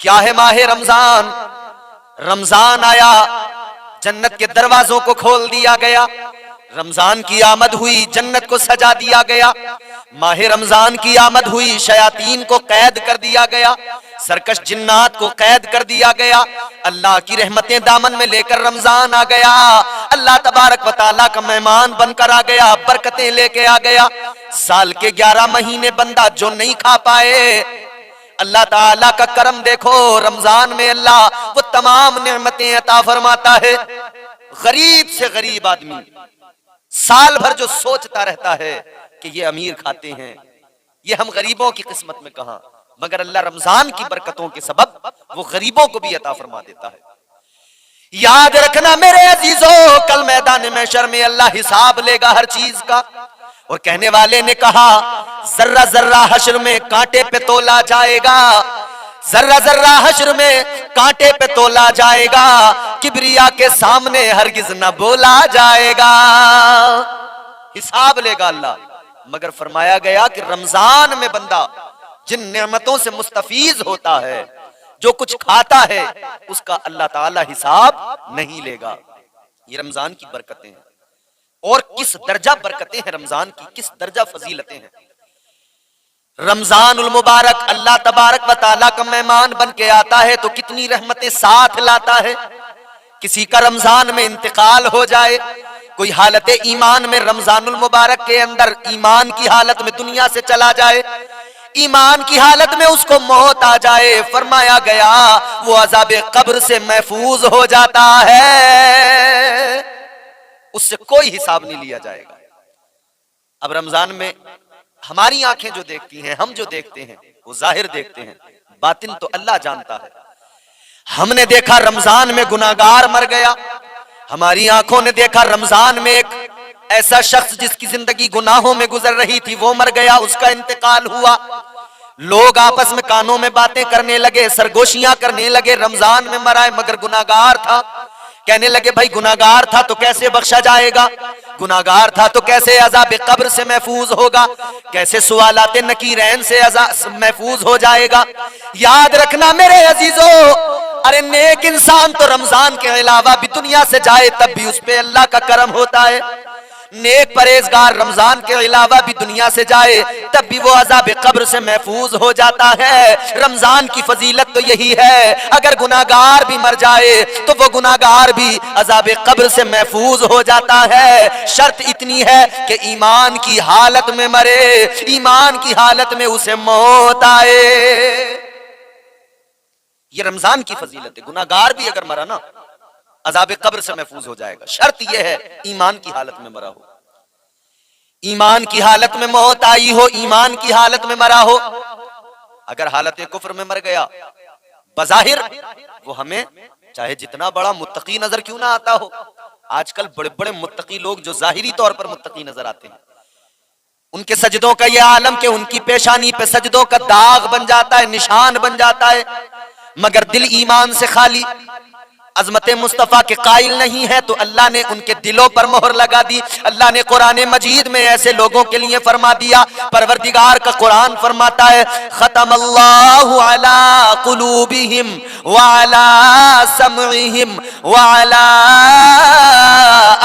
क्या है माह रमजान? रमजान आया, जन्नत के दरवाजों को खोल दिया गया। रमजान की आमद हुई, जन्नत को सजा दिया गया। माह रमजान की आमद हुई, शयातीन को कैद कर दिया गया, सरकश जिन्नात को कैद कर दिया गया। अल्लाह की रहमतें दामन में लेकर रमजान आ गया। अल्लाह तबारक व तआला का मेहमान बनकर आ गया, बरकतें लेके आ गया। साल के 11 महीने बंदा जो नहीं खा पाए, अल्लाह ताला का करम देखो, रमजान में अल्लाह वो तमाम नेमतें अता फरमाता है। गरीब से गरीब आदमी साल भर जो सोचता रहता है कि ये अमीर खाते हैं, ये हम गरीबों की किस्मत में कहां, मगर अल्लाह रमजान की बरकतों के सबब वो गरीबों को भी अता फरमा देता है। याद रखना मेरे अजीजों, कल मैदान महशर में अल्लाह हिसाब लेगा हर चीज का। और कहने वाले ने कहा, जर्रा जर्रा हश्र में कांटे पे तोला जाएगा, जर्रा जर्रा हश्र में कांटे पे तोला जाएगा, किबरिया के सामने हरगिज न बोला जाएगा। हिसाब लेगा अल्लाह। मगर फरमाया गया कि रमजान में बंदा जिन नेमतों से मुस्तफीज होता है, जो कुछ खाता है, उसका अल्लाह ताला हिसाब नहीं लेगा। ये रमजान की बरकतें हैं। और किस दर्जा बरकतें हैं रमजान की, किस दर्जा फजीलतें हैं। रमजानुल मुबारक अल्लाह तबारक व तआला का मेहमान बन के आता है तो कितनी रहमतें साथ लाता है। किसी का रमजान में इंतकाल हो जाए, कोई हालत ईमान में रमजानुल मुबारक के अंदर ईमान की हालत में दुनिया से चला जाए, ईमान की हालत में उसको मौत आ जाए, फरमाया गया वो अज़ाबे कब्र से महफूज हो जाता है, उससे कोई हिसाब नहीं लिया जाएगा। अब रमजान में हमारी आंखें जो देखती हैं, हम जो देखते हैं वो जाहिर देखते हैं, बातिन तो अल्लाह जानता है। हमने देखा रमजान में गुनाहगार मर गया, हमारी आंखों ने देखा रमजान में एक ऐसा शख्स जिसकी जिंदगी गुनाहों में गुजर रही थी वो मर गया, उसका इंतकाल हुआ। लोग आपस में कानों में बातें करने लगे, सरगोशियां करने लगे, रमजान में मरा है मगर गुनाहगार था। कहने लगे भाई गुनाहगार था तो कैसे बख्शा जाएगा, गुनाहगार था तो कैसे अज़ाब कब्र से महफूज होगा, कैसे सवालाते नकीरैन से महफूज हो जाएगा। याद रखना मेरे अजीजों, अरे नेक इंसान तो रमजान के अलावा भी दुनिया से जाए तब भी उस पे अल्लाह का करम होता है। नेक परहेजगार रमजान के अलावा भी दुनिया से जाए तब भी वो अज़ाब कब्र से महफूज हो जाता है। रमजान की फजीलत तो यही है, अगर गुनाहगार भी मर जाए तो वो गुनाहगार भी अज़ाब कब्र से महफूज हो जाता है। शर्त इतनी है कि ईमान की हालत में मरे, ईमान की हालत में उसे मौत आए। ये रमजान की फजीलत है। गुनाहगार भी अगर मरा ना अज़ाब कब्र से महफूज हो जाएगा। शर्त यह है ईमान की हालत में मरा हो, ईमान की हालत में मौत आई हो, ईमान की हालत में मरा हो। अगर हालत कुफ्र में मर गया, बज़ाहिर वो हमें चाहे जितना बड़ा मुत्तकी नजर क्यों ना आता हो, आजकल बड़े बड़े मुत्तकी लोग जो जाहिरी तौर पर मुत्तकी नजर आते हैं, उनके सजदों का यह आलम कि उनकी पेशानी पे सजदों का दाग बन जाता है, निशान बन जाता है, मगर दिल ईमान से खाली, अजमत मुस्तफा के कायल नहीं है तो अल्लाह ने उनके दिलों पर मोहर लगा दी। अल्लाह ने कुरान मजीद में ऐसे लोगों के लिए फरमा दिया, परवरदिगार का कुरान फरमाता है खतमल्लाहु अला कुलूबिहिम व अला समइहिम व अला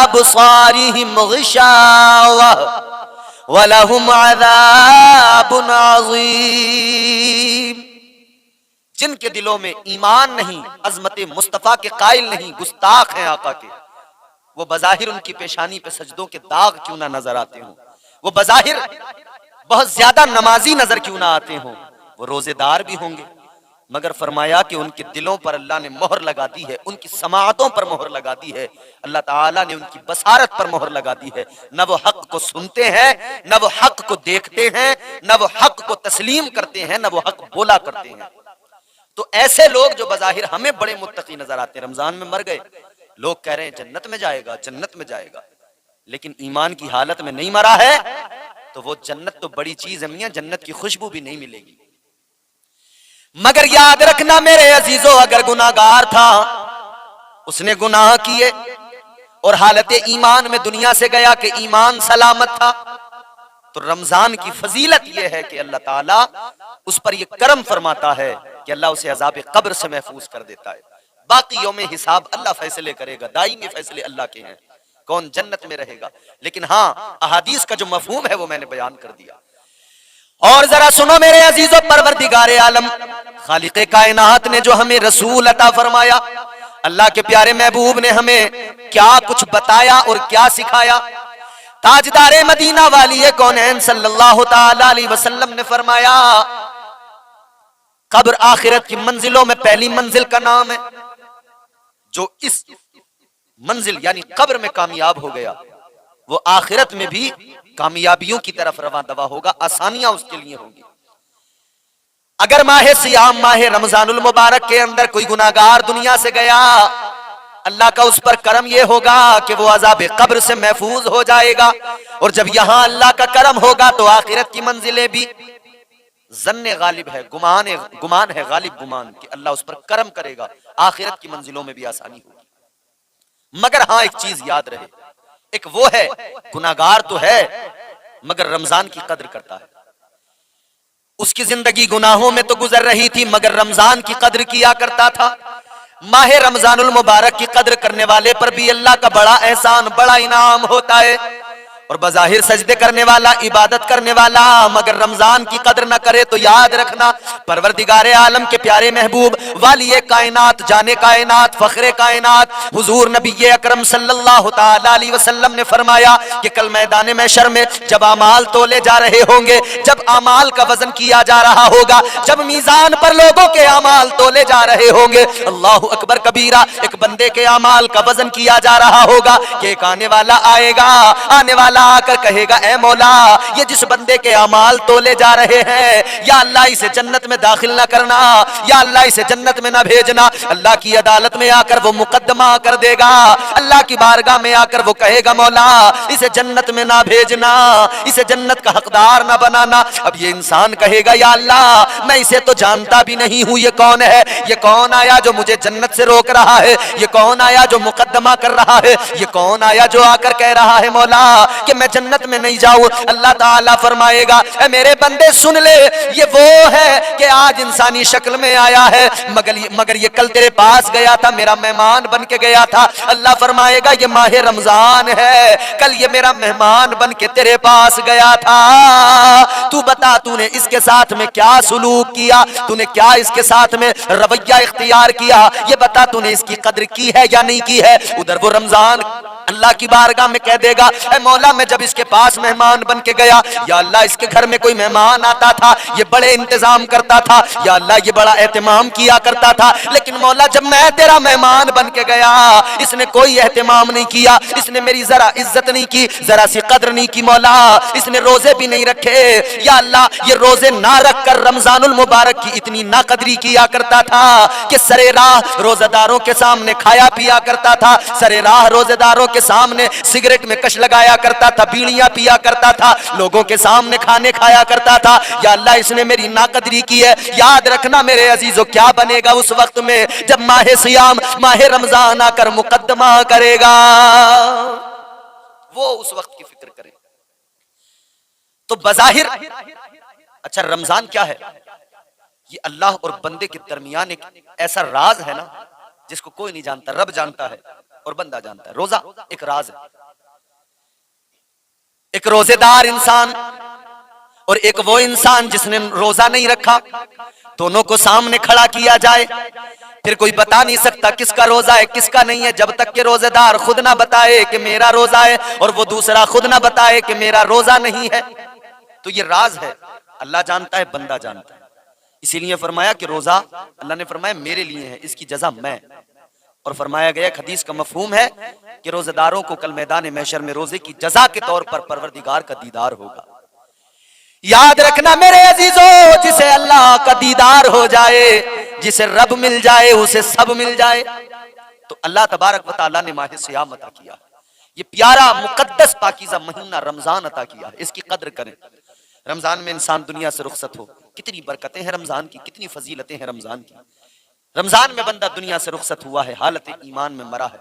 अबसारिहिम गिशावा व लहुम अज़ाबुन अज़ीम। जिनके दिलों में ईमान नहीं, अजमत मुस्तफा के कायल नहीं, गुस्ताख हैं आका के, वो बज़ाहिर उनकी पेशानी पे सजदों के दाग क्यों ना नजर आते हों, वो बज़ाहिर बहुत ज्यादा नमाजी नजर क्यों ना आते हों, वो रोजेदार भी होंगे, मगर फरमाया कि उनके दिलों पर अल्लाह ने मोहर लगा दी है, उनकी समाअतों पर मोहर लगा दी है, अल्लाह ताला ने उनकी बसारत पर मोहर लगा दी है। न वो हक को सुनते हैं, न वो हक को देखते हैं, न वो हक को तस्लीम करते हैं, न वो हक बोला करते हैं। तो ऐसे लोग जो बज़ाहिर हमें बड़े मुत्तकी नजर आते हैं, रमजान में मर गए, लोग कह रहे हैं जन्नत में जाएगा, जन्नत में जाएगा, लेकिन ईमान की हालत में नहीं मरा है तो वो जन्नत तो बड़ी चीज है मियां, जन्नत की खुशबू भी नहीं मिलेगी। मगर याद रखना मेरे अजीजों, अगर गुनाहगार था, उसने गुनाह किए और हालत ईमान में दुनिया से गया कि ईमान सलामत था, तो रमजान की फजीलत यह है कि अल्लाह ताला उस पर यह करम फरमाता है कि अल्लाह उसे अजाब कब्र से महफूज कर देता है। बाकी यौम हिसाब अल्लाह फैसले करेगा, दाईमी फैसले अल्लाह के हैं, कौन जन्नत में रहेगा। लेकिन हाँ, अहादीस का जो मफहूम है वो मैंने बयान कर दिया। और जरा सुनो मेरे अजीजों, परवरदिगार आलम खालिक़े कायनात ने जो हमें रसूल अता फरमाया, अल्लाह के प्यारे महबूब ने हमें क्या कुछ बताया और क्या सिखाया। ताजदारे मदीना वाली कौनैन सल्लल्लाहु ताला अलैहि वसल्लम ने फरमाया, कब्र आखिरत की मंजिलों में पहली मंजिल का नाम है। जो इस मंजिल यानी कब्र में कामयाब हो गया, वो आखिरत में भी कामयाबियों की तरफ रवां दवा होगा, आसानियां उसके लिए होंगी। अगर माह सियाम, माह रमजानुल मुबारक के अंदर कोई गुनाहगार दुनिया से गया, अल्लाह का उस पर करम यह होगा कि वो अजाब कब्र से महफूज हो जाएगा। और जब यहां अल्लाह का करम होगा तो आखिरत की मंजिलें भी जन्ने गालिब है, गुमान है, गालिब गुमान कि अल्लाह उस पर करम करेगा, आखिरत की मंजिलों में भी आसानी होगी। मगर हाँ, एक चीज याद रहे, एक वो है गुनाहगार तो है मगर रमजान की कद्र करता है। उसकी जिंदगी गुनाहों में तो गुजर रही थी मगर रमजान की कद्र किया करता था। माह रमजानुल मुबारक की कद्र करने वाले पर भी अल्लाह का बड़ा एहसान, बड़ा इनाम होता है। और बज़ाहिर सजदे करने वाला, इबादत करने वाला मगर रमजान की कद्र न करे तो याद रखना, परवरदिगारे आलम के प्यारे महबूब वालिए कायनात, जाने कायनात, फखरे कायनात हुजूर नबी अकरम सल्लल्लाहु ताला अलैहि वसल्लम ने फरमाया कि कल मैदान महशर में जब अमाल तोले जा रहे होंगे, जब अमाल का वजन किया जा रहा होगा, जब मीजान पर लोगों के अमाल तोले जा रहे होंगे, अल्लाहु अकबर कबीरा, एक बंदे के अमाल का वजन किया जा रहा होगा कि एक आने वाला आएगा, आने वाला आकर कहेगा, ए मौला, ये जिस बंदे के अमाल तोले जा रहे हैं, या अल्लाह इसे जन्नत में दाखिल ना करना, या अल्लाह इसे जन्नत में ना भेजना। अल्लाह की अदालत में आकर वो मुकद्दमा कर देगा, अल्लाह की बारगाह में आकर वो कहेगा, मौला इसे जन्नत में ना भेजना, इसे जन्नत का हकदार ना बनाना। अब ये इंसान कहेगा, या अल्लाह मैं इसे तो जानता भी नहीं हूं, ये कौन है, ये कौन आया जो मुझे जन्नत से रोक रहा है, ये कौन आया जो मुकद्दमा कर रहा है, ये कौन आया जो आकर कह रहा है मौला कि मैं जन्नत में नहीं जाऊं। अल्लाह ताला फरमाएगा, ए मेरे बंदे सुन ले, ये वो है कि आज इंसानी शक्ल में आया है मगर ये कल तेरे पास गया था, मेरा मेहमान बन के गया था। अल्लाह फरमाएगा, ये माह रमजान है, कल ये मेरा मेहमान बन के तेरे पास गया था, तू बता तूने इसके साथ में क्या सुलूक किया, तूने क्या इसके साथ में रवैया इख्तियार किया, ये बता तूने इसकी कद्र की है या नहीं की है। उधर वो रमजान अल्लाह की बारगाह में कह देगा, ए मौला मैं जब इसके पास मेहमान बन के गया, या अल्लाह इसके घर में कोई मेहमान आता था, ये बड़े इंतजाम करता था, या अल्लाह ये बड़ा एहतमाम किया करता था, लेकिन मौला जब मैं तेरा मेहमान बन के गया, इसने कोई एहतमाम नहीं किया, इसने मेरी जरा इज्जत नहीं की, जरा सी कद्र नहीं की मौला, इसने रोजे भी नहीं रखे, या अल्लाह ये रोजे ना रख कर रमजानुल मुबारक की इतनी नाकदरी किया करता था कि सरे राह रोजेदारों के सामने खाया पिया करता था, सरे राह रोजेदारों के सामने सिगरेट में कश लगाया करता था, बीड़ियां पिया करता था, लोगों के सामने खाने खाया करता था। या अल्लाह इसने मेरी नाकदरी की है। याद रखना मेरे अजीजों, क्या बनेगा उस वक्त में जब माह सियाम, माह रमजान आकर मुकद्दमा करेगा, वो उस वक्त की फिक्र करे। तो बज़ाहिर अच्छा रमजान क्या है, ये अल्लाह और बंदे के दरमियान एक ऐसा राज है ना जिसको कोई नहीं जानता, रब जानता है और बंदा जानता है। रोजा एक राज है, एक रोजेदार इंसान और एक वो इंसान जिसने रोजा नहीं रखा, दोनों को सामने खड़ा किया जाए, फिर कोई बता नहीं सकता किसका रोजा है किसका नहीं है, जब तक कि रोजेदार खुद ना बताए कि मेरा रोजा है और वो दूसरा खुद ना बताए कि मेरा रोजा नहीं है। तो ये राज है, अल्लाह जानता है, बंदा जानता है। इसीलिए फरमाया कि रोजा अल्लाह ने फरमाया मेरे लिए है, इसकी जज़ा मैं। और फरमाया गया हदीस का मफहूम है कि रोजेदारों को कल मैदान महशर में रोजे की जज़ा के तौर पर परवरदिगार का दीदार होगा। याद रखना मेरे अजीजों, जिसे अल्लाह का दीदार हो जाए, जिसे रब मिल जाए, उसे सब मिल जाए। तो अल्लाह तबारक व तआला ने माह सियाम अता किया, ये प्यारा मुकद्दस पाकीज़ा महीना रमजान अता किया, इसकी कद्र करें। रमजान में इंसान दुनिया से रुखसत हो, कितनी बरकतें हैं रमजान की, कितनी फजीलतें हैं रमजान की। रमजान में बंदा दुनिया से रुखसत हुआ है, हालत ईमान में मरा है,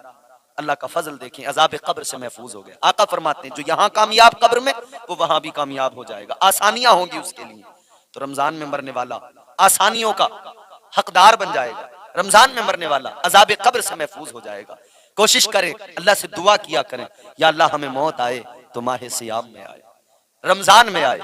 अल्लाह का फजल देखें, अजाब कब्र से महफूज हो गया। आका फरमाते हैं जो यहाँ कामयाब कब्र में, वो वहां भी कामयाब हो जाएगा, आसानियां होंगी उसके लिए। तो रमजान में मरने वाला आसानियों का हकदार बन जाएगा। रमजान में मरने वाला अजाब कब्र से महफूज हो जाएगा। कोशिश करें, अल्लाह से दुआ किया करें, या अल्लाह हमें मौत आए तो माह सियाम में आए, रमजान में आए।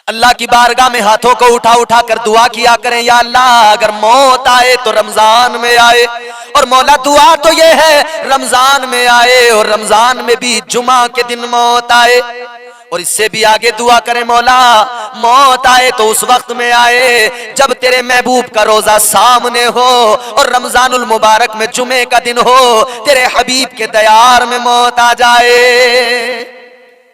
अल्लाह की बारगाह में हाथों को उठा उठा कर दुआ किया करें, या अल्लाह अगर मौत आए तो रमजान में आए। और मौला दुआ तो ये है रमजान में आए, और रमजान में भी जुमा के दिन मौत आए। और इससे भी आगे दुआ करें, मौला मौत आए तो उस वक्त में आए जब तेरे महबूब का रोजा सामने हो, और रमजानुल मुबारक में जुमे का दिन हो, तेरे हबीब के दयार में मौत आ जाए।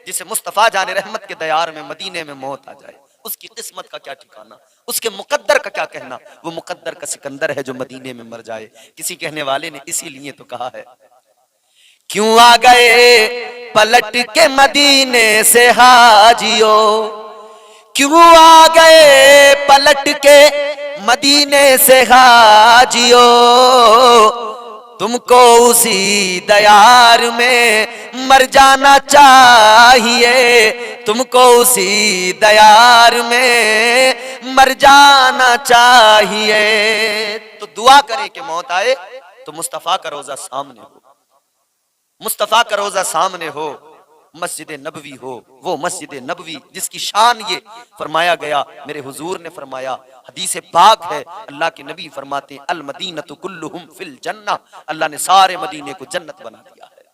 जिसे मुस्तफा जाने रहमत के दयार में मदीने में मौत आ जाए, उसकी किस्मत का क्या ठिकाना, उसके मुकद्दर का क्या कहना। वो मुकद्दर का सिकंदर है जो मदीने में मर जाए। किसी कहने वाले ने इसीलिए तो कहा है, क्यों आ गए पलट के मदीने से हाजियो, क्यों आ गए पलट के मदीने से हाजियो, तुमको उसी दयार में मर जाना चाहिए, तुमको उसी दयार में मर जाना चाहिए। तो दुआ करें कि मौत आए तो मुस्तफा का रोजा सामने हो, मुस्तफा का रोजा सामने हो, मस्जिद नबवी हो, वो मस्जिद नबवी जिसकी शान ये फरमाया गया, मेरे हुजूर ने फरमाया, हदीस पाक है, अल्लाह के नबी फरमाते अल मदीनतु कुल्लुहुम फिल जन्नह, अल्लाह ने सारे मदीने को जन्नत बना दिया है।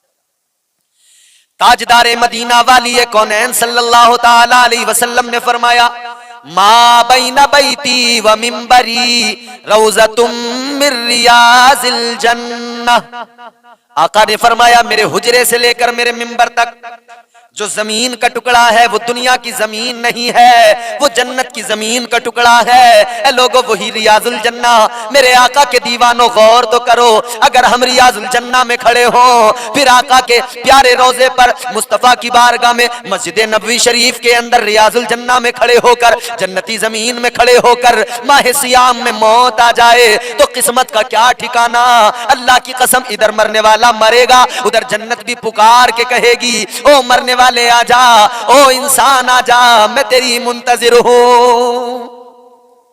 ताजदारे मदीना वाली कौनैन सल्लल्लाहु ताला अलैहि वसल्लम ने फरमाया, मा बैना बैती व मिंबरी रौज़तुम मिर रियाज़िल जन्नह। आका ने फरमाया, मेरे हुजरे से लेकर मेरे मिंबर तक जो जमीन का टुकड़ा है वो दुनिया की जमीन नहीं है, वो जन्नत की जमीन का टुकड़ा है। लोगों वही रियाजुल जन्ना। मेरे आका के दीवानों गौर तो करो, अगर हम रियाजुल जन्ना में खड़े हो, फिर आका के प्यारे रोजे पर मुस्तफा की बारगाह में मस्जिद नबवी शरीफ के अंदर रियाजुल जन्ना में खड़े होकर, जन्नती जमीन में खड़े होकर माह सियाम में मौत आ जाए तो किस्मत का क्या ठिकाना। अल्लाह की कसम, इधर मरने वाला मरेगा, उधर जन्नत भी पुकार के कहेगी, ओ मरने वाले आ जा, ओ इंसान आ जा, मैं तेरी मुंतजिर हूं।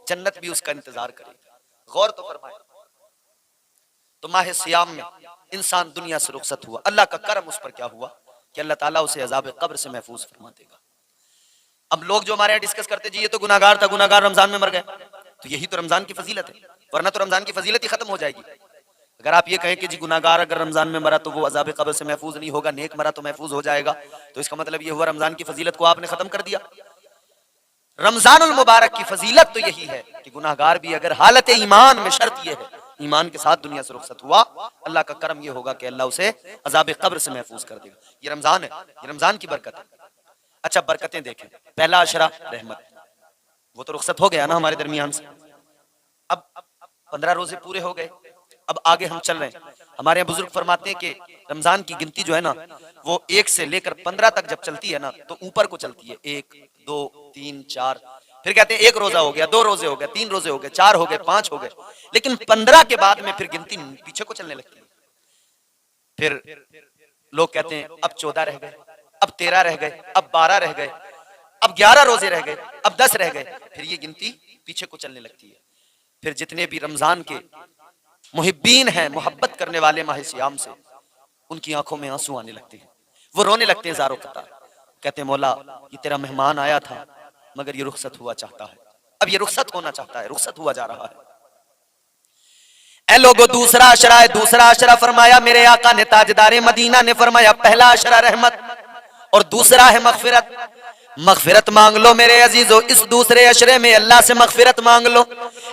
जन्नत भी उसका इंतजार करेगी। गौर तो फरमाए। तो माह सियाम में इंसान दुनिया से रुखसत हुआ, अल्लाह का करम उस पर क्या हुआ कि अल्लाह ताला उसे अजाब कब्र से महफूज फरमा देगा। अब लोग जो हमारे यहाँ डिस्कस करते जी ये तो गुनाहगार था, गुनाहगार रमजान में मर गए, तो यही तो रमजान की फजीलत है, वरना तो रमजान की फजीलत ही खत्म हो जाएगी। अगर आप ये कहें कि जी गुनाहगार अगर रमजान में मरा तो वो अजाब कब्र से महफूज नहीं होगा, नेक मरा तो महफूज हो जाएगा, तो इसका मतलब ये हुआ रमजान की फजीलत को आपने खत्म कर दिया। रमजानुल मुबारक की फजीलत तो यही है कि गुनाहगार भी अगर हालत ईमान में, शर्त ये है ईमान के साथ दुनिया से रुखसत हुआ, अल्लाह का करम ये होगा कि अल्लाह उसे अजाब कब्र से महफूज कर देगा। ये रमजान है, ये रमजान की बरकत है। अच्छा बरकतें देखें, पहला अशरा रहमत, वो तो रुखसत हो गया ना हमारे दरमियान से। अब 15 रोजे पूरे हो गए, अब आगे हम चल रहे हैं। हमारे बुजुर्ग फरमाते हैं कि रमजान की गिनती जो है ना वो 1 से लेकर 15 तक जब चलती है ना तो ऊपर को चलती है, 1 2 3 4, फिर कहते हैं 1 रोजा हो गया, 2 रोजे हो गए, 3 रोजे हो गए, 4 हो गए, 5 हो गए, लेकिन 15 के बाद में फिर गिनती पीछे को चलने लगती है। फिर लोग कहते हैं अब 14 रह गए, अब 13 रह गए, अब 12 रह गए, अब 11 रोजे रह गए, अब 10 रह गए, फिर ये गिनती पीछे को चलने लगती है। फिर जितने भी रमजान के मुहिब्बीन हैं, मोहब्बत करने वाले माह सियाम से, उनकी आंखों में आंसू आने लगते हैं, वो रोने लगते हैं ज़ारो कतार, कहते हैं मौला ये तेरा मेहमान आया था मगर ये रुखसत हुआ चाहता है, अब ये रुखसत होना चाहता है, रुखसत हुआ जा रहा है। ए लोगों, दूसरा अशरा है, दूसरा अशरा फरमाया मेरे आका ने, ताजदारे मदीना ने फरमाया, पहला अशरा रहमत और दूसरा है मगफिरत। मगफिरत मांग लो मेरे अजीजों, इस दूसरे अशरे में अल्लाह से मगफिरत मांग लो,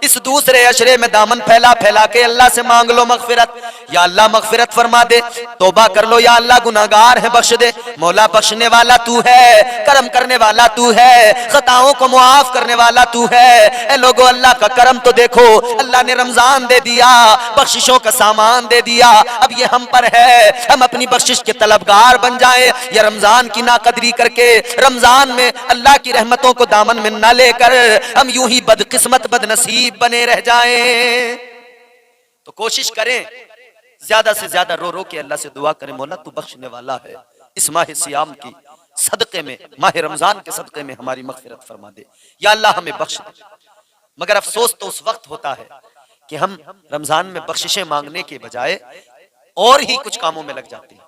इस दूसरे अशरे में दामन फैला फैला के अल्लाह से मांग लो मगफिरत। या अल्लाह मगफिरत फरमा दे, तौबा कर लो, या अल्लाह गुनाहगार है बख्श दे, मौला बख्शने वाला तू है, करम करने वाला तू है, खताओं को मुआफ करने वाला तू है। ए लोगों, अल्लाह का करम तो देखो, अल्लाह ने रमजान दे दिया, बख्शिशों का सामान दे दिया, अब ये हम पर है, हम अपनी बख्शिश के तलबगार बन जाए या रमजान की नाकदरी करके रमजान में अल्लाह की रहमतों को दामन में न लेकर हम यूं ही बदकिस्मत बदनसीब बने रह जाएं। तो कोशिश करें ज्यादा से ज्यादा रो रो के अल्लाह से दुआ करें, मौला तू बख्शने वाला है, इस माह सियाम की सदक़े में, माह रमजान के सदक़े में हमारी मग़फ़िरत फरमा दे, या अल्लाह हमें बख्श दे। मगर अफसोस तो उस वक्त होता है कि हम रमजान में बख्शिशें मांगने के बजाय और ही कुछ कामों में लग जाते हैं।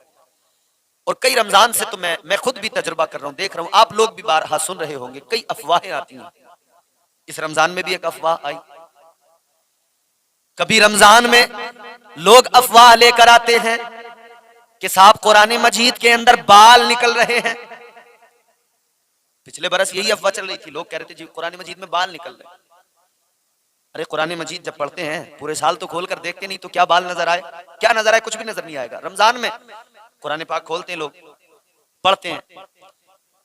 और कई रमजान से तो मैं खुद भी तजुर्बा कर रहा हूं, देख रहा हूं, आप लोग भी बारहा सुन रहे होंगे, कई अफवाहें आती हैं। इस रमजान में भी एक अफवाह आई, कभी रमजान में लोग अफवाह लेकर आते हैं कि साहब कुरान मजीद के अंदर बाल निकल रहे हैं। पिछले बरस यही अफवाह चल रही थी, लोग कह रहे थे जी कुरान मजीद में बाल निकल रहे हैं। अरे कुरान मजीद जब पढ़ते हैं पूरे साल तो खोल कर देखते नहीं, तो क्या बाल नजर आए? क्या नजर आए? कुछ भी नजर नहीं आएगा। रमजान में कुरान पाक खोलते हैं लोग, पढ़ते हैं,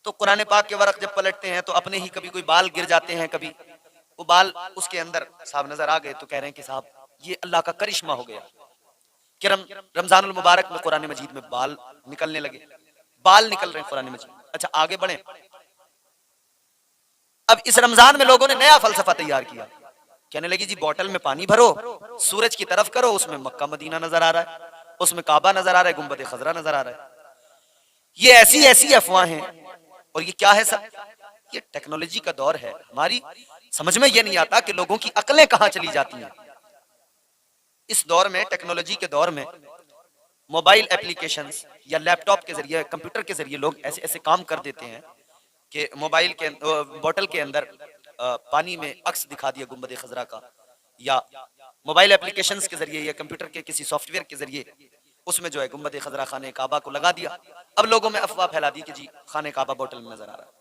तो कुरान पाक के वरक जब पलटते हैं तो अपने ही कभी कोई बाल गिर जाते हैं, कभी वो बाल उसके अंदर साहब नजर आ गए, तो कह रहे हैं कि साहब ये अल्लाह का करिश्मा हो गया कि रमजानुल मुबारक में कुरान मजीद में बाल निकलने लगे, बाल निकल रहे हैं कुरान मजीद। अच्छा आगे बढ़े, अब इस रमजान में लोगों ने नया फलसफा तैयार किया, कहने लगी जी बोतल में पानी भरो, सूरज की तरफ करो, उसमें मक्का मदीना नजर आ रहा है, उसमें काबा नजर आ रहा है, गुंबद खजरा नजर आ रहा है। ये ऐसी ऐसी अफवाहें, और ये क्या है सब? ये टेक्नोलॉजी का दौर है। हमारी समझ में ये नहीं आता कि लोगों की अकलें कहां चली जाती हैं। इस दौर में, टेक्नोलॉजी के दौर में, मोबाइल एप्लीकेशंस या लैपटॉप के जरिए, कंप्यूटर के जरिए लोग ऐसे ऐसे काम कर देते हैं कि मोबाइल के बोतल के अंदर पानी में अक्स दिखा दिया गुंबद खजरा का, या मोबाइल एप्लीकेशंस के जरिए या कंप्यूटर के किसी सॉफ्टवेयर के जरिए उसमें जो है गुंबद खजरा खाने काबा को लगा दिया। अब लोगों में अफवाह फैला दी कि जी खाने काबा बोतल में नजर आ रहा है।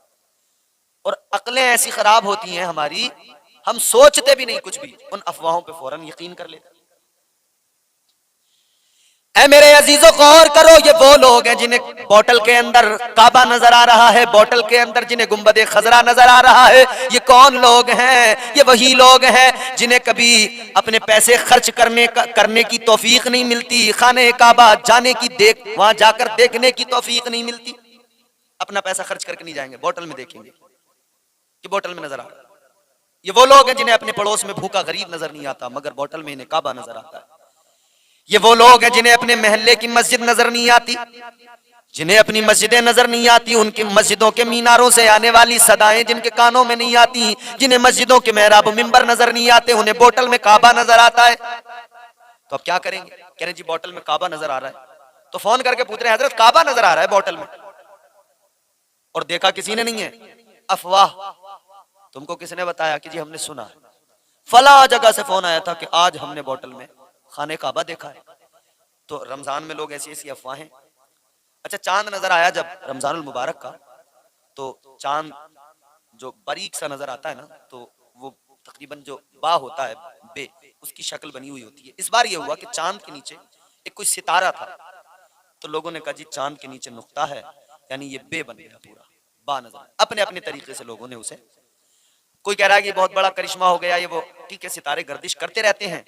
और अकलें ऐसी खराब होती हैं हमारी, हम सोचते भी नहीं कुछ भी, उन अफवाहों पे फौरन यकीन कर लेते। ऐ मेरे अजीजों गौर करो, ये वो लोग हैं जिन्हें बोतल के अंदर काबा नजर आ रहा है, बोतल के अंदर जिन्हें गुंबद खजरा नजर आ रहा है। ये कौन लोग हैं? ये वही लोग हैं जिन्हें कभी अपने पैसे खर्च करने की तौफीक नहीं मिलती, खाने काबा जाने की, वहां जाकर देखने की तौफीक नहीं मिलती। अपना पैसा खर्च करके नहीं जाएंगे, बोतल में देखेंगे कि बोतल में नजर आ रहा है। ये वो लोग हैं जिन्हें अपने पड़ोस में भूखा गरीब नजर नहीं आता, मगर बोतल में इन्हें काबा नजर आता है। ये वो लोग हैं जिन्हें अपने महल्ले की मस्जिद नजर नहीं आती, जिन्हें अपनी मस्जिदें नजर नहीं आती, उनकी मस्जिदों के मीनारों से आने वाली सदाएं जिनके कानों में नहीं आती, जिन्हें मस्जिदों के मेहराब मिंबर नजर नहीं आते, उन्हें बोतल में काबा नजर आता है। तो अब क्या करेंगे? कह रहे जी बोतल में काबा नजर आ रहा है, तो फोन करके पूछ रहे हैं हजरत काबा नजर आ रहा है बोतल में, और देखा किसी ने नहीं है। अफवाह, तुमको किसने बताया? कि जी हमने सुना, फला जगह से फोन आया था कि आज हमने बोतल में खाने काबा देखा है। तो रमजान में लोग ऐसी ऐसी अफवाहें। अच्छा चांद नजर आया जब रमजानुल मुबारक का, तो चांद जो बारीक सा नजर आता है ना, तो वो तकरीबन जो बा होता है, बे, उसकी शक्ल बनी हुई होती है। इस बार ये हुआ कि चांद के नीचे एक कोई सितारा था, तो लोगों ने कहा जी चांद के नीचे नुक्ता है, यानी ये बे बन गया, पूरा बा नजर। अपने अपने तरीके से लोगों ने उसे, कोई कह रहा है कि बहुत बड़ा करिश्मा हो गया, ये वो, ठीक है, सितारे गर्दिश करते रहते हैं,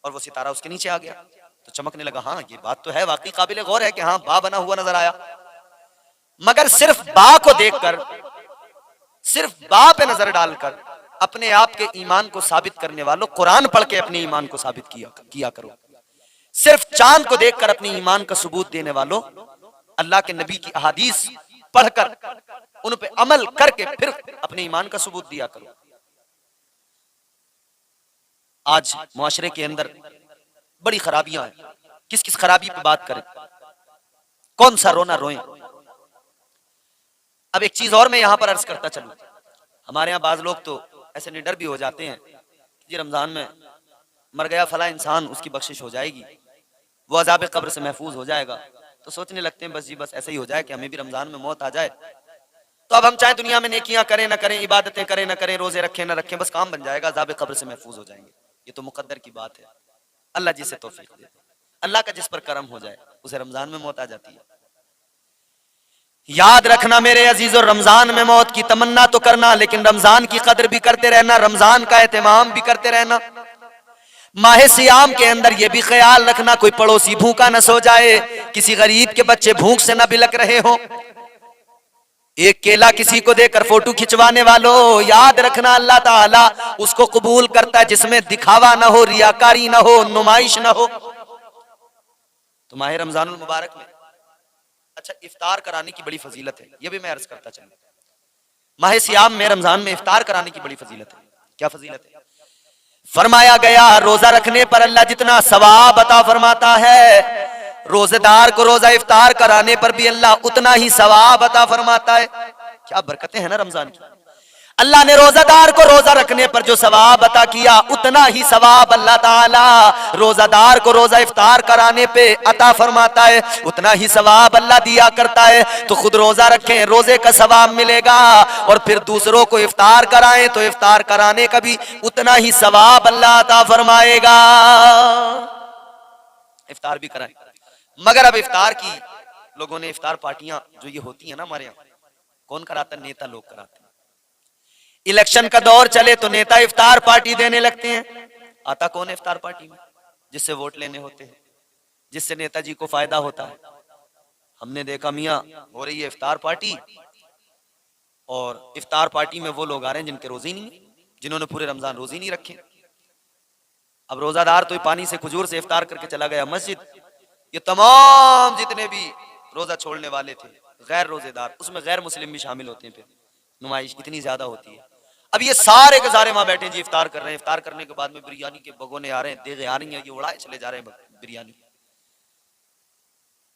और वो सितारा उसके नीचे आ गया तो चमकने लगा। हाँ ये बात तो है, वाकई काबिल गौर है कि हाँ बा बना हुआ नजर आया। मगर सिर्फ बा को देखकर, सिर्फ बा पे नजर डालकर अपने आप के ईमान को साबित करने वालों, कुरान पढ़ के अपने ईमान को साबित किया करो। सिर्फ चांद को देखकर अपने ईमान का सबूत देने वालों, अल्लाह के नबी की अहादीस पढ़कर उन पे अमल करके फिर अपने ईमान का सबूत दिया करो। आज मुआशरे के अंदर बड़ी खराबियां हैं, किस किस खराबी पे बात करें, कौन सा रोना रोएं। अब एक चीज और मैं यहां पर अर्ज करता चलूं, हमारे यहाँ बाज लोग तो ऐसे निडर भी हो जाते हैं कि रमजान में मर गया फला इंसान, उसकी बख्शिश हो जाएगी, वो अजाब कब्र से महफूज हो जाएगा, तो सोचने लगते हैं बस जी बस ऐसा ही हो जाए कि हमें भी रमजान में मौत आ जाए, तो अब हम चाहे दुनिया में नेकियां करें ना करें, इबादतें करें ना करें, रोजे रखें ना रखें, बस काम बन जाएगा, अजाब कब्र से महफूज हो जाएंगे। ये तो मुकद्दर की बात है, अल्लाह जिसे तौफीक दे, अल्लाह का जिस पर करम हो जाए उसे रमजान में मौत आ जाती है। याद रखना मेरे अजीजों, रमजान में मौत की तमन्ना तो करना, लेकिन रमजान की कदर भी करते रहना, रमजान का एहतमाम भी करते रहना। माह सियाम के अंदर यह भी ख्याल रखना कोई पड़ोसी भूखा न सो जाए, किसी गरीब के बच्चे भूख से न बिलक रहे हो। एक केला किसी को देकर फोटो खिंचवाने वालों, याद रखना अल्लाह ताला उसको कबूल करता है जिसमें दिखावा ना हो, रियाकारी ना हो, नुमाइश ना हो। तो माह रमजानुल मुबारक में अच्छा इफ्तार कराने की बड़ी फजीलत है, यह भी मैं अर्ज करता चलूं। माह सियाम में, रमजान में इफ्तार कराने की बड़ी फजीलत है क्या फजीलत है? फरमाया गया रोजा रखने पर अल्लाह जितना सवाब अता फरमाता है, रोजेदार को रोजा इफ्तार कराने पर भी अल्लाह उतना ही सवाब अता फरमाता है। क्या बरकतें हैं ना रमजान की। अल्लाह ने रोजादार को रोजा रखने पर जो सवाब अता किया, उतना ही सवाब अल्लाह ताला रोजादार को रोजा इफ्तार कराने पे अता फरमाता है, उतना ही सवाब अल्लाह दिया करता है। तो खुद रोजा रखें, रोजे का सवाब मिलेगा, और फिर दूसरों को इफ्तार कराएं तो इफ्तार कराने का भी उतना ही सवाब अल्लाह अता फरमाएगा। इफ्तार भी कराएं। मगर अब इफ्तार की लोगों ने इफ्तार पार्टियां जो ये होती है ना हमारे यहाँ, कौन कराता है? नेता लोग कराते हैं। इलेक्शन का दौर चले तो नेता इफ्तार पार्टी देने लगते हैं। आता कौन है इफ्तार पार्टी में? जिससे वोट लेने होते हैं, जिससे नेताजी को फायदा होता है। हमने देखा मियां हो रही है इफ्तार पार्टी, और इफ्तार पार्टी में वो लोग आ रहे हैं जिनके रोजे नहीं है, जिन्होंने पूरे रमजान रोजे नहीं रखे। अब रोजादार तो पानी से खजूर से इफ्तार करके चला गया मस्जिद। ये तमाम जितने भी रोजा छोड़ने वाले थे गैर रोजेदार, उसमें गैर मुस्लिम भी शामिल होते हैं। फिर नुमाइश इतनी ज्यादा होती है। अब ये सारे के सारे वहां बैठे जी इफ्तार कर रहे हैं। इफ्तार करने के बाद में बिरयानी के भगोने आ रहे हैं, देगे आ रही हैं, ये उड़ाए चले जा रहे हैं बिरयानी।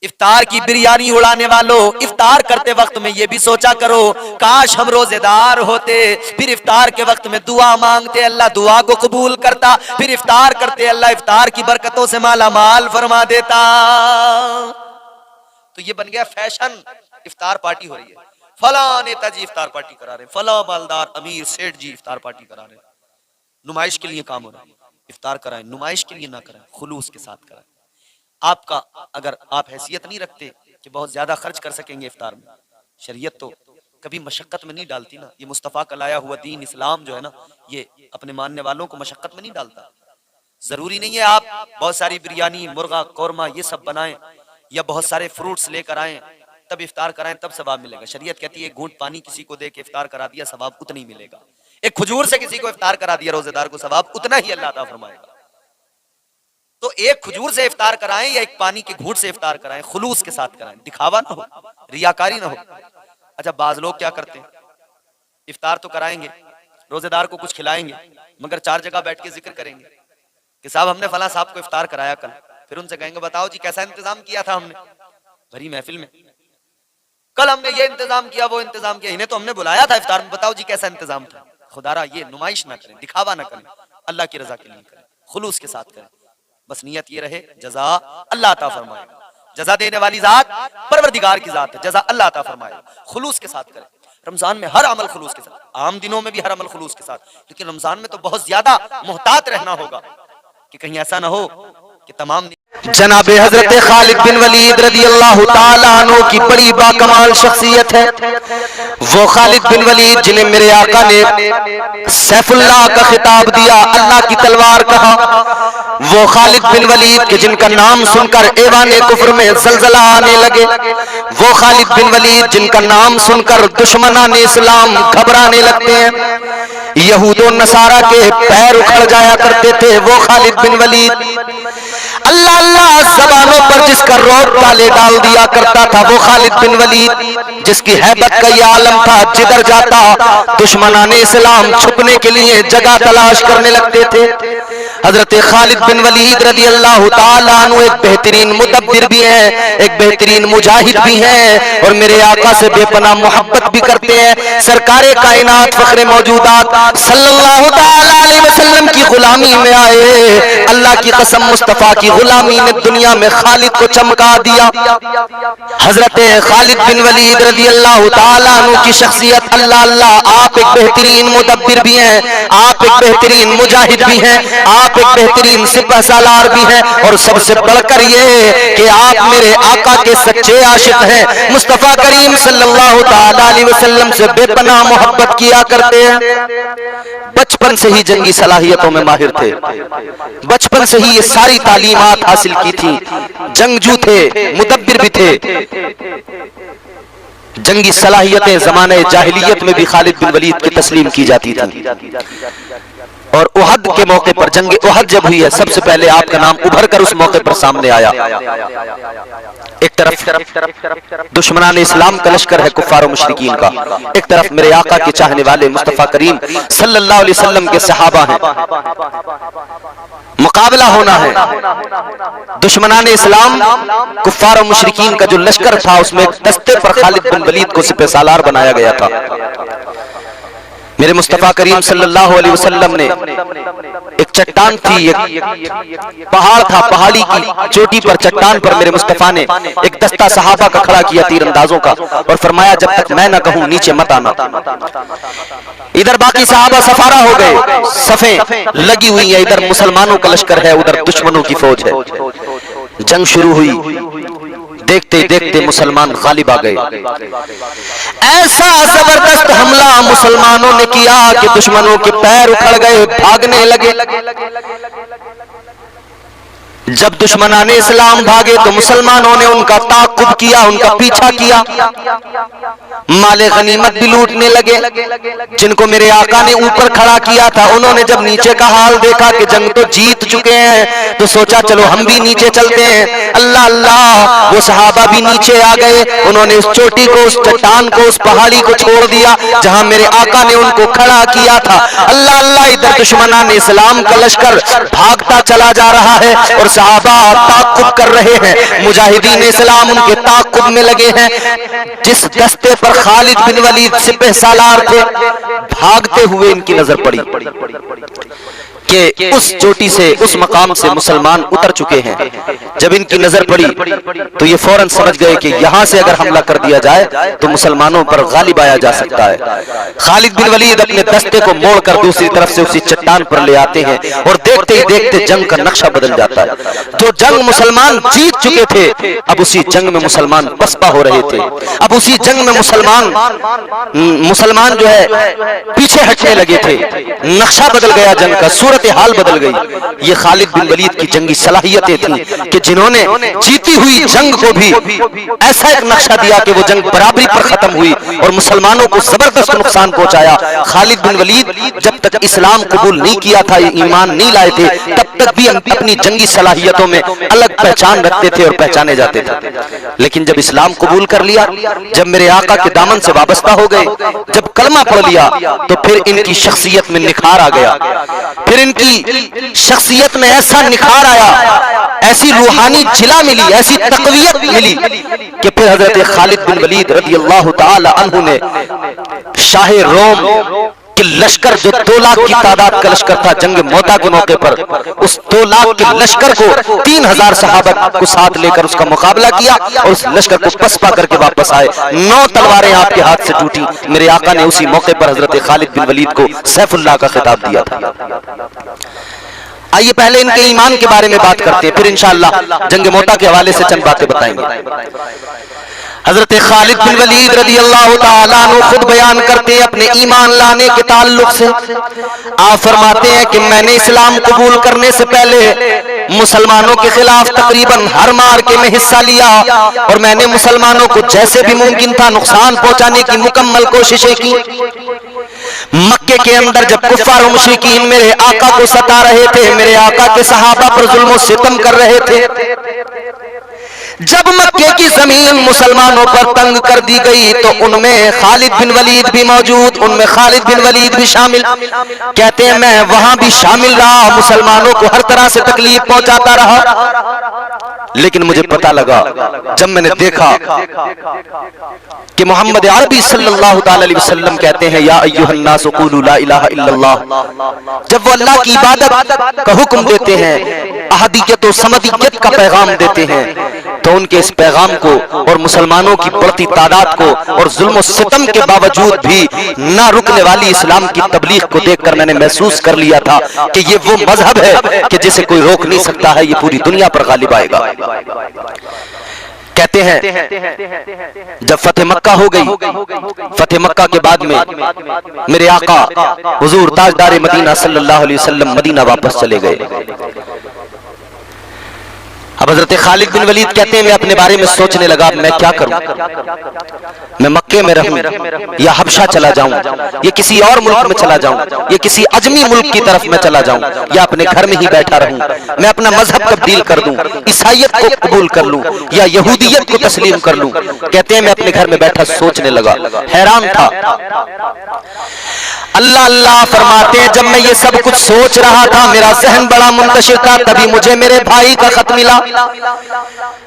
इफ्तार की बिरयानी उड़ाने वालों, इफ्तार करते वक्त में ये भी सोचा करो, काश हम रोजेदार होते, फिर इफ्तार के वक्त में दुआ मांगते, अल्लाह दुआ को कबूल करता, फिर इफ्तार करते, अल्लाह इफ्तार की बरकतों से माला माल फरमा देता। तो ये बन गया फैशन, इफ्तार पार्टी हो रही है, फला नेताजी इफ्तार पार्टी करा रहे, फला मालदार अमीर सेठ जी इफ्तार पार्टी करा रहे। नुमाइश के लिए काम हो रहा है, इफ्तार कराएं, नुमाइश के लिए ना कराएं, खुलूस के साथ कराएं। आपका अगर आप हैसियत नहीं रखते कि बहुत ज्यादा खर्च कर सकेंगे इफ्तार में, शरीयत तो कभी मशक्कत में नहीं डालती ना। ये मुस्तफ़ा का लाया हुआ दीन इस्लाम जो है ना, ये अपने मानने वालों को मशक्कत में नहीं डालता। जरूरी नहीं है आप बहुत सारी बिरयानी, मुर्गा, कौरमा ये सब बनाएं, या बहुत सारे फ्रूट्स लेकर आए तब इफ्तार कराएं तब सवाब मिलेगा। शरीयत कहती है एक घूंट पानी किसी को दे के इफ्तार करा दिया, सवाब उतना ही मिलेगा। एक खजूर से किसी को इफ्तार करा दिया रोजेदार को, सवाब उतना ही अल्लाह ताला फरमाएगा। तो एक खजूर से इफ्तार कराएं या एक पानी के घूंट से इफ्तार कराएं, खुलूस के साथ कराएं, दिखावा ना हो, रियाकारी ना हो। अच्छा, बाज लोग क्या करते हैं, इफ्तार तो कराएंगे, रोजेदार को कुछ खिलाएंगे, मगर 4 जगह बैठ के जिक्र करेंगे कि साहब हमने फला साहब को इफ्तार कराया कल। फिर उनसे कहेंगे बताओ जी कैसा इंतजाम किया था हमने भरी महफिल में, कल हमने ये इंतजाम किया, वो इंतजाम किया, इन्हें तो हमने बुलाया था इफ्तार में, बताओ जी कैसा इंतजाम था। खुदारा ये नुमाइश ना करें, दिखावा ना करें, अल्लाह की रजा के लिए करें, खुलूस के साथ करें। बस नियत ये रहे जज़ा अल्लाह अता फरमाएगा, जज़ा देने वाली जात परवरदिगार की जात है, जज़ा अल्लाह अता फरमाएगा। खुलूस के साथ करें। रमजान में हर अमल खुलूस के साथ, आम दिनों में भी हर अमल खुलूस के साथ, लेकिन रमजान में तो बहुत ज्यादा मुहतात रहना होगा कि कहीं ऐसा ना हो कि तमाम। जनाबे हजरत खालिद बिन वलीद रज़ी अल्लाह ताला अन्हु की बड़ी बाकमाल शख्सियत है। वो खालिद बिन वलीद जिन्हें मेरे आका ने सैफुल्लाह का खिताब दिया, अल्लाह की तलवार कहा, वो खालिद बिन वलीद के जिनका नाम सुनकर ऐवाने कुफ्र में जलजला आने लगे, वो खालिद बिन वलीद जिनका नाम सुनकर दुश्मनाने इस्लाम घबराने लगते हैं, यहूदो नसारा के पैर उखड़ जाया करते थे, वो खालिद बिन वलीद। अल्लाह अल्लाह ज़बानों पर जिसका रौब ताले डाल दिया करता था, वो खालिद बिन वलीद जिसकी हैबत का ये आलम था, जिधर जाता दुश्मनाने इस्लाम छुपने के लिए जगह तलाश करने लगते थे। हजरत खालिद बिन वलीद रज़ी अल्लाह ताला अन्हु एक बेहतरीन मुदब्बिर भी हैं, एक बेहतरीन मुजाहिद भी हैं, और मेरे आका से बेपनाह मोहब्बत भी करते हैं। सरकारे कायनात फख्रे मौजूदात सल्लल्लाहु ताला अलैहि वसल्लम की गुलामी में आए। अल्लाह की कसम मुस्तफ़ा की गुलामी ने दुनिया में खालिद को चमका दिया। हजरत खालिद बिन वलीद रज़ी अल्लाह ताला अन्हु की शख्सियत, अल्लाह अल्लाह, आप एक बेहतरीन मुदब्बिर भी हैं, आप एक बेहतरीन मुजाहिद भी हैं, आप एक बेहतरीन सिपह सालार भी हैं, और सबसे बढ़कर ये कि आप मेरे आका के सच्चे आशिक हैं। मुस्तफ़ा करीम सल्लल्लाहु ताला अलैहि वसल्लम से बेपनाह मोहब्बत किया करते हैं। बचपन से ही जंगी सलाहियतों में माहिर थे, बचपन से ही ये सारी तालीमात हासिल की थी, जंगजू थे, मुदब्बिर भी थे। जंगी सलाहियतें ज़माने जाहिलियत में भी खालिद बिन वलीद की तस्लीम की जाती थी, और उहद के मौके पर, जंग उहद जब हुई है, सबसे पहले आपका नाम उभर कर उस मौके पर सामने आया। एक तरफ दुश्मनान इस्लाम का लश्कर है कुफ्फार और मुशरिकीन का, एक तरफ मेरे आका के चाहने वाले मुस्तफा करीम सल्लल्लाहु अलैहि वसल्लम के सहाबा हैं। मुकाबला होना है। दुश्मनान इस्लाम कुफ्फार और मुशरिकीन का जो लश्कर था उसमें एक दस्ते पर खालिद बिन वलीद को सिपह सालार बनाया गया था। मेरे मुस्तफा करीम सल्लल्लाहु अलैहि वसल्लम ने, एक चट्टान थी, एक पहाड़ था, पहाड़ी की चोटी पर चट्टान पर मेरे मुस्तफा ने एक दस्ता सहाबा का खड़ा किया तीरंदाजों का और फरमाया जब तक मैं ना कहूं नीचे मत आना। इधर बाकी सहाबा सफारा हो गए, सफे लगी हुई है, इधर मुसलमानों का लश्कर है, उधर दुश्मनों की फौज है। जंग शुरू हुई, देखते देखते मुसलमान गालिब आ गए। ऐसा जबरदस्त हमला मुसलमानों ने किया कि दुश्मनों के पैर उखड़ गए, भागने लगे। जब दुश्मनाने इस्लाम भागे तो मुसलमानों ने उनका ताक़ुब किया, उनका पीछा किया, माले गनीमत भी लूटने लगे। जिनको मेरे आका ने ऊपर खड़ा किया था उन्होंने जब नीचे का हाल देखा कि जंग तो जीत चुके हैं, तो सोचा चलो हम भी नीचे चलते हैं। अल्लाह अल्लाह, वो सहाबा भी नीचे आ गए। उन्होंने उस चोटी को, उस चट्टान को, उस पहाड़ी को छोड़ दिया जहां मेरे आका ने उनको खड़ा किया था। अल्लाह अल्लाह, इधर दुश्मनाने इस्लाम का लश्कर भागता चला जा रहा है और सहाबा ताक़ुब कर रहे हैं। मुजाहिदीन इस्लाम उनके ताक़ुब में लगे हैं। जिस दस्ते पर खालिद बिन वलीद सिपह सालार थे, भागते हुए इनकी नजर पड़ी कि उस चोटी से, उस मकाम से मुसलमान उतर चुके हैं। जब इनकी नजर पड़ी तो ये फौरन समझ गए कि यहां से अगर हमला कर दिया जाए तो मुसलमानों पर गालिब आया जा सकता है। खालिद बिन वलीद अपने दस्ते को मोड़कर दूसरी तरफ से उसी चट्टान पर ले आते हैं और देखते ही देखते जंग का नक्शा बदल जाता है। जो जंग मुसलमान जीत चुके थे, अब उसी जंग में मुसलमान पसपा हो रहे थे। अब उसी जंग में मुसलमान जो है पीछे हटने लगे थे। नक्शा बदल गया, जंग का सूरत हाल बदल गई। ये खालिद बिन वलीद की जंगी सलाहियतें थी कि जिन्होंने जीती हुई जंग को भी ऐसा एक नक्शा दिया कि वो जंग बराबरी पर खत्म हुई और मुसलमानों को जबरदस्त नुकसान पहुंचाया। खालिद बिन वलीद जब तक इस्लाम कबूल नहीं किया था, ईमान नहीं लाए थे, तब तक भी अपनी जंगी सलाहियतों में अलग पहचान रखते थे और पहचाने जाते थे। लेकिन जब इस्लाम कबूल कर लिया, जब मेरे आका के दामन से वाबस्ता हो गए, जब कलमा पढ़ लिया, तो फिर इनकी शख्सियत में निखार आ गया। फिर इनकी शख्सियत में ऐसा निखार आया, ऐसी रूहानी जिला मिली, ऐसी तकवीयत मिली कि फिर हजरत खालिद बिन वलीद रज़ियल्लाहु ताला अन्हु ने शाह रोम कि लश्कर जो 2 लाख की तादाद का लश्कर था जंग मोता के मौके पर, उस 2 लाख के लश्कर को 3000 सहाबा को साथ लेकर उसका मुकाबला किया और उस लश्कर को पसपा करके वापस आए। 9 तलवारें आपके हाथ से टूटी। मेरे आका ने उसी मौके पर हजरत खालिद बिन वलीद को सैफुल्लाह का खिताब दिया था। आइए पहले इनके ईमान के बारे में बात करते हैं, फिर इंशाअल्लाह जंग मोता के हवाले से चंद बातें बताएंगे। हजरत खालिद बिन वलीद रज़ियल्लाहु ताला अन्हु खुद बयान करते हैं अपने ईमान लाने के ताल्लुक से। आप फरमाते हैं कि मैंने इस्लाम कबूल करने से पहले मुसलमानों के खिलाफ तकरीबन हर मार्के में हिस्सा लिया और मैंने मुसलमानों को जैसे भी मुमकिन था नुकसान पहुंचाने की मुकम्मल कोशिशें की। मक्के के अंदर जब कुफ्फार और मुशरिकीन मेरे आका को सता रहे थे, मेरे आका के सहाबा पर जुल्म और सितम कर रहे थे, जब मक्के की जमीन मुसलमानों पर तंग कर दी गई तो उनमें खालिद बिन वलीद भी मौजूद, उनमें खालिद बिन वलीद भी शामिल। कहते हैं मैं वहां भी शामिल रहा, मुसलमानों को हर तरह से तकलीफ पहुंचाता रहा। लेकिन मुझे पता लगा जब मैंने देखा कि मोहम्मद अरबी सल्लल्लाहु अलैहि वसल्लम कहते हैं या अय्युहन नास क़ूलू ला इलाहा इल्लल्लाह, जब वो अल्लाह की इबादत का हुक्म देते हैं, अहदियत और समदियत का पैगाम देते हैं, तो उनके इस पैगाम को और मुसलमानों की बढ़ती तादाद को और जुल्म सितम के बावजूद भी ना रुकने वाली इस्लाम की तबलीग को देखकर मैंने महसूस कर लिया था कि ये वो मजहब है कि जिसे कोई रोक नहीं सकता है, ये पूरी दुनिया पर गालिब आएगा। कहते हैं जब फतेह मक्का हो गई, फतेह मक्का के बाद में मेरे आका हुजूर ताजदार मदीना सल्लल्लाहु अलैहि वसल्लम मदीना वापस चले गए। अब हजरत खालिद बिन वलीद कहते हैं मैं अपने बारे में सोचने लगा मैं क्या करूं, मैं मक्के में रहूं या हबशा चला जाऊं या किसी और मुल्क में चला जाऊं या किसी अजमी मुल्क की तरफ मैं चला जाऊं या अपने घर में ही बैठा रहूं, मैं अपना मजहब तब्दील कर दूं, ईसाइयत को कबूल कर लूं या यहूदियत को तस्लीम कर लूं। कहते हैं मैं अपने घर में बैठा सोचने लगा, हैरान था। अल्लाह अल्लाह फरमाते हैं जब मैं ये सब कुछ सोच रहा था मेरा जहन बड़ा मुंतशिर था, तभी मुझे मेरे भाई का खत मिला।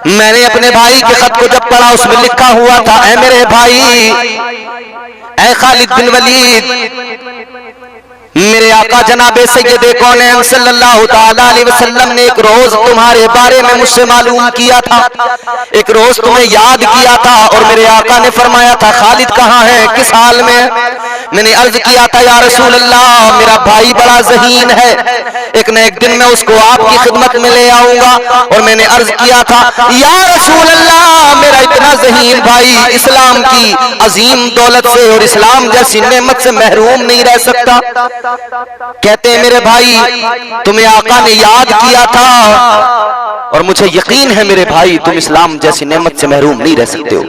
मैंने अपने भाई के खत को जब पढ़ा उसमें लिखा हुआ था, ऐ मेरे भाई, ऐ खालिद बिन वलीद, मेरे आका जनाबे सैयदे कौनैन सल्लल्लाहु ताला अलैहि वसल्लम ने एक रोज तुम्हारे बारे में मुझसे मालूम किया था, एक रोज तुम्हें याद किया था और मेरे आका ने फरमाया था खालिद कहाँ है, किस हाल में। मैंने अर्ज किया था या रसूल अल्लाह मेरा भाई बड़ा ज़हीन है, एक न एक दिन मैं उसको आपकी खिदमत में ले आऊंगा। और मैंने अर्ज किया था या रसूल अल्लाह मेरा इतना ज़हीन भाई इस्लाम की अजीम दौलत से और इस्लाम जैसी नेमत से महरूम नहीं रह सकता। कहते हैं मेरे भाई तुम्हें आका ने याद किया था और मुझे यकीन है मेरे भाई तुम इस्लाम जैसी नेमत से महरूम नहीं रह सकते हो।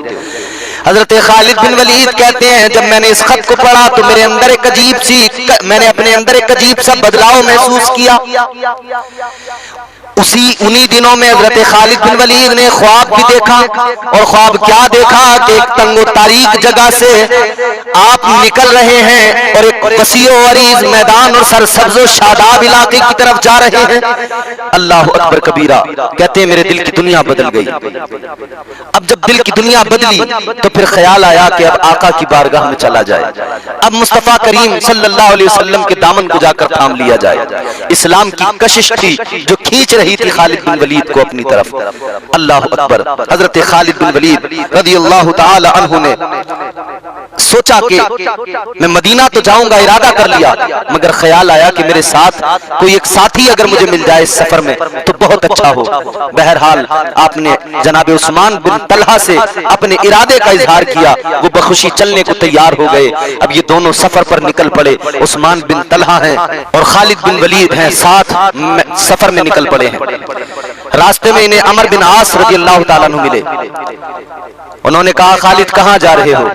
हजरत खालिद बिन वलीद कहते हैं जब मैंने इस खत को पढ़ा तो मेरे अंदर एक मैंने अपने अंदर एक अजीब सा बदलाव महसूस किया। उन्हीं दिनों में हजरत खालिद बिन वलीद ने ख्वाब भी देखा, और ख्वाब क्या देखा कि एक तंगो तारीक जगह से आप निकल रहे हैं और एक वसीओ अरीज मैदान और सरसब्ज और शादाब इलाके की तरफ जा रहे हैं। अल्लाह अकबर कबीरा। कहते हैं मेरे दिल की दुनिया बदल गई। अब जब दिल की दुनिया बदली तो फिर ख्याल आया कि अब आका की बारगाह में चला जाए, अब मुस्तफा करीम सल्लल्लाहु अलैहि वसल्लम के दामन को जाकर थाम लिया जाए। इस्लाम की कशिश थी जो खींच रही थी खालिद बिन वलीद को अपनी तरफ। अल्लाह अकबर। हजरत खालिद बिन वलीद रज़ियल्लाहु ताला अन्हु ने सोचा कि मैं मदीना तो जाऊंगा, इरादा कर लिया, मगर ख्याल आया कि मेरे साथ कोई एक साथी अगर मुझे मिल जाए इस सफर में तो बहुत अच्छा हो। बहरहाल आपने जनाब उस्मान बिन तलहा से अपने इरादे का इजहार किया, वो बखुशी चलने को तैयार हो गए। अब ये दोनों सफर पर निकल पड़े। उस्मान बिन तलहा हैं और खालिद बिन वलीद हैं, साथ सफर में निकल पड़े हैं। रास्ते में इन्हें अमर बिन आस रज़ियल्लाहु ताला अन्हु मिले। उन्होंने कहा खालिद कहाँ जा रहे हो?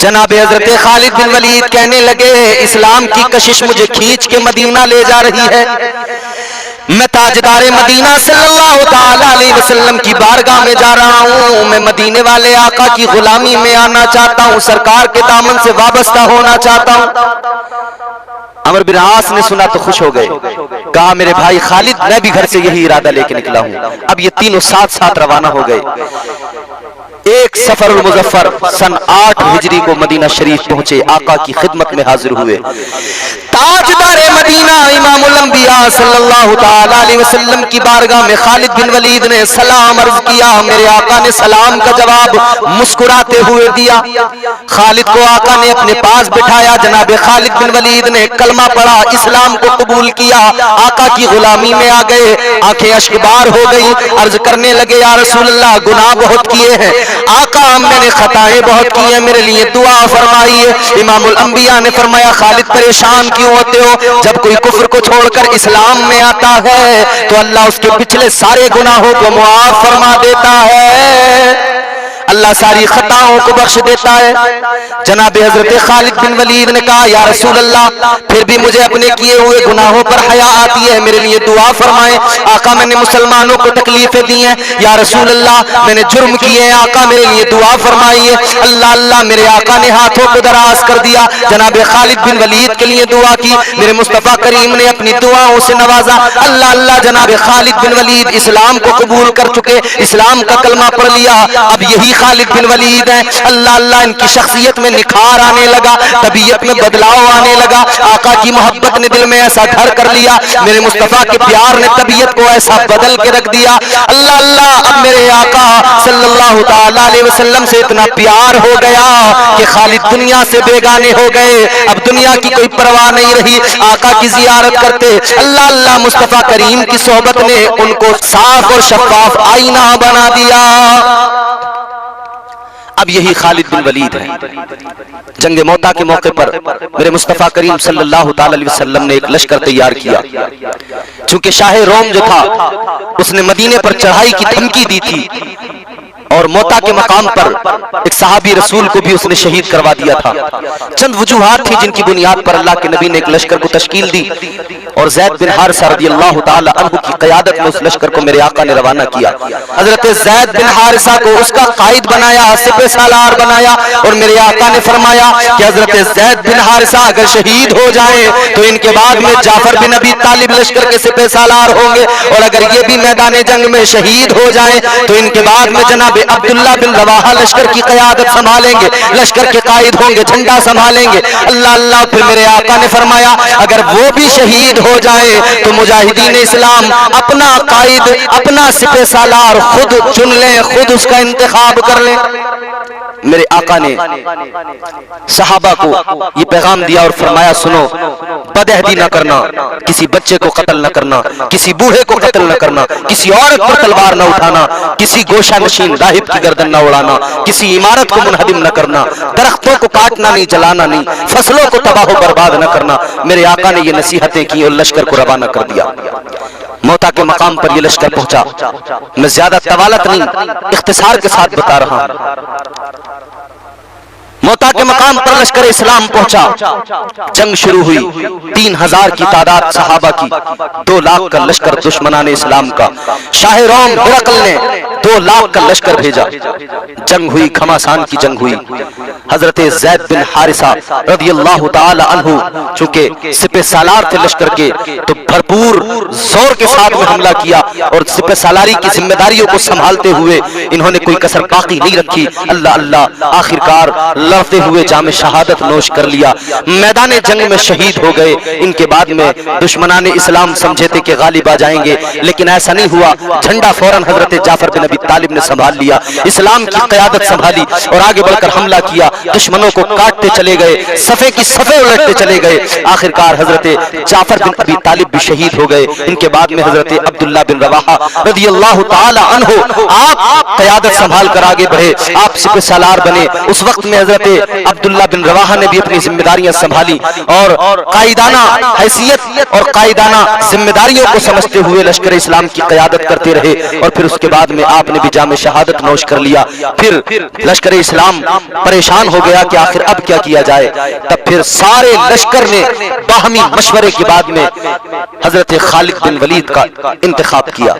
जनाब हजरत खालिद बिन वलीद कहने लगे इस्लाम की कशिश मुझे खींच के मदीना ले जा रही है। मैं ताजदारे मदीना सल्लल्लाहु ताला अलैहि वसल्लम की बारगाह में जा रहा हूँ। मैं मदीने वाले आका की गुलामी में आना चाहता हूँ, सरकार के दामन से वाबस्ता होना चाहता हूँ। अमर बिन आस ने सुना तो खुश हो गए, कहा मेरे भाई खालिद मैं भी घर से यही इरादा लेके निकला हूँ। अब ये तीनों साथ साथ रवाना हो गए। एक सफरुल मुजफ्फर सन 8 हिजरी को मदीना शरीफ पहुंचे, आका की खिदमत में हाजिर हुए। ताजदारे मदीना इमामुल अंबिया सल्लल्लाहु ताला अलैहि वसल्लम की बारगाह में खालिद बिन वलीद ने सलाम अर्ज किया। मेरे आका ने सलाम का जवाब मुस्कुराते हुए दिया। खालिद को आका ने अपने पास बिठाया। जनाब खालिद बिन वलीद ने कलमा पढ़ा, इस्लाम को कबूल किया, आका की गुलामी में आ गए। आंखें अश्कबार हो गई, अर्ज करने लगे या रसूल अल्लाह गुनाह बहुत किए हैं आका, मैंने खताएं बहुत की हैं, मेरे लिए दुआ फरमाइए। इमामुल अंबिया ने फरमाया खालिद परेशान क्यों होते हो? जब कोई कुफ्र को छोड़कर इस्लाम में आता है तो अल्लाह उसके पिछले सारे गुनाहों को मुआफ फरमा देता है, अल्लाह सारी खताओं को बख्श देता है। जनाब हजरत खालिद बिन वलीद ने कहा या रसूल अल्लाह फिर भी मुझे अपने किए हुए गुनाहों पर हया आती है, मेरे लिए दुआ फरमाएं। आका मैंने मुसलमानों को तकलीफें दी हैं, या रसूल अल्लाह मैंने जुर्म किए हैं, आका मेरे लिए दुआ फरमाइए। अल्लाह अल्लाह मेरे आका ने हाथों को दराज कर दिया। जनाब खालिद बिन वलीद के लिए दुआ की, मेरे मुस्तफा करीम ने अपनी दुआओं से नवाजा। अल्लाह अल्लाह जनाब खालिद बिन वलीद इस्लाम को कबूल कर चुके, इस्लाम का कलमा पढ़ लिया। अब यही खालिद बिन वलीद हैं। अल्लाह अल्लाह इनकी शख्सियत में निखार आने लगा, तबीयत में बदलाव आने लगा। आका की मोहब्बत ने दिल में ऐसा घर कर लिया, मेरे मुस्तफा के प्यार ने तबीयत को ऐसा बदल के रख दिया। अल्लाह अल्लाह अब मेरे आका सल्लल्लाहु ताला अलैहि वसल्लम से इतना प्यार हो गया कि खालिद दुनिया से बेगाने हो गए। अब दुनिया की कोई परवाह नहीं रही, आका की जियारत करते। अल्लाह अल्लाह मुस्तफा करीम की सोहबत ने उनको साफ और शफाफ आईना बना दिया। अब यही खालिद बिन वलीद है। जंग मौता के मौके पर मेरे मुस्तफ़ा करीम सल्लल्लाहु ताला अलैहि वसल्लम ने एक लश्कर तैयार किया। चूंकि शाह रोम जो था उसने मदीने पर चढ़ाई की धमकी दी थी और मौता के मकाम पर एक सहाबी रसूल को भी उसने शहीद करवा दिया था। चंद वजूहात थी जिनकी बुनियाद पर अल्लाह के नबी ने एक लश्कर को तश्कील दी और ज़ैद बिन हारिसा रज़ियल्लाहु ताला अन्हु की क़यादत में उस लश्कर को मेरे आका ने रवाना किया। हज़रत ज़ैद बिन हारिसा को उसका कायद बनाया, सिपह सालार बनाया और मेरे आका ने फरमाया कि हज़रत ज़ैद बिन हारिसा अगर शहीद हो जाए तो इनके बाद में जाफर बिन अबी तालिब लश्कर के सिपह सालार होंगे और अगर ये भी मैदान जंग में शहीद हो जाए तो इनके बाद में जनाब अब्दुल्ला बिन रवाहा लश्कर की क़यादत संभालेंगे, लश्कर के कायद होंगे, झंडा संभालेंगे। अल्लाह अल्लाह। फिर मेरे आका ने फरमाया अगर वो भी शहीद हो जाए तो मुजाहिदीन इस्लाम अपना कायद, अपना सिपह सालार खुद चुन लें, खुद उसका इंतखाब कर लें। मेरे आका ने सहाबा को ये पैगाम दिया और फरमाया सुनो, बदअहदी न करना, किसी बच्चे को कत्ल न करना, किसी बूढ़े को कत्ल न करना, किसी औरत पर तलवार न उठाना, किसी गोशा नशीन राहिब की गर्दन न उड़ाना, किसी इमारत को मुनहदिम न करना, दरख्तों को काटना नहीं, जलाना नहीं, फसलों को तबाह बर्बाद न करना। मेरे आका ने ये नसीहतें की और लश्कर को रवाना कर दिया। मौता के मकाम पर यह लश्कर पहुंचा। मैं ज्यादा तवालत नहीं, इख्तिसार के साथ बता रहा हूं। मौता के मकाम पर लश्कर इस्लाम पहुंचा, जंग शुरू हुई। 3000 की तादाद सहाबा की, 2 लाख का लश्कर दुश्मनाने इस्लाम का। शाह रोम हिरकल ने 2 लाख का लश्कर भेजा। जंग हुई, घमासान की जंग हुई। हजरत ज़ैद बिन हारिसा रज़ियल्लाहु ताला अन्हु चूंकि सिपह सालार थे लश्कर के तो भरपूर जोर के साथ में हमला किया और सिपह सालारी की जिम्मेदारियों को संभालते हुए इन्होंने कोई कसर बाकी नहीं रखी। अल्लाह अल्लाह, आखिरकार लड़ते हुए जाम शहादत नोश कर लिया, मैदान जंग में शहीद हो गए। इनके बाद में दुश्मनाने इस्लाम समझे थे कि गालिब आ जाएंगे, लेकिन ऐसा नहीं हुआ। झंडा फौरन हजरत जाफर बिन अबी तालिब ने संभाल लिया, इस्लाम की क़यादत संभाली और आगे बढ़कर हमला किया। दुश्मनों को काटते चले गए, सफ़े की सफ़े उलटते चले गए। आखिरकार हजरत जाफर बिन अबी तालिब भी शहीद हो गए। इनके बाद में हजरत अब्दुल्ला बिन रवाहा रज़ियल्लाहु ताला अन्हु आप क़यादत संभाल कर आगे बढ़े, आप सिपह सालार बने। उस वक्त में हजरत अब्दुल्ला बिन रवाहा ने भी अपनी जिम्मेदारियां संभाली और कायदाना हैसियत और कायदाना जिम्मेदारियों को समझते हुए लश्कर इस्लाम की क़यादत करते रहे। और फिर उसके बाद में आपने भी जाम शहादत नोश कर लिया। फिर लश्कर इस्लाम परेशान हो गया कि आखिर अब क्या किया जाए। तब फिर सारे लश्कर ने बाहमी मशवरे के बाद में हजरत खालिद बिन वलीद का इंतखाब किया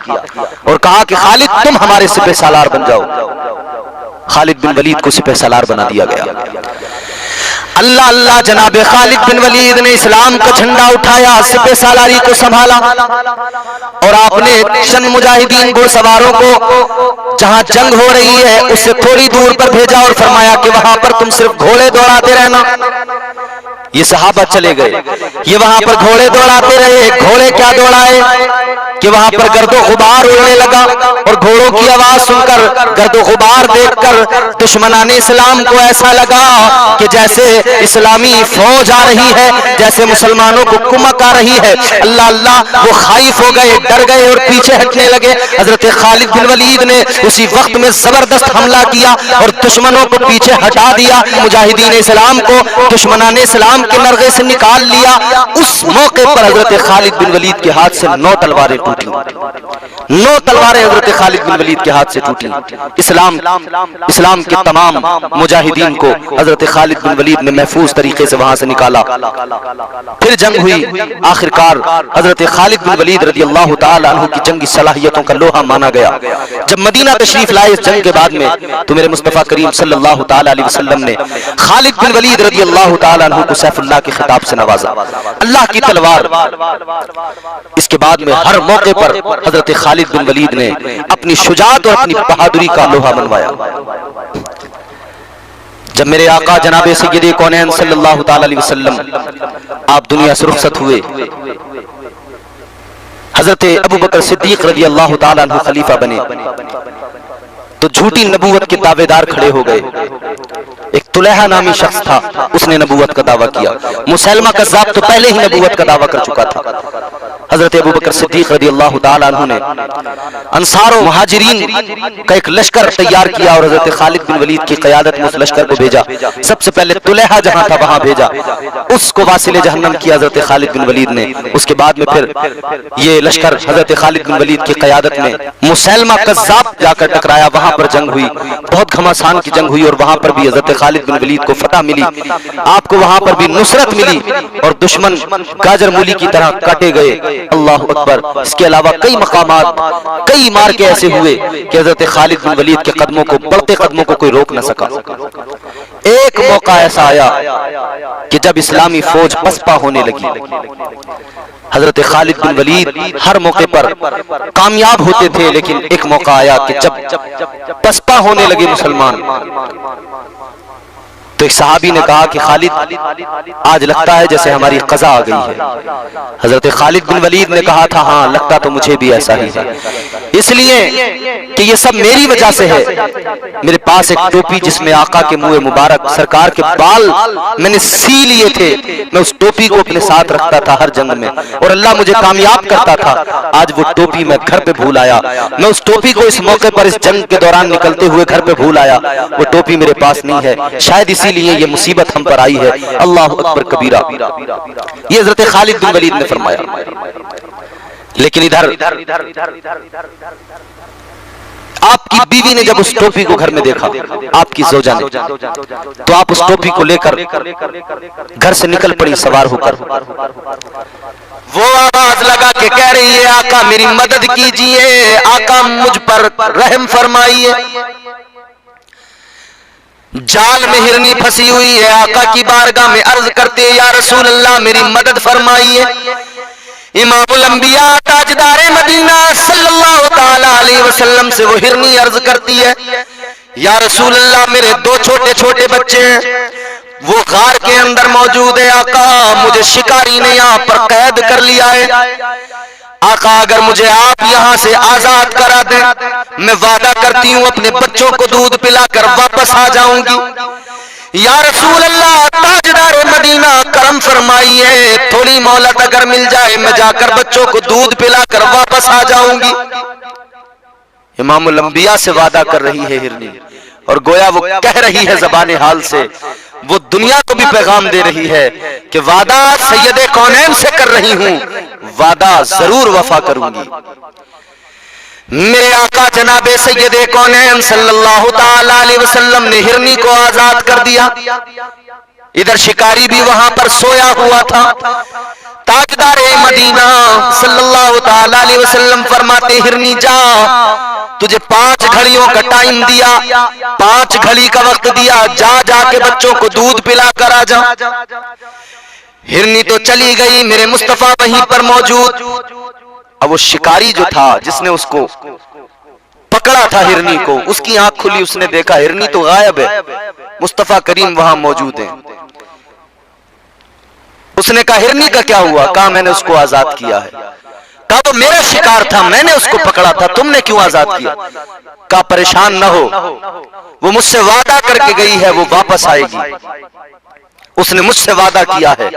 और कहा कि खालिद तुम हमारे सिपह सालार बन जाओ। खालिद बिन वलीद को सिपह सालार बना दिया गया। अल्लाह अल्लाह, जनाब खालिद बिन वलीद ने इस्लाम का झंडा उठाया, सिपह सालारी को संभाला और आपने चंद मुजाहिदीन घुड़सवारों को जहां जंग हो रही है उससे थोड़ी दूर पर भेजा और फरमाया कि वहां पर तुम सिर्फ घोड़े दौड़ाते रहना। ये सहाबा चले गए, ये वहां पर घोड़े दौड़ाते रहे। घोड़े क्या दौड़ाए कि वहां पर गर्दो गुबार उड़ने लगा और घोड़ों की आवाज सुनकर, गर्दो गुबार देखकर दुश्मनाने इस्लाम को ऐसा लगा कि जैसे इस्लामी फौज आ रही है, जैसे मुसलमानों को कुमक आ रही है। अल्लाह अल्लाह, वो खाइफ हो गए, डर गए और पीछे हटने लगे। हजरत खालिद बिन वलीद ने उसी वक्त में जबरदस्त हमला किया और दुश्मनों को पीछे हटा दिया। मुजाहिदीन इस्लाम को दुश्मनाने इस्लाम के नरगे से निकाल लिया। उस मौके पर हजरत खालिद बिन वलीद के हाथ से 9 तलवारें टूटी। 9 तलवारें हजरत खालिद बिन वलीद के हाथ से टूटी। इस्लाम के तमाम मुजाहिदीन को हजरत खालिद बिन वलीद ने महफूज तरीके से वहां से निकाला। फिर जंग हुई। आखिरकार हजरत खालिद बिन वलीद रज़ियल्लाहु ताला अन्हु की जंगी सलाहियतों का लोहा माना गया। जब मदीना तशरीफ लाए इस जंग के बाद में तो मेरे मुस्तफ़ा करीम सल्लल्लाहु ताला अलैहि वसल्लम ने खालिद बिन वलीद रज़ियल्लाहु ताला अन्हु को सैफुल्लाह के खिताब से नवाजा, अल्लाह की तलवार। इसके बाद में हर मौके पर हजरत खालिद बिन वलीद ने अपनी शुजाअत और अपनी बहादुरी का लोहा मनवाया। जब मेरे आका जनाब सय्यदे कौनैन सल्लल्लाहु ताला अलैहि वसल्लम आप दुनिया से रुखसत हुए, हजरत अबू बकर सिद्दीक रज़ियल्लाहु ताला अन्हु खलीफा बने तो झूठी नबूवत के दावेदार खड़े हो गए। एक तुलैहा नामी शख्स था, उसने नबूवत का दावा किया। मुसैलमा कज़्ज़ाब तो पहले ही नबूवत का दावा कर चुका था। हजरत अबू बकर सिद्दीक रज़ियल्लाहु ताला अन्हु ने अंसार और मुहाजिरीन का एक लश्कर तैयार किया और हजरत खालिद बिन वलीद की क़यादत में उस लश्कर को भेजा। सबसे पहले तुलैहा जहां था वहां भेजा, उसको वासिले जहन्नम किया हजरत खालिद बिन वलीद ने। उसके बाद में फिर ये लश्कर हजरत खालिद बिन वलीद की क़यादत में मुसैलमा कज़्ज़ाब जाकर टकराया, वहां पर जंग हुई, बहुत घमासान की जंग हुई और वहां पर भी हजरत खालिद बिन वलीद को फतह मिली, आपको वहां पर भी नुसरत मिली और दुश्मन गाजर मूली की तरह काटे गए। अल्लाह अकबर। इसके अलावा कई मकामात, कई मार्के ऐसे हुए कि हजरत खालिद बिन वलीद के कदमों को, बढ़ते कदमों को कोई रोक न सका। एक मौका ऐसा आया कि जब इस्लामी फौज पसपा होने लगी, हजरत खालिद बिन वलीद हर मौके पर कामयाब होते थे, लेकिन एक मौका आया कि जब पसपा होने लगे मुसलमान, तो एक सहाबी ने कहा कि खालिद, आज लगता है जैसे हमारी कज़ा आ गई है। हजरत खालिद बिन वलीद ने कहा था, हाँ लगता तो मुझे भी ऐसा ही है, इसलिए कि ये सब मेरी वजह से है। मेरे पास एक टोपी जिसमें आका के मुंह मुबारक, सरकार के बाल मैंने सी लिए थे, मैं उस टोपी को अपने साथ रखता था हर जंग में और अल्लाह मुझे कामयाब करता था। आज वो टोपी मैं घर पे भूल आया, मैं उस टोपी को इस मौके पर, इस जंग के दौरान निकलते हुए घर पे भूल आया, वो टोपी मेरे पास नहीं है, शायद इसीलिए ये मुसीबत हम पर आई है। अल्लाह अकबर कबीरा। ये हजरत खालिद बिन वलीद ने फरमाया। लेकिन इधर आपकी बीवी ने जब उस टोपी को घर में देखा, आपकी ज़ौजा ने, तो आप उस टोपी को लेकर घर से निकल पड़ी सवार होकर। वो आवाज लगा के कह रही है, आका मेरी मदद कीजिए, आका मुझ पर रहम फरमाइए, जाल में हिरनी फंसी हुई है। आका की बारगाह में अर्ज करते हैं, या रसूल अल्लाह मेरी मदद फरमाइए। इमामुल अंबिया ताजदारे मदीना सल्लल्लाहु ताला अलैहि वसल्लम से वो हिरनी अर्ज करती है, या रसूल अल्लाह मेरे दो छोटे छोटे बच्चे हैं, वो गार के अंदर मौजूद है। आका मुझे शिकारी ने यहाँ पर कैद कर लिया है। आका अगर मुझे आप यहाँ से आजाद करा दें, मैं वादा करती हूँ अपने बच्चों को दूध पिलाकर वापस आ जाऊंगी। या रसूल अल्लाह ताजदार मदीना करम फरमाइए, थोड़ी मोहलत अगर मिल जाए, मैं जाकर बच्चों को दूध पिलाकर वापस आ जाऊंगी। इमामुल अंबिया से वादा कर रही है हिरनी, और गोया वो कह रही है ज़बान हाल से, वो दुनिया को भी पैगाम दे रही है कि वादा सैयदे कौनैन से कर रही हूं, वादा जरूर वफा करूंगी। मेरे आका जनाबे सैयदे कौनैन सल्लल्लाहु ताला अलैहि वसल्लम ने हिरनी को आजाद कर दिया। इधर शिकारी भी वहां पर सोया हुआ था। ताजदारे मदीना सल्लल्लाहु ताला अलैहि वसल्लम फरमाते, हिरनी जा, तुझे 5 घड़ियों का टाइम दिया, 5 घड़ी का वक्त दिया, जा जाके बच्चों को दूध पिला कर आ जा। हिरनी तो चली गई, मेरे मुस्तफा वहीं पर मौजूद। अब वो शिकारी जो था, जिसने उसको पकड़ा था हिरनी को, उसकी आंख खुली, उसने देखा हिरनी तो गायब है, मुस्तफा करीम वहां मौजूद है। उसने कहा हिरनी का क्या हुआ? कहा मैंने उसको आजाद किया है। कहा वो मेरा शिकार था, मैंने उसको पकड़ा था, तुमने क्यों आजाद किया? कहा परेशान न हो, वो मुझसे वादा करके गई है, वो वापस आएगी। उसने मुझसे वादा किया है,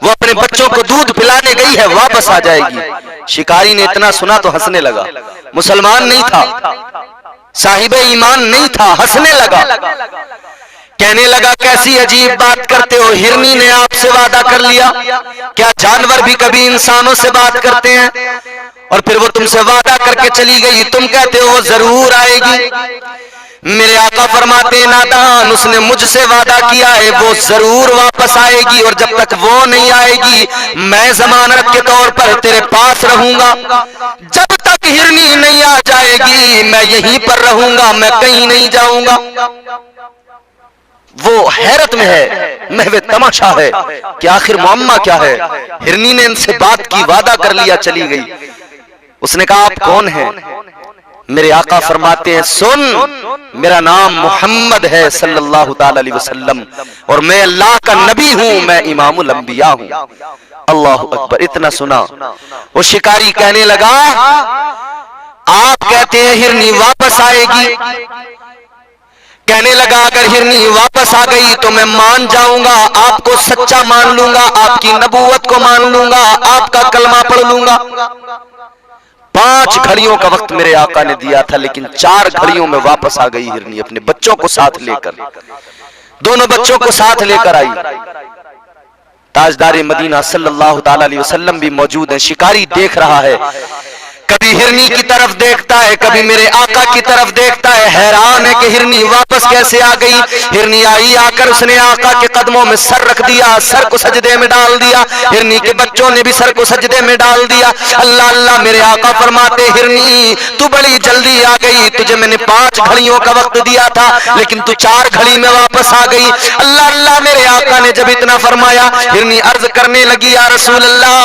वो अपने बच्चों को दूध पिलाने गई है, वापस आ जाएगी। शिकारी ने इतना सुना तो हंसने लगा। मुसलमान नहीं था, साहिबे ईमान नहीं था, हंसने लगा। कहने लगा कैसी अजीब बात करते हो, हिरनी ने आपसे वादा कर लिया, क्या जानवर भी कभी इंसानों से बात करते हैं? और फिर वो तुमसे वादा करके चली गई, तुम कहते हो वो जरूर आएगी। मेरे आका फरमाते नादान, उसने मुझसे वादा किया है, वो जरूर वापस आएगी, और जब तक वो नहीं आएगी मैं जमानत के तौर पर तेरे पास रहूंगा। जब तक हिरनी नहीं आ जाएगी मैं यहीं पर रहूंगा, मैं कहीं नहीं जाऊंगा। वो हैरत में है, महवे तमाशा है कि आखिर मुअम्मा क्या है। हिरनी ने इनसे बात की, वादा कर लिया, चली गई। उसने कहा आप कौन हैं? मेरे आका फरमाते हैं सुन, मेरा नाम मोहम्मद है सल्लल्लाहु ताला अलैहि वसल्लम, और मैं अल्लाह का नबी हूं, मैं इमामुल अंबिया हूं। अल्लाहु अकबर। इतना सुना वो शिकारी कहने लगा आप कहते हैं हिरनी वापस आएगी, कहने लगा अगर हिरनी वापस आ गई तो मैं मान जाऊंगा, आपको सच्चा मान लूंगा, आपकी नबूवत को मान लूंगा, आपका कलमा पढ़ लूंगा। 5 घड़ियों का वक्त मेरे आका ने दिया था, लेकिन 4 घड़ियों में वापस आ गई हिरनी अपने बच्चों को साथ लेकर। दोनों बच्चों को साथ लेकर आई। ताजदार मदीना सल्लल्लाहु ताला अलैहि वसल्लम भी मौजूद है। शिकारी देख रहा है, कभी हिरनी की तरफ देखता है, कभी मेरे आका की तरफ देखता है, हैरान है कि हिरनी वापस कैसे आ गई। हिरनी आई, आकर उसने आका के कदमों में सर रख दिया, सर को सजदे में डाल दिया। हिरनी के बच्चों ने भी सर को सजदे में डाल दिया। अल्लाह अल्लाह, मेरे आका फरमाते हिरनी तू बड़ी जल्दी आ गई, तुझे मैंने 5 घड़ियों का वक्त दिया था, लेकिन तू 4 घड़ी में वापस आ गई। अल्लाह अल्लाह, मेरे आका ने जब इतना फरमाया, हिरनी अर्ज करने लगी या रसूल अल्लाह,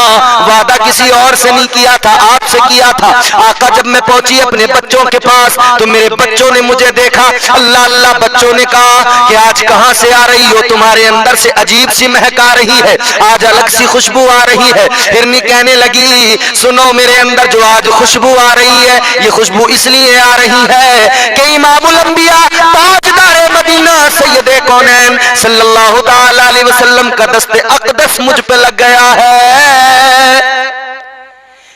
वादा किसी और से नहीं किया था, आपसे किया था। आका जब मैं पहुंची अपने बच्चों के पास तो मेरे बच्चों ने मुझे देखा। अल्लाह अल्लाह, बच्चों ने कहा कि आज कहां से आ रही हो, तुम्हारे अंदर से अजीब सी महक आ रही है, आज अलग सी खुशबू आ रही है। हिरनी कहने लगी सुनो, मेरे अंदर जो आज खुशबू आ रही है, ये खुशबू इसलिए आ रही है कि इमामुल अंबिया ताजदार मदीना सैयदे कौनैन सल्लल्लाहु ताला अलैहि वसल्लम का दस्ते अक़दस मुझ पे लग गया है।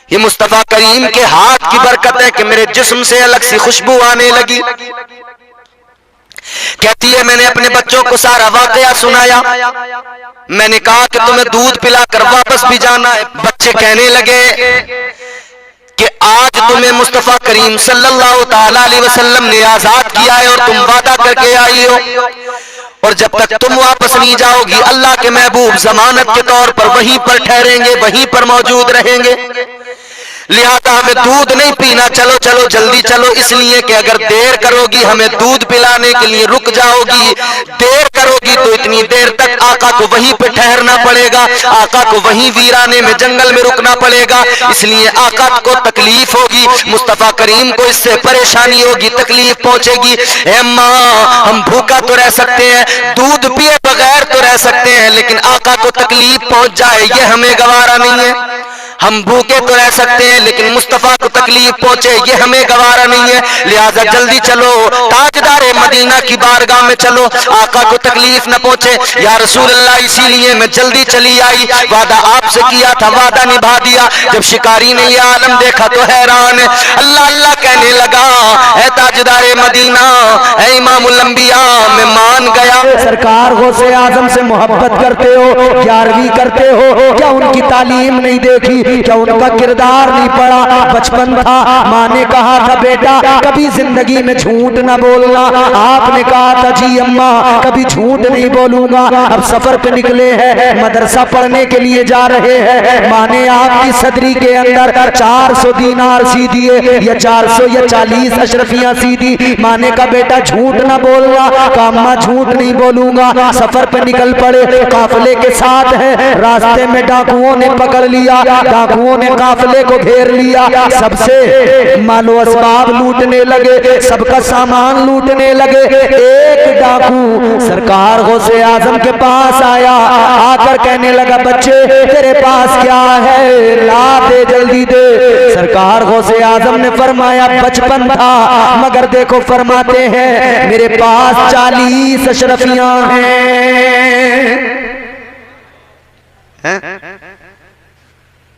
ये मुस्तफा करीम के हाथ की बरकत है कि मेरे जिस्म से अलग सी खुशबू आने लगी। कहती है मैंने अपने बच्चों को सारा वाकया सुनाया, मैंने कहा कि तुम्हें दूध पिलाकर वापस भी जाना है। बच्चे कहने लगे कि आज तुम्हें मुस्तफा करीम सल्लल्लाहु ताला अलैहि वसल्लम ने आजाद किया है और तुम वादा करके आई हो, और जब तक तुम वापस नहीं जाओगी अल्लाह के महबूब जमानत के तौर पर वहीं पर ठहरेंगे, वहीं पर मौजूद रहेंगे। लिहाजा हमें दूध नहीं पीना, चलो चलो जल्दी चलो, इसलिए कि अगर देर करोगी हमें दूध पिलाने के लिए रुक जाओगी, देर करोगी तो इतनी देर तक आका को वहीं पे ठहरना पड़ेगा, आका को वहीं वीराने में जंगल में रुकना पड़ेगा, इसलिए आका को तकलीफ होगी, मुस्तफा करीम को इससे परेशानी होगी, तकलीफ पहुंचेगी। अम्मा हम भूखा तो रह सकते हैं, दूध पिए बगैर तो रह सकते हैं, लेकिन आका को तकलीफ पहुंच जाए ये हमें गवारा नहीं है। हम भूखे तो रह सकते हैं लेकिन मुस्तफा को तकलीफ पहुंचे ये हमें गवारा नहीं है। लिहाजा जल्दी चलो, ताजदार मदीना की बारगाह में चलो, आका को तकलीफ न पहुंचे। या रसूल अल्लाह, इसीलिए मैं जल्दी चली आई, वादा आपसे किया था, वादा निभा दिया। जब शिकारी ने यह आलम देखा तो हैरान है। अल्लाह अल्लाह कहने लगा, ऐ ताजदार मदीना, ऐ इमामुल अंबिया, मैं मान गया। सरकार गौसे आजम से मोहब्बत करते हो, 11वीं करते हो, क्या उनकी तालीम नहीं देखी, क्या उनका किरदार नहीं पड़ा? बचपन था, माँ ने कहा था बेटा कभी जिंदगी में झूठ ना बोलना, आपने कहा था जी अम्मा कभी झूठ नहीं बोलूंगा। अब सफर पे निकले हैं, मदरसा पढ़ने के लिए जा रहे हैं, माँ ने आपकी सदरी के अंदर 400 दीनार सी दिए, या 400 या 40 अशरफियां सी दी। माँ ने कहा बेटा झूठ ना बोलना, कहा अम्मा झूठ नहीं बोलूंगा। सफर पे निकल पड़े, काफिले के साथ है, रास्ते में डाकुओं ने पकड़ लिया, डाकुओं ने काफिले को घेर लिया, सबसे मालो असबाब लूटने लगे, सबका सामान लूटने लगे। एक डाकू सरकार गौसे आजम के पास आया, आकर कहने लगा बच्चे तेरे पास क्या है, ला दे जल्दी दे। सरकार गौसे आजम ने फरमाया बचपन था, मगर देखो फरमाते हैं मेरे पास 40 अशरफियां हैं।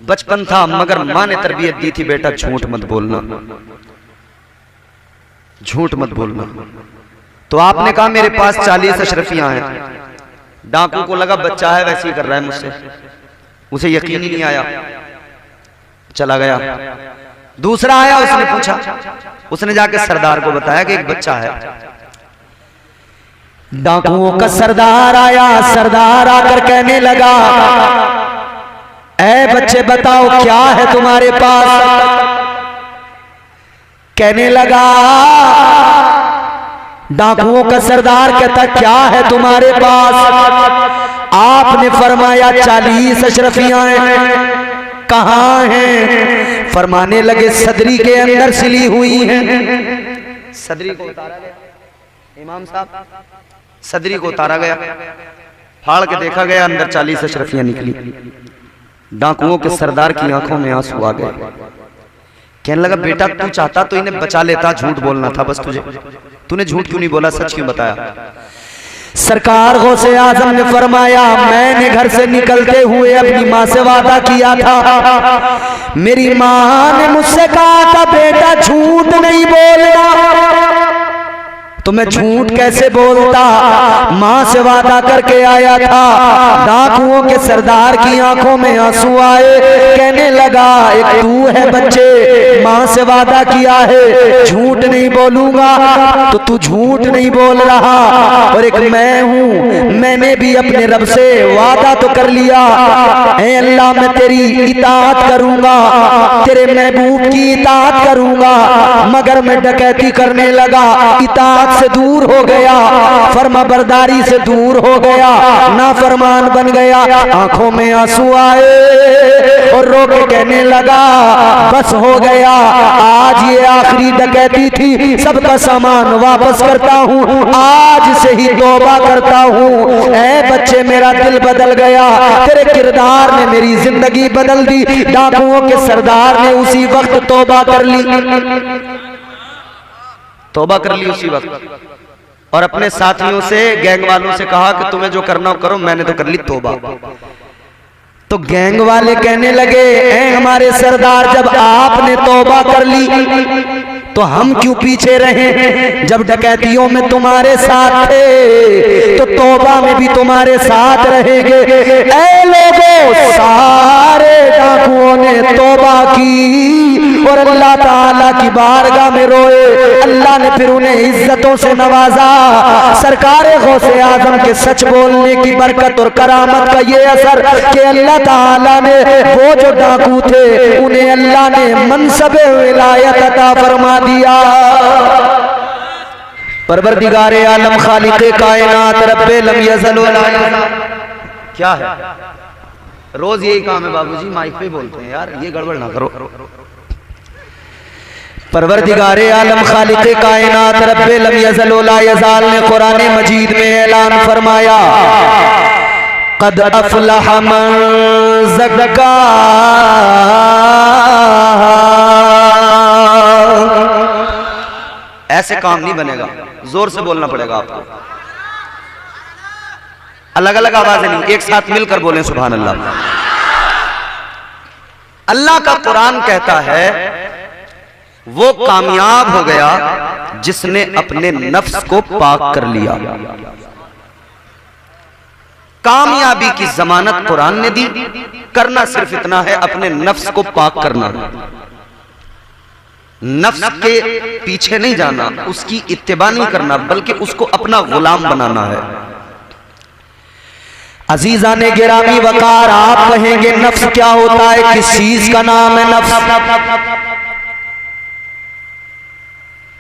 बचपन था मगर माँ ने तरबियत दी थी बेटा झूठ मत बोलना, झूठ मत बोलना। तो आपने कहा मेरे पास 40 अशरफियां हैं। डाकू को लगा बच्चा है वैसे ही कर रहा है मुझसे, उसे यकीन ही नहीं आया, चला गया। दूसरा आया, उसने पूछा, उसने जाके सरदार को बताया कि एक बच्चा है। डाकुओं का सरदार आया, सरदार आकर कहने लगा ऐ बच्चे बताओ क्या है तुम्हारे पास। कहने लगा, डाकुओं का सरदार कहता क्या है तुम्हारे पास। आपने फरमाया 40 अशरफियां हैं। कहां हैं? फरमाने लगे सदरी के अंदर सिली हुई हैं। सदरी को उतारा गया, इमाम साहब सदरी को उतारा गया, फाड़ के देखा गया, अंदर 40 अशरफियां निकली। डाकुओं के सरदार की आंखों में आंसू आ गए। कहने लगा बेटा तू चाहता तो इन्हें बचा लेता, झूठ बोलना था बस तुझे, तूने झूठ क्यों नहीं बोला, सच क्यों बताया। सरकार गौसे आजम ने फरमाया मैंने घर से निकलते हुए अपनी माँ से वादा किया था, मेरी माँ ने मुझसे कहा था बेटा झूठ नहीं बोलना, तो मैं झूठ कैसे बोलता, माँ से वादा करके आया था। डाकुओं के सरदार की आंखों में आंसू आए, कहने लगा एक तू है बच्चे, माँ से वादा किया है झूठ नहीं बोलूंगा, तो तू झूठ नहीं बोल रहा, और एक मैं हूँ, मैंने भी अपने रब से वादा तो कर लिया, ऐ अल्लाह मैं तेरी इताअत करूंगा, तेरे महबूब की इताअत करूंगा, मगर मैं डकैती करने लगा, इताअत से दूर हो गया, फर्माबरदारी से दूर हो गया, नाफरमान बन गया। आंखों में आंसू आए और रो के कहने लगा बस हो गया, आज ये आखिरी डकैती थी, सबका सामान वापस करता हूँ, आज से ही तौबा करता हूँ। ऐ बच्चे मेरा दिल बदल गया, तेरे किरदार ने मेरी जिंदगी बदल दी। डाकुओं के सरदार ने उसी वक्त तौबा कर ली, तौबा कर ली उसी वक्त, और अपने साथियों से, गैंग वालों से कहा कि तुम्हें जो करना हो करो, मैंने तो कर ली तौबा। तो गैंग वाले कहने लगे ऐ हमारे सरदार जब आपने तौबा कर ली तो हम क्यों पीछे रहे, जब डकैतियों में तुम्हारे साथ थे तो तौबा में भी तुम्हारे साथ रहेंगे। ऐ लोगों, सारे डाकुओं ने तौबा की और अल्लाह ताला की बारगाह में रोए, अल्लाह ने फिर उन्हें इज्जतों से नवाजा। सरकार गौसे आजम के सच बोलने की बरकत और करामत का ये असर कि अल्लाह ताला ने वो जो डाकू थे उन्हें अल्लाह ने मनसबे विलायत अता फरमा दिया। परवरदिगारे आलम खालिक़े कायनात रब्बे लम यज़ल वला यज़ल, क्या है रोज यही काम है बाबूजी, माइक पे बोलते हैं यार, ये गड़बड़ ना करो। परवरदिगारे आलम खालिक़े कायनात रब्बे लम यज़ल वला यज़ाल ने कुरान मजीद में ऐलान फरमाया क़द अफ़लह मन ज़क्का, ऐसे काम नहीं बनेगा, जोर से बोलना पड़ेगा आपको, अलग अलग आवाजें नहीं, एक साथ मिलकर बोलें सुभान अल्लाह। अल्लाह का कुरान कहता है वो कामयाब हो गया जिसने अपने नफ्स को पाक कर लिया। कामयाबी की जमानत कुरान ने दी, करना सिर्फ इतना है अपने नफ्स को पाक करना, नफ्स के पीछे नहीं जाना, उसकी इत्तिबा नहीं करना, बल्कि उसको अपना गुलाम बनाना है। अजीजा ने गिरामी वकार, आप कहेंगे नफ्स क्या होता है, किस चीज का नाम है नफ्स,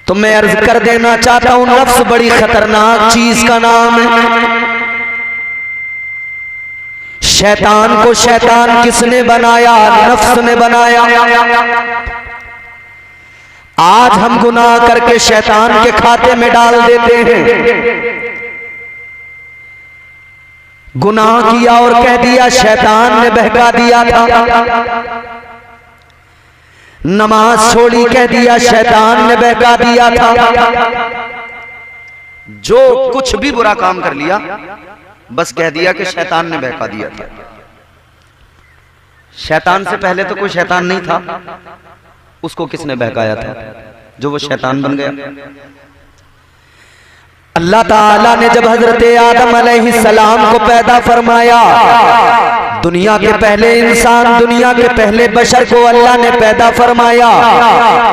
तो मैं अर्ज कर देना चाहता हूं नफ्स बड़ी खतरनाक चीज का नाम है। शैतान को शैतान किसने बनाया, नफ्स ने बनाया। आज हम गुनाह करके शैतान के खाते में डाल देते हैं, गुनाह किया और कह दिया शैतान ने बहका दिया था, नमाज छोड़ी कह दिया शैतान ने बहका दिया था, जो कुछ भी बुरा काम कर लिया बस कह दिया कि शैतान ने बहका दिया था। शैतान से पहले तो कोई शैतान नहीं था, उसको किसने बहकाया था जो वो शैतान बन गया। अल्लाह ताला ने जब हजरत आदम अलैहिस्सलाम को पैदा फरमाया, दुनिया के पहले इंसान, दुनिया के पहले बशर को अल्लाह ने पैदा फरमाया।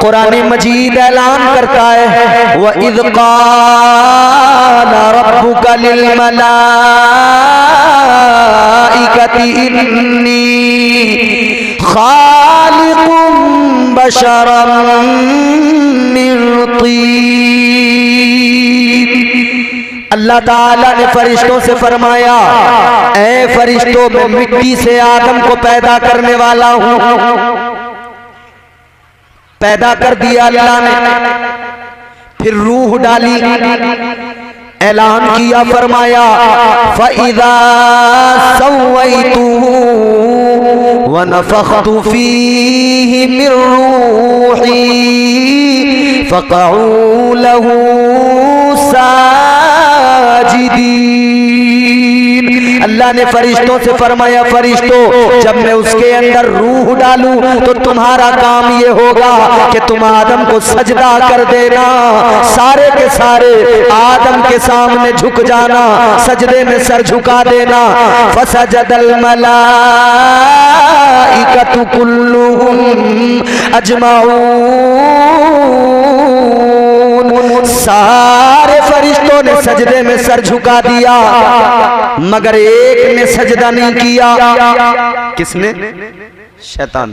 कुरान मजीद ऐलान करता है व इज़ क़ाला रब्बुका लिल मलाइकति इन्नी खालिक़ुम बशरन मिन तीन। अल्लाह ताला ने फरिश्तों से फरमाया ऐ फरिश्तों, मैं मिट्टी से आदम को पैदा करने वाला हूं। पैदा कर दिया अल्लाह ने, फिर रूह डाली, ऐलान किया फरमाया फ़इज़ा सव्वैतुहु व वनफ़ख़्तु फ़ीहि मिन रूही फ़क़अू लहू साजिदीन। अल्लाह ने फरिश्तों से फरमाया, फरिश्तों जब मैं उसके अंदर रूह डालूं तो तुम्हारा काम ये होगा कि तुम आदम को सजदा कर देना, सारे के सारे आदम के सामने झुक जाना, सजदे में सर झुका देना। फसजदल मलाइकतु कुल्लुहुम अजमाऊन, सारे फरिश्तों ने सजदे में सर झुका दिया, मगर एक ने सजदा नहीं किया। किसने? शैतान।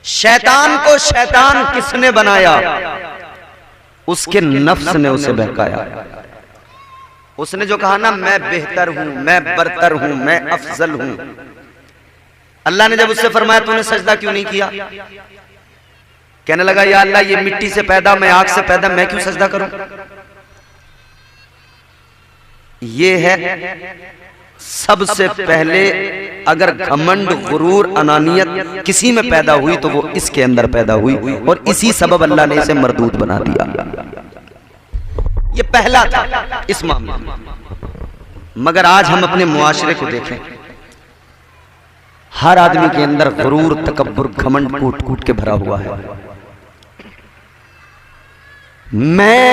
शैतान को शैतान किसने बनाया? उसके नफ्स ने उसे बहकाया। उसने जो कहा ना, मैं बेहतर हूं, मैं बरतर हूं, मैं अफजल हूं। अल्लाह ने जब उससे फरमाया तूने सजदा क्यों नहीं किया, कहने लगा या अल्लाह ये मिट्टी से पैदा, मैं आग से पैदा, मैं क्यों सजदा करूं। ये है सबसे पहले अगर घमंड, गुरूर, अनानियत किसी में पैदा हुई तो वो इसके अंदर पैदा हुई, और इसी सबब अल्लाह ने इसे मरदूद बना दिया। ये पहला था इस मामले में। मगर आज हम अपने मुआशरे को देखें, हर आदमी के अंदर गुरूर, तकब्बुर, घमंड कूट कूट के भरा हुआ है। मैं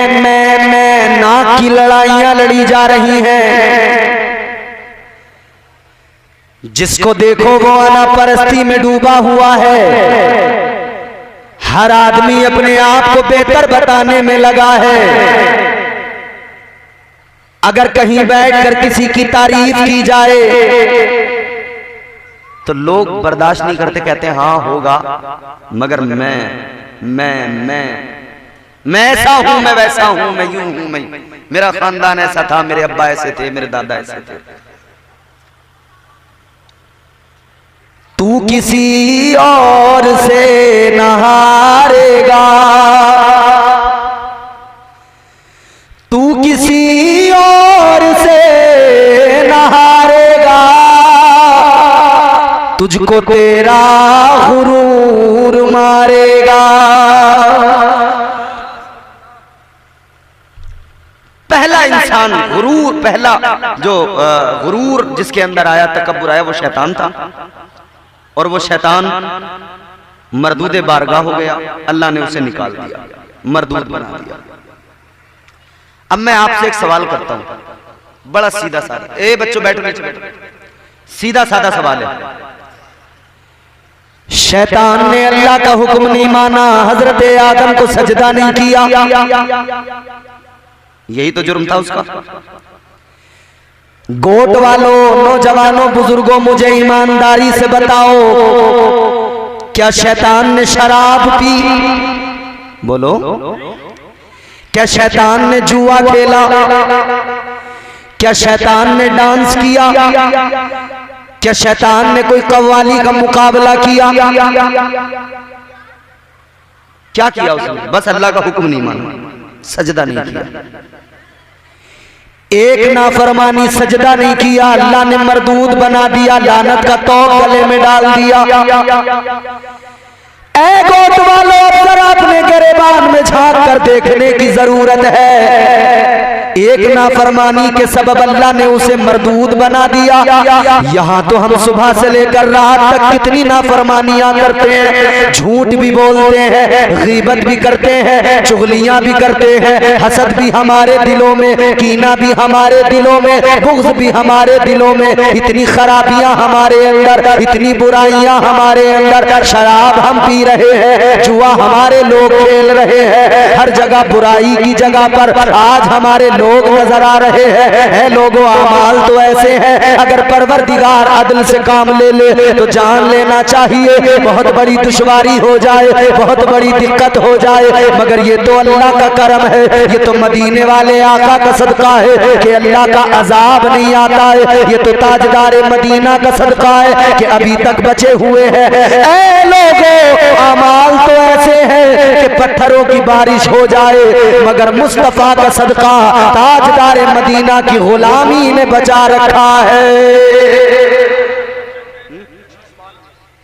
ना की लड़ाइयां लड़ी जा रही हैं। जिसको देखो वो अनापरस्ती में डूबा हुआ है। हर आदमी अपने आप को बेहतर बताने में लगा है। अगर कहीं बैठकर किसी की तारीफ की जाए तो लोग बर्दाश्त नहीं करते, कहते हैं हाँ होगा, मगर मैं ऐसा हूं, मैं वैसा हूं, मैं यूं हूं, मैं मेरा खानदान ऐसा था, मेरे अब्बा ऐसे थे, मेरे दादा ऐसे थे। तू किसी और से न हारेगा, तू किसी और से न हारेगा, तुझको तेरा गुरूर मारेगा। पहला इंसान गुरूर, पहला जो गुरूर जिसके अंदर आया, तकब्बुर आया, वो शैतान था। और वो शैतान मरदूदे बारगाह हो गया, अल्लाह ने उसे निकाल दिया, मरदूद बना दिया। अब मैं आपसे एक सवाल करता हूं, बड़ा सीधा साधा। ए बच्चों बैठो नीचे बैठो, सीधा साधा सवाल है। शैतान ने अल्लाह का हुक्म नहीं माना, हजरत आदम को सजदा नहीं किया, यही तो जुर्म था उसका। गोट वालों, नौजवानों, बुजुर्गों, मुझे ईमानदारी से बताओ, क्या शैतान ने शराब पी? बोलो। क्या शैतान ने जुआ खेला? क्या शैतान ने डांस किया? क्या शैतान ने कोई कव्वाली का मुकाबला किया? क्या किया उसने? बस अल्लाह का हुक्म नहीं माना, सजदा नहीं किया। एक नाफरमानी, सजदा नहीं किया, अल्लाह ने मरदूद बना दिया, लानत का तौक गले में डाल दिया। ऐ गोट वालों, जरा अपने गिरेबान में झांक कर देखने की जरूरत है। एक नाफरमानी के सबब अल्लाह ने उसे मरदूद बना दिया। यहाँ तो हम सुबह से लेकर रात तक कितनी नाफरमानियां करते हैं, झूठ भी बोलते हैं, गीबत भी करते हैं, चुगलियां भी करते हैं, हसद भी हमारे दिलों में, कीना भी हमारे दिलों में, बुग़्ज़ भी हमारे दिलों में, इतनी खराबियां हमारे अंदर, इतनी बुराइयां हमारे अंदर। शराब हम पी रहे हैं, जुआ हमारे लोग खेल रहे हैं, हर जगह बुराई की जगह पर आज हमारे लोग नजर आ रहे हैं। लोगों, अमाल तो ऐसे हैं, अगर परवरदिगार अदल से काम ले ले तो जान लेना चाहिए बहुत बड़ी दुश्वारी हो जाए, बहुत बड़ी दिक्कत हो जाए, मगर ये तो अल्लाह का करम है, ये तो मदीने वाले आका का सदका है कि अल्लाह का अजाब नहीं आता है, ये तो ताजदार मदीना का सदका है कि अभी तक बचे हुए हैं। ऐ लोगों, अमाल तो ऐसे हैं कि पत्थरों की बारिश हो जाए, मगर मुस्तफा का सदका ताजदार मदीना की गुलामी ने बचा रखा है।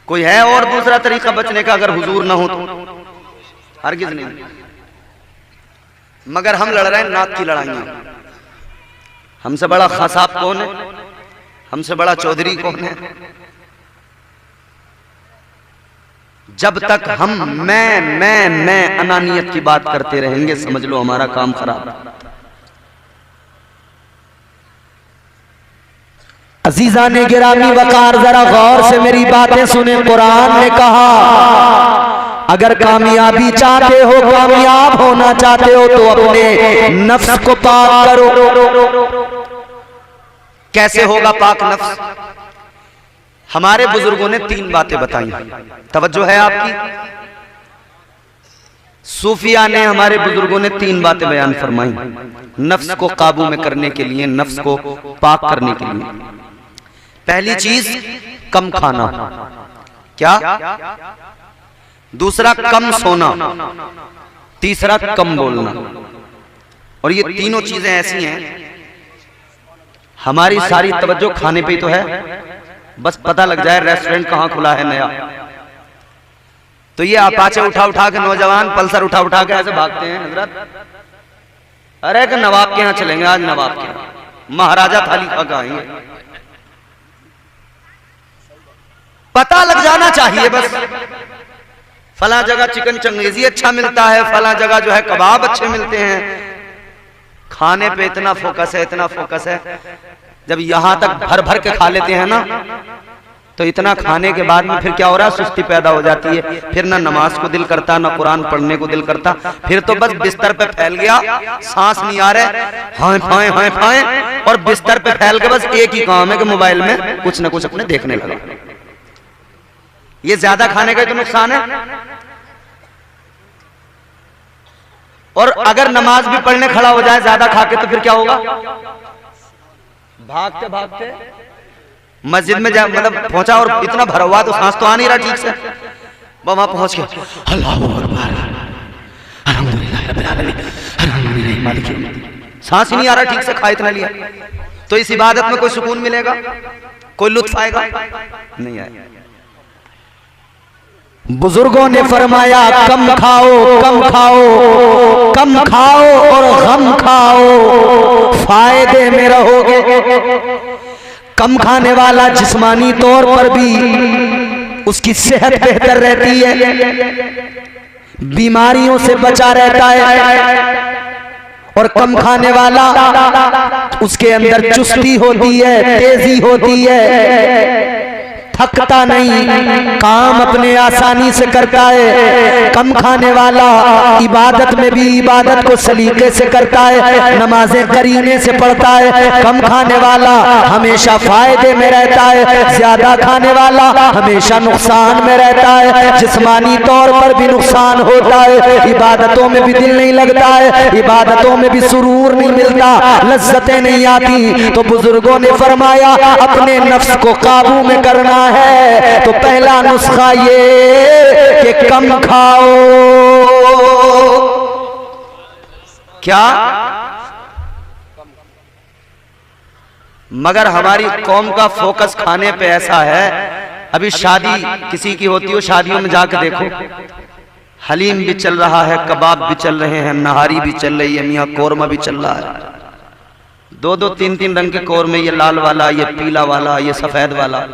कोई है और दूसरा तरीका बचने का अगर हुजूर ना हो तो? हरगिज नहीं। मगर हम लड़ रहे हैं नाक की लड़ाइयां। हमसे बड़ा खसाब कौन है? हमसे बड़ा चौधरी कौन है? जब तक हम मैं अनानियत की बात करते रहेंगे, समझ लो हमारा काम खराब। अजीजा ने गिरामी वकार, जरा गौर से मेरी बातें सुने। कुरान ने कहा अगर कामयाबी चाहते हो, कामयाब होना चाहते हो तो अपने नफ्स को पाक करो। कैसे होगा पाक नफ्स? हमारे बुजुर्गों ने 3 बातें बताई। तवज्जो है आपकी? सूफिया ने, हमारे बुजुर्गों ने 3 बातें बयान फरमाई नफ्स को काबू में करने के लिए, नफ्स को पाक करने के लिए। पहली चीज कम खाना। क्या? दूसरा कम सोना। तीसरा कम बोलना। और ये तीनों चीजें ऐसी हैं, हमारी सारी तवज्जो खाने पे ही तो है। बस पता लग जाए रेस्टोरेंट कहां खुला है नया, तो ये अपाचे उठा उठा के नौजवान पल्सर उठा उठा के ऐसे भागते हैं। हजरत, अरे कि नवाब के यहां चलेंगे, आज नवाब के यहां महाराजा थाली खा के आएंगे। पता लग जाना चाहिए बस। फला जगह चिकन चंगेजी अच्छा मिलता है, फला जगह जो है कबाब अच्छे मिलते हैं। खाने पे इतना फोकस है, इतना फोकस है। जब यहां तक भर भर के खा लेते हैं ना, तो इतना खाने के बाद में फिर क्या हो रहा है? सुस्ती पैदा हो जाती है। फिर ना नमाज को दिल करता, ना कुरान पढ़ने को दिल करता। फिर तो बस बिस्तर पे फैल गया, सांस नहीं आ रहा, हाय फाए हाय फाए, और बिस्तर पे फैल के बस एक ही काम है कि मोबाइल में कुछ ना कुछ अपने देखने लगा। ये ज्यादा खाने का तो नुकसान है। और अगर नमाज भी पढ़ने खड़ा हो जाए ज्यादा खा के, तो फिर क्या होगा? भागते भागते मस्जिद में जा, मतलब पहुंचा और इतना भरा हुआ तो सांस तो आ नहीं रहा ठीक से। वहां पहुंच के अल्लाहू अकबर, अल्हम्दुलिल्लाह रब्बिल आलमीन, अल्हम्दुलिल्लाह मालिक यौमिद्दीन, सांस ही नहीं आ रहा ठीक से, खा इतना लिया। तो इस इबादत में कोई सुकून मिलेगा? कोई लुत्फ आएगा? नहीं आएगा। बुजुर्गों ने फरमाया कम खाओ, कम खाओ, कम खाओ और गम खाओ, फायदे में रहोगे। कम खाने वाला जिस्मानी तौर पर भी उसकी सेहत बेहतर रहती है, बीमारियों से बचा रहता है। और कम खाने वाला उसके अंदर चुस्ती होती है, तेजी होती है, थकता नहीं, काम अपने आसानी से करता है। कम खाने वाला इबादत में भी इबादत को सलीके से करता है, नमाजें करीने से पढ़ता है। कम खाने वाला हमेशा फायदे में रहता है, ज्यादा खाने वाला हमेशा नुकसान में रहता है। जिस्मानी तौर पर भी नुकसान होता है, इबादतों में भी दिल नहीं लगता है, इबादतों में भी सुरूर नहीं मिलता, लज्जतें नहीं आती। तो बुजुर्गों ने फरमाया अपने नफ्स को काबू में करना है तो पहला नुस्खा ये कि कम खाओ। क्या? मगर हमारी कौम का फोकस खाने पे ऐसा है। अभी शादी किसी की होती हो, शादियों में जाकर देखो, हलीम भी चल रहा है, कबाब भी चल रहे हैं, नहारी भी चल रही है, मियाँ कोरमा भी चल रहा है। 2-2, 3-3 रंग के कोरमे, ये लाल वाला, ये पीला वाला, ये सफेद वाला।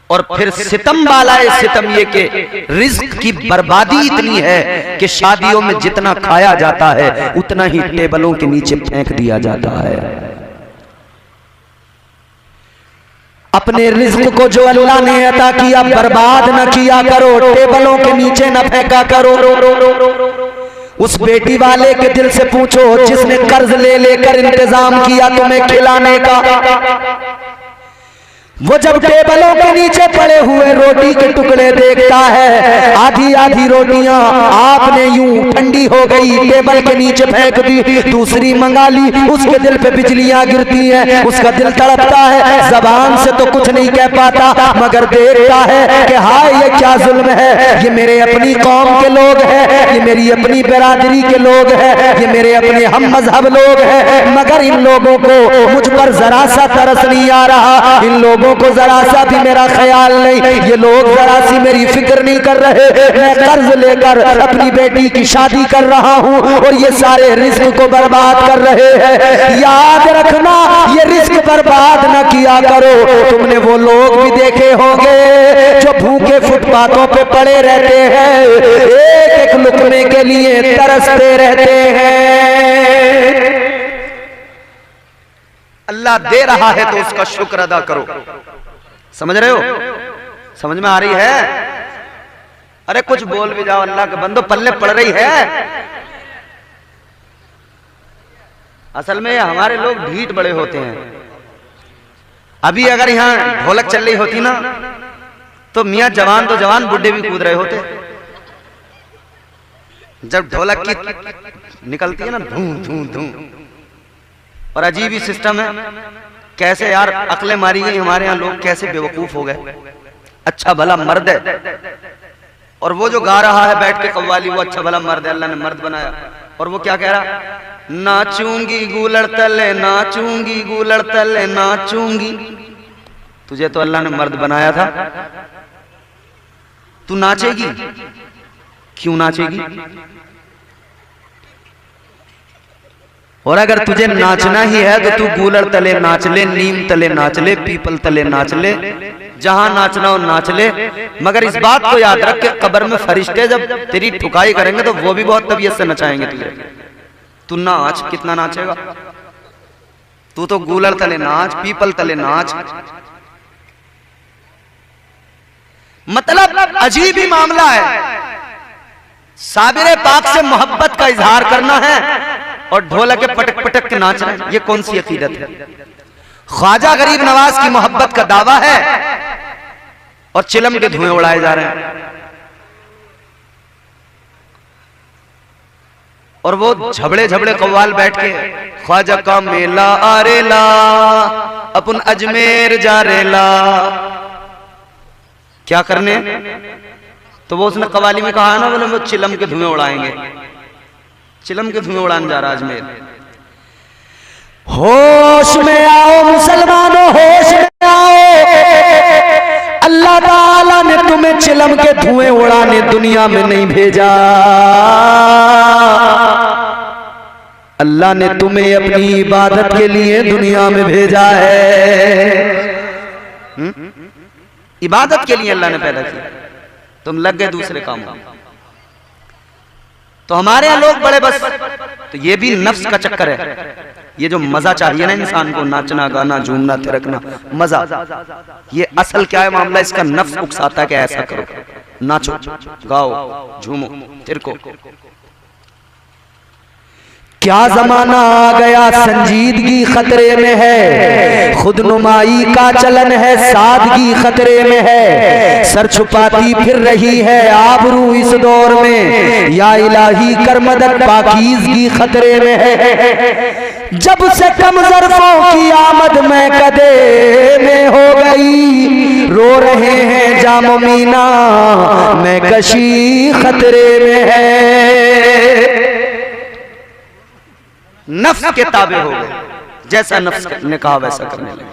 और फिर सितम वाला है, सितम ये कि रिज्क की बर्बादी इतनी है कि शादियों में जितना खाया जाता है उतना ही टेबलों के नीचे फेंक दिया जाता है। अपने रिज्क को जो अल्लाह ने अता किया बर्बाद न किया करो, टेबलों के नीचे न फेंका करो। उस बेटी वाले के दिल से पूछो जिसने कर्ज ले लेकर इंतजाम किया तुम्हें खिलाने का, वो जब टेबलों के नीचे पड़े हुए रोटी के टुकड़े देखता है, आधी आधी रोटियां आपने यूं ठंडी हो गई टेबल के नीचे फेंक दी, दूसरी मंगा ली, उसके दिल पे बिजलियां गिरती हैं, उसका दिल तड़पता है, जबान से तो कुछ नहीं कह पाता, मगर देखता है कि हाय ये क्या जुल्म है, ये मेरे अपनी कौम के लोग हैं, ये मेरी अपनी बिरादरी के लोग हैं, ये मेरे अपने हम मजहब लोग हैं, मगर इन लोगों को मुझ पर जरा सा तरस नहीं आ रहा, इन लोगों को जरा सा भी मेरा ख्याल नहीं, ये लोग जरा सी मेरी फिक्र नहीं कर रहे, मैं कर्ज लेकर अपनी बेटी की शादी कर रहा हूँ और ये सारे रिस्क को बर्बाद कर रहे हैं। याद रखना, ये रिस्क बर्बाद न किया करो, तुमने वो लोग भी देखे होंगे जो भूखे फुटपाथों पे पड़े रहते हैं, एक एक लुकमे के लिए तरसते रहते हैं। अल्लाह दे रहा है तो उसका शुक्र अदा करो। समझ रहे हो? समझ में आ रही है? अरे कुछ बोल भी जाओ, अल्लाह के बंदो पल्ले पड़ रही है। असल में हमारे लोग ढीठ बड़े होते हैं। अभी अगर यहां ढोलक चल रही होती ना तो मियां जवान तो जवान, बुढ़े भी कूद रहे होते। जब ढोलक की निकलती है ना धूं धूं धूं, और अजीब ही सिस्टम है, कैसे यार अकले मारी गई हमारे यहाँ, लोग कैसे बेवकूफ हो गए। अच्छा भला मर्द है और वो जो गा रहा है बैठ के कव्वाली, वो अच्छा भला मर्द है, अल्लाह ने मर्द बनाया, और वो क्या कह रहा, नाचूंगी गूलड़ तले, नाचूंगी गूलड़ तले, नाचूंगी। तुझे तो अल्लाह ने मर्द बनाया था, तू नाचेगी क्यों नाचेगी? और अगर तुझे नाचना ही है तो तू गूलड़ तले नाच ले, नीम तले नाच ले, पीपल तले नाच ले, जहां नाचना हो नाच ले, मगर इस बात को याद रख के कब्र में फरिश्ते जब तेरी ठुकाई करेंगे तो वो भी बहुत तबीयत से नचाएंगे तुझे। तू नाच, कितना नाचेगा? तू तो गूलड़ तले नाच, पीपल तले नाच। मतलब अजीब ही मामला है। साबिर पाक से मोहब्बत का इजहार करना है और ढोलक के पटक पटक के नाच रहे हैं, ये कौन सी अकीदत है? ख्वाजा गरीब नवाज की मोहब्बत का दावा है और चिलम के धुएं उड़ाए जा रहे हैं। और वो झबड़े झबड़े कव्वाल बैठ के ख्वाजा का मेला आरेला, अपन अजमेर जा रेला, क्या करने? तो वो उसने कव्वाली में कहा ना, बोले वो चिलम के धुएं उड़ाएंगे, चिलम के धुएं उड़ाने जा रहा अजमेर। होश में आओ मुसलमानों, होश में आओ, अल्लाह ताला ने तुम्हें चिलम के धुएं उड़ाने दुनिया में नहीं भेजा, अल्लाह ने तुम्हें अपनी इबादत के लिए दुनिया में भेजा है। इबादत के लिए अल्लाह ने पैदा किया, तुम लग गए दूसरे काम में। तो हमारे यहाँ लोग बड़े बस, तो ये भी नफ्स का चक्कर है। ये जो मजा चाहिए ना इंसान को, नाचना गाना झूमना थिरकना मजा, ये असल क्या है मामला? इसका नफ्स उकसाता है कि ऐसा करो, नाचो गाओ झूमो थिरको। क्या जमाना आ गया, संजीदगी खतरे में है, खुद नुमाई का चलन है, सादगी खतरे में है, सर छुपाती फिर रही है आबरू इस दौर में, या इलाही कर मदद पाकीज़गी खतरे में है। जब से कम ज़र्फ़ों की आमद में कदे में हो गई, रो रहे हैं जामो मीना में कशी खतरे में है। नफ्स के ताबे हो गए, जैसा नफ्स ने कहा वैसा करने लगे।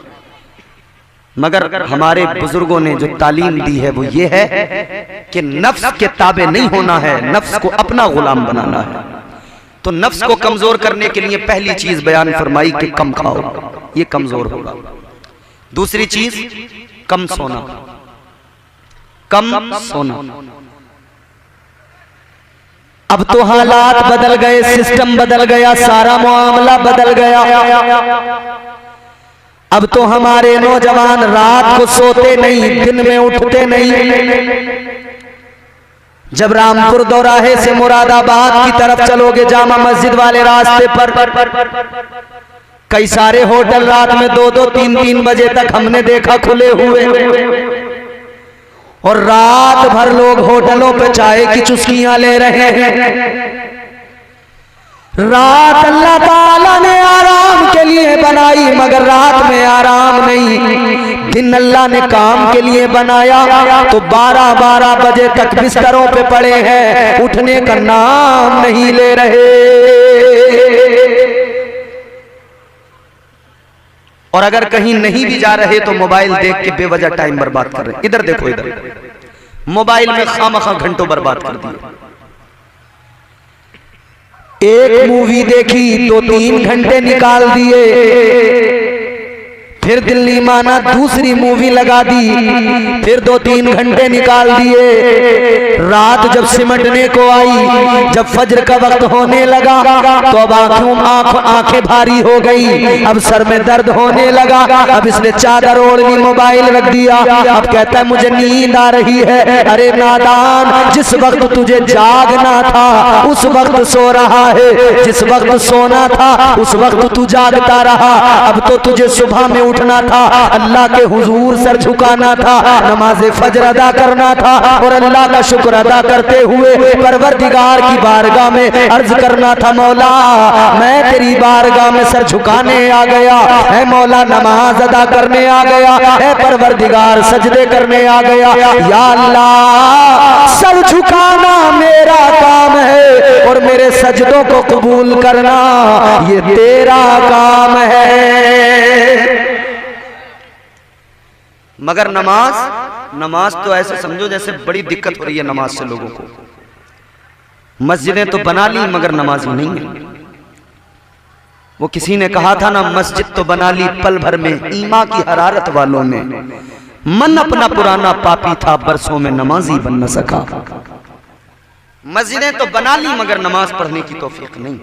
मगर हमारे बुजुर्गों ने जो तालीम दी है वो ये है कि नफ्स के ताबे नहीं होना है, नफ्स को अपना गुलाम बनाना है। तो नफ्स को कमजोर करने के लिए पहली चीज बयान फरमाई कि कम खाओ, ये कमजोर होगा। दूसरी चीज कम सोना, कम सोना। अब तो हालात बदल गए, सिस्टम बदल गया, सारा मामला बदल गया। अब तो हमारे नौजवान रात को सोते नहीं, दिन में उठते नहीं। जब रामपुर दौराहे से मुरादाबाद की तरफ चलोगे, जामा मस्जिद वाले रास्ते पर कई सारे होटल रात में 2-2, 3-3 बजे तक हमने देखा खुले हुए, और रात भर लोग होटलों पे चाय की चुस्कियां ले रहे हैं। रात अल्लाह ताला ने आराम के लिए बनाई, मगर रात में आराम नहीं। दिन अल्लाह ने काम के लिए बनाया, तो 12-12 बजे तक बिस्तरों पे पड़े हैं, उठने का नाम नहीं ले रहे। और अगर कहीं नहीं भी जा रहे तो मोबाइल देख के बेवजह टाइम बर्बाद कर रहे। इधर देखो, इधर मोबाइल में खामखा घंटों बर्बाद कर दिए। एक मूवी देखी, 2-3 घंटे निकाल दिए, फिर दिल्ली माना दूसरी मूवी लगा दी, फिर 2-3 घंटे निकाल दिए। रात जब सिमटने को आई, जब फज्र का वक्त होने लगा, तो अब आंखें भारी हो गई, अब सर में दर्द होने लगा। अब इसने चादर ओढ़नी, मोबाइल रख दिया। अब कहता है मुझे नींद आ रही है। अरे नादान, जिस वक्त तुझे जागना था उस वक्त सो रहा है, जिस वक्त सोना था उस वक्त तू जागता रहा। अब तो तुझे सुबह में उठना था, अल्लाह के हुजूर सर झुकाना था, नमाज फजर अदा करना था, और अल्लाह का शुक्र अदा करते हुए परवरदिगार की बारगाह में अर्ज करना था, मौला मैं तेरी बारगाह में सर झुकाने आ गया है, मौला नमाज अदा करने आ गया है, परवरदिगार सजदे करने आ गया। या अल्लाह, सर झुकाना मेरा काम है और मेरे सजदों को कबूल करना ये तेरा काम है। मगर नमाज तो ऐसे समझो जैसे बड़ी दिक्कत हो रही है नमाज से लोगों को। मस्जिदें तो बना ली मगर नमाजी नहीं है। वो किसी ने कहा था ना, मस्जिद तो बना ली पल भर में ईमा की हरारत वालों ने, मन अपना पुराना पापी था बरसों में नमाजी बन न सका। मस्जिदें तो बना ली मगर नमाज पढ़ने की तौफीक नहीं।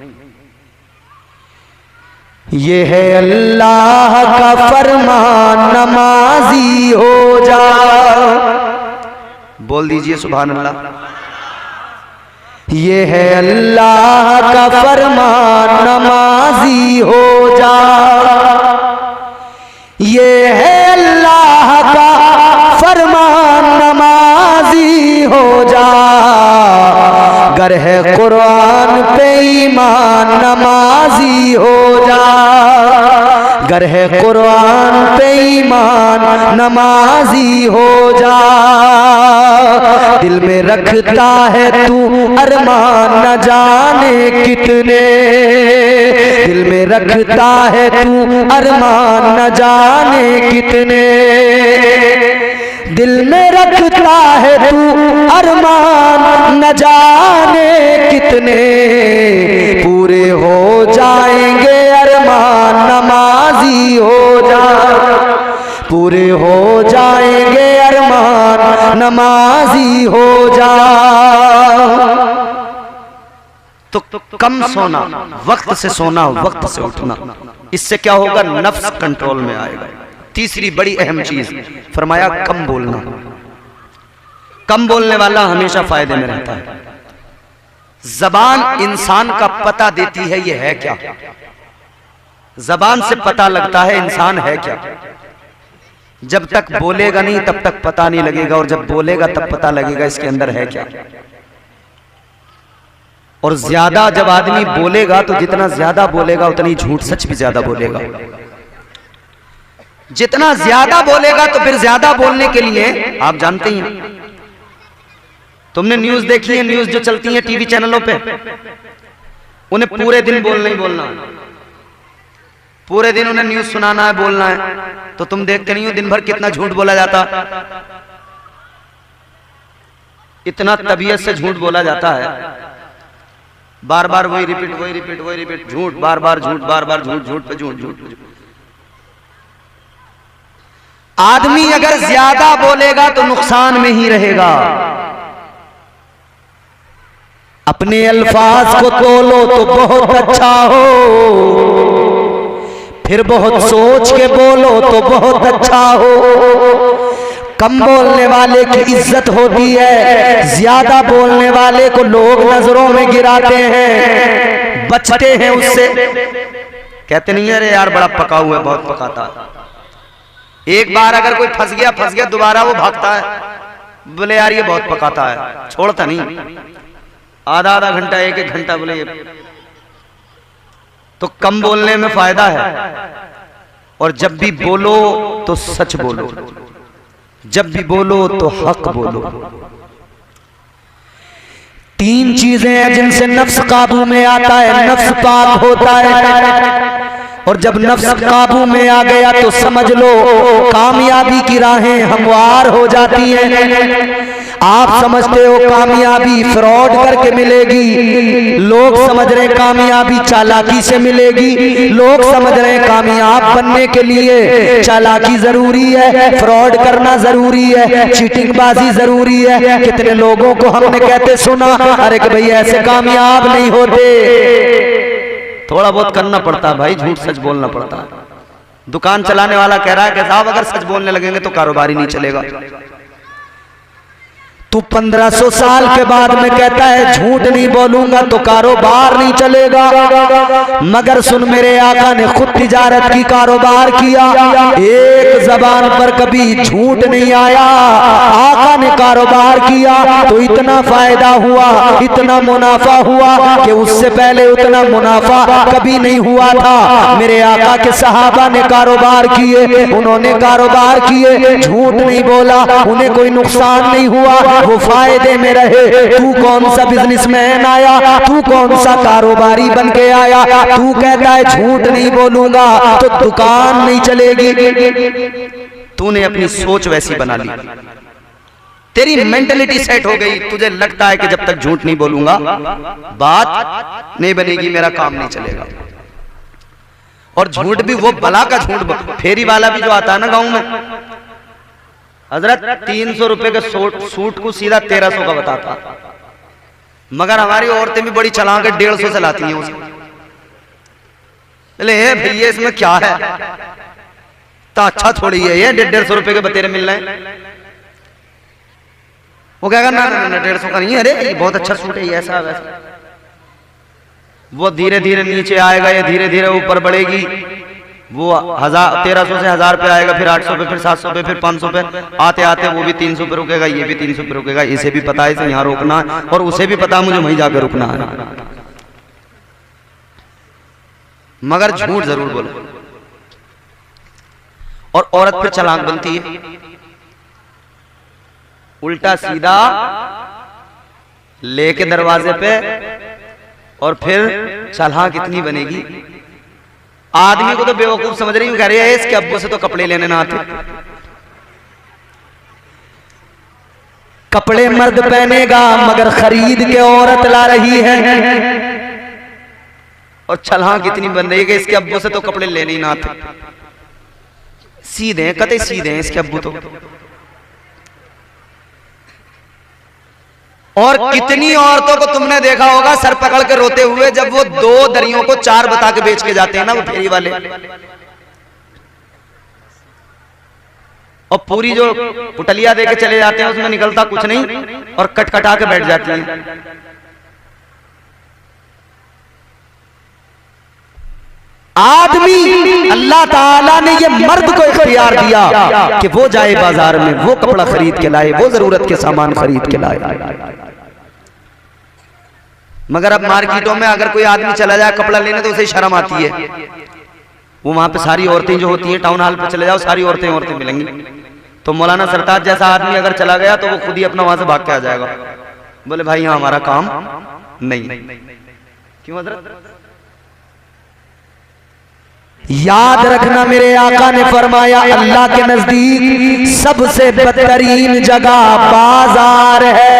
ये है अल्लाह का फरमान, नमाजी हो जा। बोल दीजिए सुभान अल्लाह। ये है अल्लाह का फरमान, नमाजी हो जा। ये है अल्लाह का फरमान, नमाजी हो जा। गर है कुरान पे ईमान, नमाजी हो जा। गर है कुरान पे ईमान, नमाजी हो जा। दिल में रखता है तू अरमान न जाने कितने, दिल में रखता है तू अरमान न जाने कितने, दिल में रखता है तू अरमान न जाने कितने, पूरे हो जाएंगे अरमान, नमाजी हो जा। पूरे हो जाएंगे अरमान, नमाजी हो जा। तो कम सोना, वक्त से सोना, वक्त से उठना, इससे क्या होगा? नफ्स कंट्रोल में आएगा। तीसरी बड़ी अहम चीज फरमाया, कम बोलना। कम बोलने वाला हमेशा फायदे में रहता है। जबान इंसान का पता देती है ये है क्या। जबान से पता लगता है इंसान है क्या। जब तक बोलेगा नहीं तब तक पता नहीं लगेगा, और जब बोलेगा तब पता लगेगा इसके अंदर है क्या। और ज्यादा जब आदमी बोलेगा तो जितना ज्यादा बोलेगा उतनी झूठ सच भी ज्यादा बोलेगा। जितना ज्यादा बोलेगा तो फिर ज्यादा बोलने के लिए आप जानते ही हैं, तुमने न्यूज देखी है, न्यूज जो चलती है टीवी चैनलों पे, उन्हें पूरे दिन बोलना ही बोलना है, पूरे दिन उन्हें न्यूज सुनाना है, बोलना है। तो तुम देखते नहीं हो दिन भर कितना झूठ बोला जाता, इतना तबीयत से झूठ बोला जाता है, बार बार वही रिपीट, वही रिपीट, वही रिपीट, झूठ, बार बार झूठ, बार बार झूठ, झूठ पे झूठ, झूठ पे झूठ। आदमी अगर ज्यादा बोलेगा तो नुकसान में ही रहेगा। अपने अल्फाज को तोलो तो बहुत अच्छा हो, फिर बहुत सोच के बोलो तो बहुत अच्छा हो। कम बोलने वाले की इज्जत होती है, ज्यादा बोलने वाले को लोग नजरों में गिराते हैं, बचते हैं उससे। कहते नहीं है अरे यार बड़ा पका हुआ है, बहुत पकाता है। एक बार अगर कोई फंस गया दोबारा वो भागता है, बोले यार ये बहुत पकाता है, छोड़ता नहीं। आधा घंटा 1 घंटा बोले ये। तो कम बोलने में फायदा है, और जब भी बोलो तो सच बोलो, जब भी बोलो तो हक बोलो। 3 चीजें हैं जिनसे नफ्स काबू में आता है, नफ्स पाक होता है। और जब नफ्स काबू में आ गया तो समझ लो कामयाबी की राहें हमवार हो जाती हैं। आप समझते हो कामयाबी फ्रॉड करके मिलेगी, लोग समझ रहे कामयाबी चालाकी से मिलेगी, लोग समझ रहे कामयाब बनने के लिए चालाकी जरूरी है, फ्रॉड करना जरूरी है, चीटिंगबाजी जरूरी है। कितने लोगों को हमने कहते सुना, अरे कि भाई ऐसे कामयाब नहीं होते। थोड़ा बहुत करना पड़ता है भाई, झूठ सच बोलना पड़ता है। दुकान चलाने वाला कह रहा है कि साहब अगर सच बोलने लगेंगे तो कारोबार ही नहीं चलेगा। तू 1500 साल के बाद में कहता है झूठ नहीं बोलूंगा तो कारोबार नहीं चलेगा। मगर सुन, मेरे आका ने खुद तिजारत की, कारोबार किया, एक जबान पर कभी झूठ नहीं आया। आका ने कारोबार किया तो इतना फायदा हुआ, इतना मुनाफा हुआ कि उससे पहले उतना मुनाफा कभी नहीं हुआ था। मेरे आका के सहाबा ने कारोबार किए, उन्होंने कारोबार किए, झूठ नहीं बोला, उन्हें कोई नुकसान नहीं हुआ, वो फायदे में रहे। तू कौन सा बिजनेसमैन आया, तू कौन सा कारोबारी बन के आया, तू कहता है झूठ नहीं बोलूंगा तो दुकान नहीं चलेगी। तूने अपनी सोच वैसी बना ली, तेरी मेंटलिटी सेट हो गई। तुझे लगता है कि जब तक झूठ नहीं बोलूंगा बात नहीं बनेगी, मेरा काम नहीं चलेगा। और झूठ भी वो बला का झूठ, फेरी वाला भी जो आता है ना गांव में, हजरत 300 रुपए के सूट को सीधा 1300 का बताता। मगर हमारी औरतें भी बड़ी चालाक है, 150 से लाती हैं उसे। बोले भैया इसमें क्या है, तो अच्छा थोड़ी है ये 150 रुपए के बतेरे मिल रहे हैं। वो कहेगा ना 150 का नहीं है, अरे ये बहुत अच्छा सूट है, ये ऐसा वैसा। वो धीरे धीरे नीचे आएगा, ये धीरे धीरे ऊपर बढ़ेगी। वो 1300 से 1000 पे आएगा, फिर 800 पे, फिर 700 पे, फिर 500 पे, आते आते वो भी 300 पे रुकेगा, ये भी 300 पे रुकेगा। इसे भी पता है इसे यहाँ रोकना है, और उसे भी पता है मुझे वहीं जाकर रुकना है। मगर झूठ जरूर बोलो। और औरत फिर चालाक बनती है, उल्टा सीधा लेके दरवाजे पे, और फिर चालाक इतनी बनेगी। आदमी को तो बेवकूफ समझ रही हूं, कह रही है इसके अब्बू से तो कपड़े लेने ना आते। कपड़े मर्द पहनेगा मगर खरीद के औरत ला रही है। और छलांग इतनी बन रही है कि इसके अब्बू से तो कपड़े लेने ही ना आते। सीधे कते सीधे हैं इसके अब्बू तो। और कितनी औरतों को तुमने देखा होगा सर पकड़ के रोते हुए जब वो 2 दरियों को 4 बता के बेच के जाते हैं ना वो फेरी वाले। और पूरी जो पुटलिया दे के चले जाते हैं उसमें निकलता कुछ नहीं, और कटकटा के बैठ जाती हैं। आदमी, अल्लाह ताला ने ये मर्द को इख्तियार दिया कि वो जाए बाजार में, वो कपड़ा खरीद के लाए, वो जरूरत के सामान खरीद के लाए। मगर अब मार्केटों में अगर कोई आदमी चला जाए कपड़ा लेने तो उसे शर्म आती है। वो वहां पे सारी औरतें जो होती हैं, टाउन हॉल पे चले जाओ सारी औरतें मिलेंगी। तो मौलाना सरताज जैसा आदमी अगर चला गया तो वो खुद ही अपना वहां से भाग के आ जाएगा, बोले भाई यहाँ हमारा काम नहीं। क्यों हजरत? याद रखना मेरे आका ने फरमाया अल्लाह के नजदीक सबसे बदतरीन जगह बाजार है।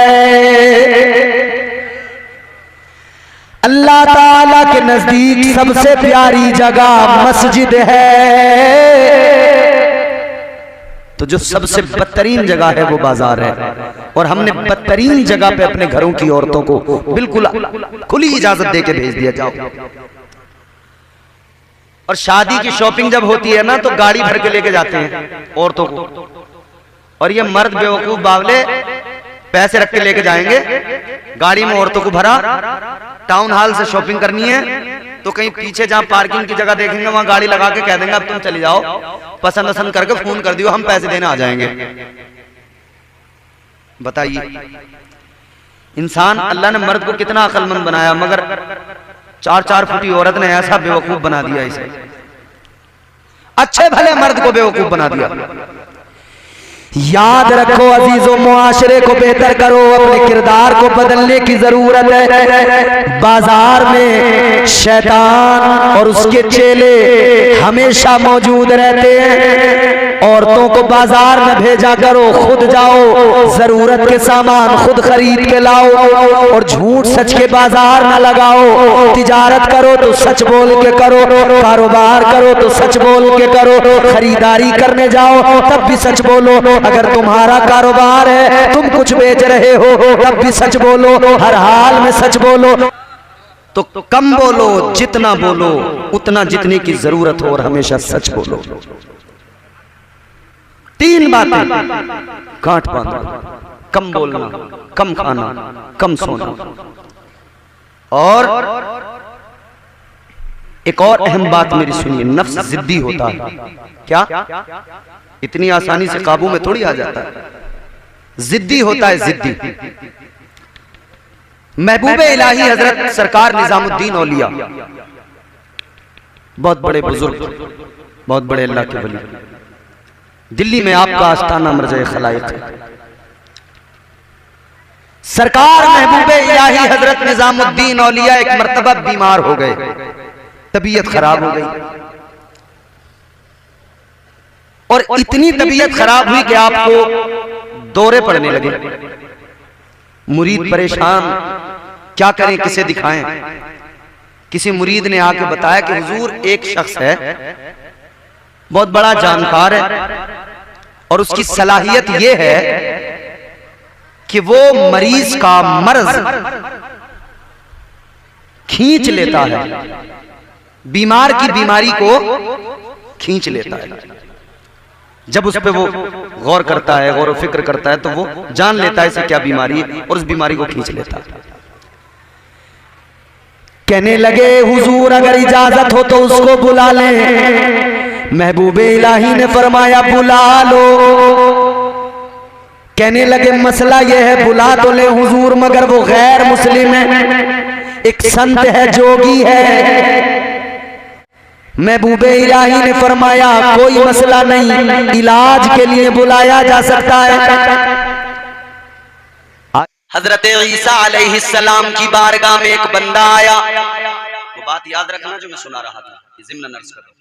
अल्लाह ताला के नजदीक सबसे प्यारी जगह मस्जिद है। तो जो सबसे बदतरीन जगह है वो बाजार है। और हमने बदतरीन जगह पे अपने घरों की औरतों को बिल्कुल खुली इजाजत दे के भेज दिया, जाओ। और शादी की शॉपिंग जब होती है ना तो गाड़ी भर के लेके जाते हैं औरतों को, और ये मर्द बेवकूफ बावले पैसे रख के लेके जाएंगे, गाड़ी में औरतों को भरा, टाउन हॉल से शॉपिंग करनी है, तो कहीं पीछे जहां पार्किंग की जगह देखेंगे वहां गाड़ी लगा के कह देंगे अब तुम चले जाओ, पसंद पसंद करके फोन कर दियो, हम पैसे देने आ जाएंगे। बताइए इंसान, अल्लाह ने मर्द को कितना अक्लमंद बनाया, मगर 4-4 फुटी औरत ने ऐसा बेवकूफ बना दिया इसे। अच्छे भले मर्द को बेवकूफ बना दिया। याद रखो अजीजों, मुआशरे को बेहतर करो, अपने किरदार को बदलने की जरूरत है। बाजार में शैतान और उसके चेले हमेशा मौजूद रहते हैं। औरतों को बाजार में भेजा करो, खुद जाओ, जरूरत के सामान खुद खरीद के लाओ, और झूठ सच के बाजार न लगाओ। तिजारत करो तो सच बोल के करो, कारोबार करो तो सच बोल के करो, खरीदारी करने जाओ तब भी सच बोलो। अगर तुम्हारा कारोबार है, तुम कुछ बेच रहे हो, तब भी सच बोलो, हर हाल में सच बोलो। तो कम बोलो, जितना बोलो उतना जितने की जरूरत हो, और हमेशा सच बोलो। 3 बातें गांठ बांधो, कम बोलना, कम खाना, कम सोना। और एक और अहम बात मेरी सुनिए, नफ्स जिद्दी होता है। क्या? इतनी आसानी से काबू में थोड़ी आ जाता है, जिद्दी होता है, जिद्दी। महबूबे इलाही हजरत सरकार निजामुद्दीन औलिया, बहुत बड़े बुजुर्ग, बहुत बड़े अल्लाह के वली, दिल्ली में आपका आस्थाना मरज़े खलाइक है। सरकार महबूबे इलाही हजरत निजामुद्दीन औलिया एक मर्तबा बीमार हो गए, तबीयत खराब हो गई, और इतनी तबीयत खराब हुई कि आपको दौरे पड़ने लगे। मुरीद परेशान, क्या करें, किसे दिखाएं। किसी मुरीद ने आके बताया कि हुजूर एक शख्स है, बहुत बड़ा जानकार है, और उसकी सलाहियत यह है कि वो मरीज का मर्ज खींच लेता है, बीमार की बीमारी को खींच लेता है। जब उस पे वो गौर करता है, गौर फिक्र करता है, तो वो जान लेता है इसे क्या बीमारी है, और उस बीमारी को खींच लेता है। कहने लगे हुजूर अगर इजाजत हो तो उसको बुला लें। महबूबे इलाही ने फरमाया बुला लो। कहने लगे मसला यह है, बुला तो ले हुजूर, मगर वो गैर मुस्लिम है, एक संत है, जोगी है। महबूबे इलाही ने फरमाया कोई मसला नहीं, इलाज के लिए बुलाया जा सकता है। हजरत ईसा अलैहिस्सलाम की बारगाह में एक बंदा आया। वो बात याद रखना जो मैं सुना रहा था, ज़िम्न अर्ज़ करो।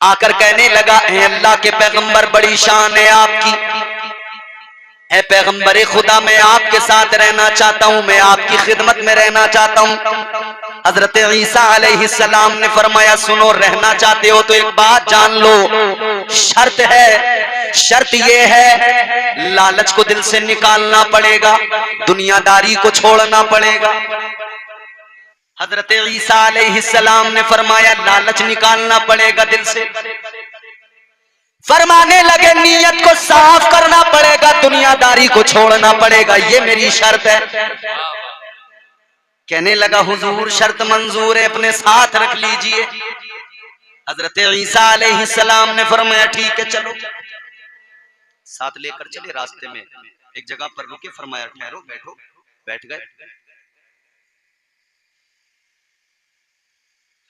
आकर कहने लगा, ए अल्लाह के पैगंबर, बड़ी शान है आपकी, है पैगंबर खुदा, मैं आपके साथ रहना चाहता हूं, मैं आपकी खिदमत में रहना चाहता हूं। हजरत ईसा अलैहिस्सलाम ने फरमाया सुनो, रहना चाहते हो तो एक बात जान लो, शर्त है, शर्त ये है लालच को दिल से निकालना पड़ेगा, दुनियादारी को छोड़ना पड़ेगा। हजरत ईसा अलैहिस्सलाम ने फरमाया लालच निकालना पड़ेगा दिल से। फरमाने लगे नीयत को साफ करना पड़ेगा, दुनियादारी को छोड़ना पड़ेगा, ये मेरी शर्त है। कहने लगा हुजूर शर्त मंजूर है, अपने साथ रख लीजिए। हजरत ईसा अलैहिस्सलाम ने फरमाया ठीक है चलो। साथ लेकर चले, रास्ते में एक जगह पर रुके, फरमाया ठहरो, बैठो। बैठ गए।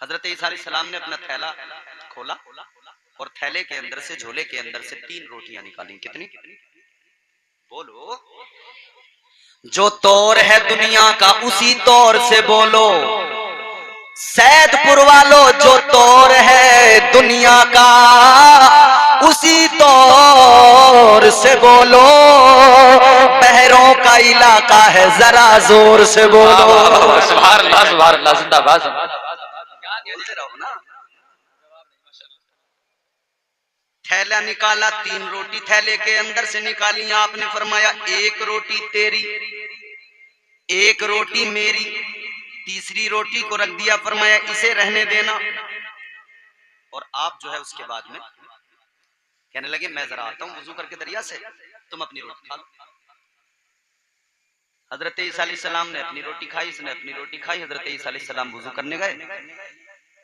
हजरत ईसा अलैहिस्सलाम ने अपना थैला खोला और थैले के अंदर से, झोले के अंदर से 3 रोटियां निकाली। कितनी? बोलो। जो तौर है दुनिया का उसी तौर से बोलो। सैदपुर वालों, जो तौर है दुनिया का उसी तौर से बोलो। बहरों का इलाका है, जरा जोर से बोलो। सुभान अल्लाह, सुभान अल्लाह, जिंदाबाद। बोलते रहो ना। थैला निकाला, 3 रोटी थैले के अंदर से निकाली। आपने फरमाया एक रोटी तेरी, एक रोटी मेरी, तीसरी रोटी को रख दिया, फरमाया इसे रहने देना। और आप जो है उसके बाद में कहने लगे मैं जरा आता हूं वजू करके दरिया से, तुम अपनी रोटी खा लो। हजरत ईसा अलैहिस्सलाम ने अपनी रोटी खाई, इसने अपनी रोटी खाई। हजरत ईसा अलैहिस्सलाम वुजू करने गए,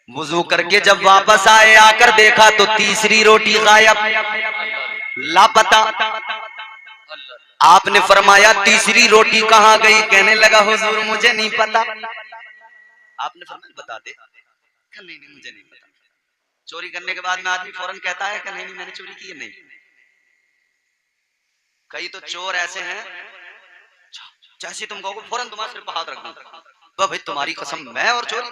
वुजू करके जब वापस आए, आकर देखा तो तीसरी रोटी गायब, लापता। आपने फरमाया तीसरी रोटी कहाँ गई? कहने लगा हुजूर मुझे नहीं पता। आपने फरमाया बता दे। नहीं नहीं मुझे नहीं पता। चोरी करने के बाद में आदमी फौरन कहता है कि नहीं नहीं मैंने चोरी की है। नहीं, कई तो चोर ऐसे हैं जैसे तुम कहोगे फौरन तुम्हारे सिर पर हाथ रख दूंगा। तो भाई तुम्हारी कसम मैं और चोरी,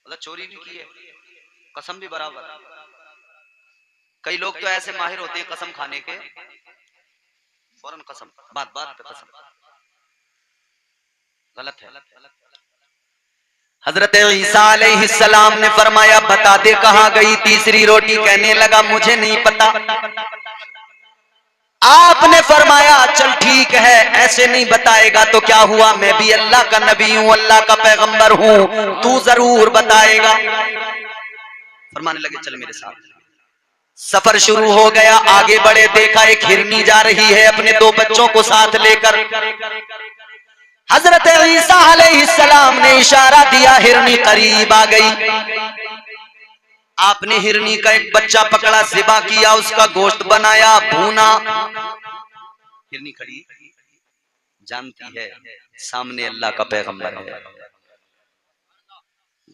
मतलब चोरी भी की है, कसम भी बराबर। कई लोग तो ऐसे माहिर होते हैं कसम खाने के, फौरन कसम, बात बात पे कसम। गलत है। हजरत ईसा अलैहिस्सलाम ने फरमाया बता दे कहां गई तीसरी रोटी? कहने लगा मुझे नहीं पता। आपने फरमाया चल ठीक है, ऐसे नहीं बताएगा तो क्या हुआ, मैं भी अल्लाह का नबी हूं, अल्लाह का पैगंबर हूं, तू जरूर बताएगा। फरमाने लगे चल मेरे साथ। सफर शुरू हो गया, आगे बढ़े, देखा एक हिरनी जा रही है अपने 2 बच्चों को साथ लेकर। हजरत ईसा अलैहिस्सलाम ने इशारा दिया, हिरनी करीब आ गई। आपने हिरनी का एक बच्चा पकड़ा, ज़िबा किया, उसका गोश्त बनाया, भूना। हिरनी खड़ी जानती है सामने अल्लाह का पैगंबर है।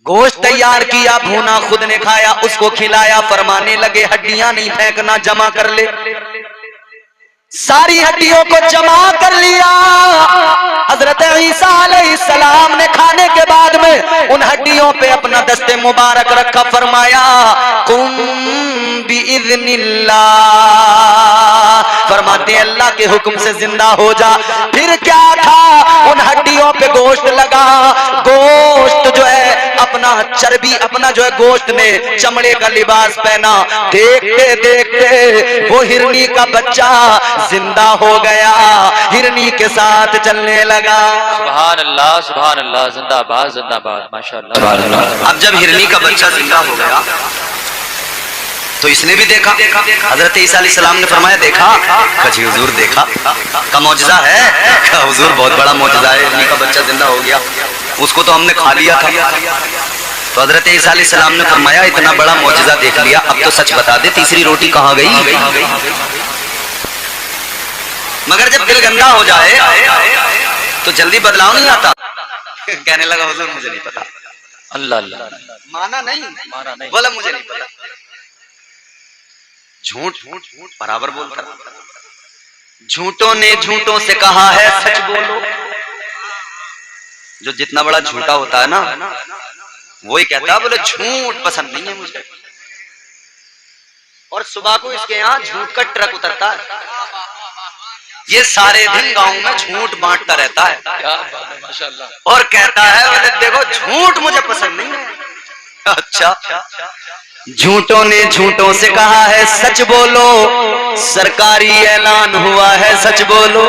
गोश्त तैयार किया, भूना, खुद ने खाया, उसको खिलाया। फरमाने लगे हड्डियां नहीं फेंकना, जमा कर ले। सारी हड्डियों को जमा कर लिया। हजरत ईसा अलैहिस्सलाम ने खाने के बाद में उन हड्डियों पे अपना दस्ते मुबारक रखा। फरमाया कुम बिइज़्निल्लाह, फरमाते अल्लाह के हुक्म से जिंदा हो जा। फिर क्या था, उन हड्डियों पे गोश्त लगा। गोश्त जो है अपना चर्बी, अपना जो है गोश्त ने चमड़े का लिबास पहना। देखते देखते वो हिरनी का बच्चा जिंदा हो गया, हिरनी के साथ चलने लगा। सुभान अल्लाह, जिंदाबाद जिंदाबाद, माशाअल्लाह। अब जब हिरनी का बच्चा जिंदा हो गया तो इसने भी देखा। हजरत ईसा अलैहिस्सलाम ने फरमाया देखा? कजी हुजूर देखा, का मौजज़ा है। हुजूर बहुत बड़ा मौजज़ा है, हिरनी का बच्चा जिंदा हो गया, उसको तो हमने खा लिया था। तो हजरत ईसा अलैहिस्सलाम ने फरमाया इतना बड़ा मौजज़ा देख लिया, अब तो सच बता दे तीसरी रोटी कहाँ गई? मगर जब दिल गंदा हो जाए तो जल्दी बदलाव नहीं आता। कहने लगा हुजूर मुझे नहीं पता। अल्लाह अल्लाह, माना नहीं, बोला मुझे नहीं पता। झूठ बराबर बोलता। झूठों ने झूठों से कहा है सच बोलो। जो जितना बड़ा झूठा होता है ना, वही कहता है बोले झूठ पसंद नहीं है मुझे। और सुबह को इसके यहाँ झूठ का ट्रक उतरता है, ये सारे दिन गांव में झूठ बांटता रहता है। माशाअल्लाह। और कहता है बोले देखो झूठ मुझे पसंद नहीं है। अच्छा, झूठों ने झूठों से कहा है सच बोलो, सरकारी ऐलान हुआ है सच बोलो।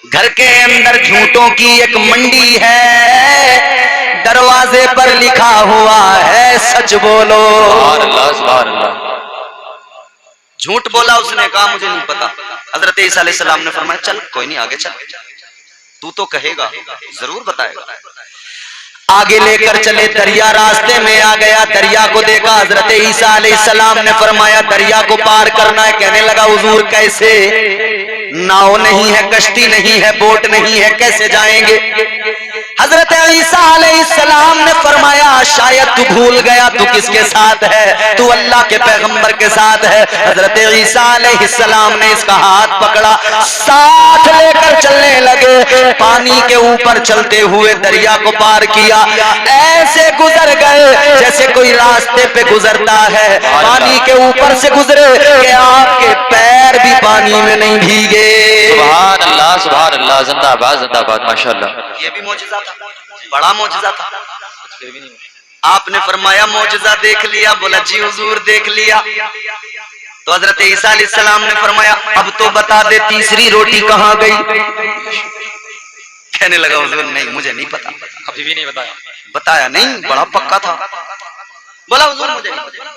घर के अंदर झूठों की एक मंडी है, दरवाजे पर लिखा हुआ है सच बोलो। सुभान अल्लाह, सुभान अल्लाह। झूठ बोला उसने, कहा मुझे नहीं पता। हजरत ईसा अलैहिस्सलाम ने फरमाया चल कोई नहीं आगे चल, तू तो कहेगा जरूर बताएगा। आगे लेकर चले, दरिया रास्ते में आ गया। दरिया को देखा, हजरत ईसा अलैहिस्सलाम ने फरमाया दरिया को पार करना है। कहने लगा हुजूर कैसे? नाव नहीं है, कश्ती नहीं है, बोट नहीं है, कैसे जाएंगे? हजरत ईसा अलैहिस्सलाम ने फरमाया शायद तू भूल गया तू किसके साथ है, तू अल्लाह के पैगंबर के साथ है। हजरत ईसा अलैहिस्सलाम ने इसका हाथ पकड़ा, साथ लेकर चलने लगे। पानी के ऊपर चलते हुए दरिया को पार किया। ऐसे गुजर गए जैसे कोई रास्ते पे गुजरता है, पानी के ऊपर से गुजरे कि आपके पैर भी पानी में नहीं भीगे। सुभान अल्लाह, सुभान अल्लाह, जिंदाबाद जिंदाबाद, माशाअल्लाह। ये भी मौजज़ा था, बड़ा मौजज़ा था। आपने फरमाया मौजज़ा देख लिया? बोला जी हुजूर देख लिया। तो हजरत ईसा अलैहिस्सलाम ने फरमाया अब तो बता दे तीसरी रोटी कहाँ गई? कहने लगा हुजूर नहीं मुझे नहीं पता। अभी भी नहीं बताया? बताया नहीं, बड़ा पक्का था। बोला हुजूर मुझे नहीं पता।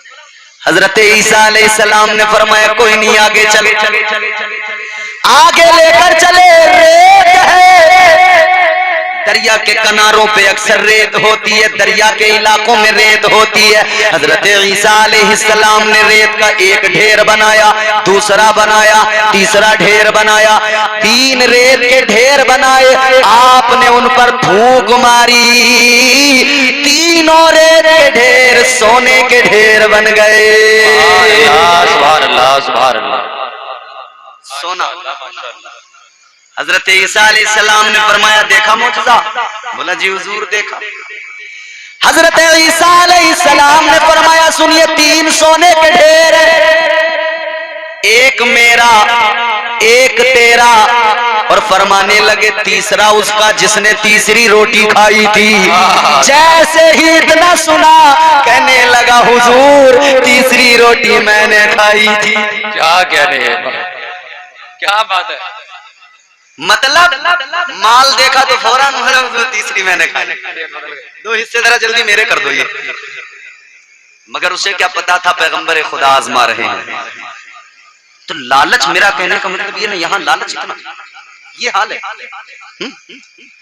हजरत ईसा अलैहिस्सलाम ने फरमाया कोई नहीं, आगे चले। आगे लेकर चले, रेत है। दरिया के किनारों पे अक्सर रेत होती है, दरिया के इलाकों में रेत होती है। हजरत ईसा अलैहिस्सलाम ने रेत का एक ढेर बनाया, दूसरा बनाया, तीसरा ढेर बनाया, 3 रेत के ढेर बनाए। आपने उन पर फूंक मारी, तीनों रेत के ढेर सोने के ढेर बन गए। सुभान अल्लाह सुभान अल्लाह। सोना। हजरत ईसा अलैहिस्सलाम ने फरमाया देखा मौजज़ा? बोला जी हुजूर देखा। हजरत ईसा अलैहिस्सलाम ने फरमाया सुनिए, 3 सोने के ढेर, एक मेरा, एक तेरा, और फरमाने लगे तीसरा उसका जिसने तीसरी रोटी खाई थी। जैसे ही इतना सुना, कहने लगा हुजूर तीसरी रोटी मैंने खाई थी। क्या कहने हैं, क्या बात है। मतलब माल देखा तो फौरन तीसरी मैंने खाई, 2 हिस्से जरा जल्दी मेरे कर दो ये। मगर उसे क्या पता था पैगंबर खुदा आजमा रहे हैं। तो लालच, मेरा कहने का मतलब ये ना, यहाँ लालच इतना, ये हाल है।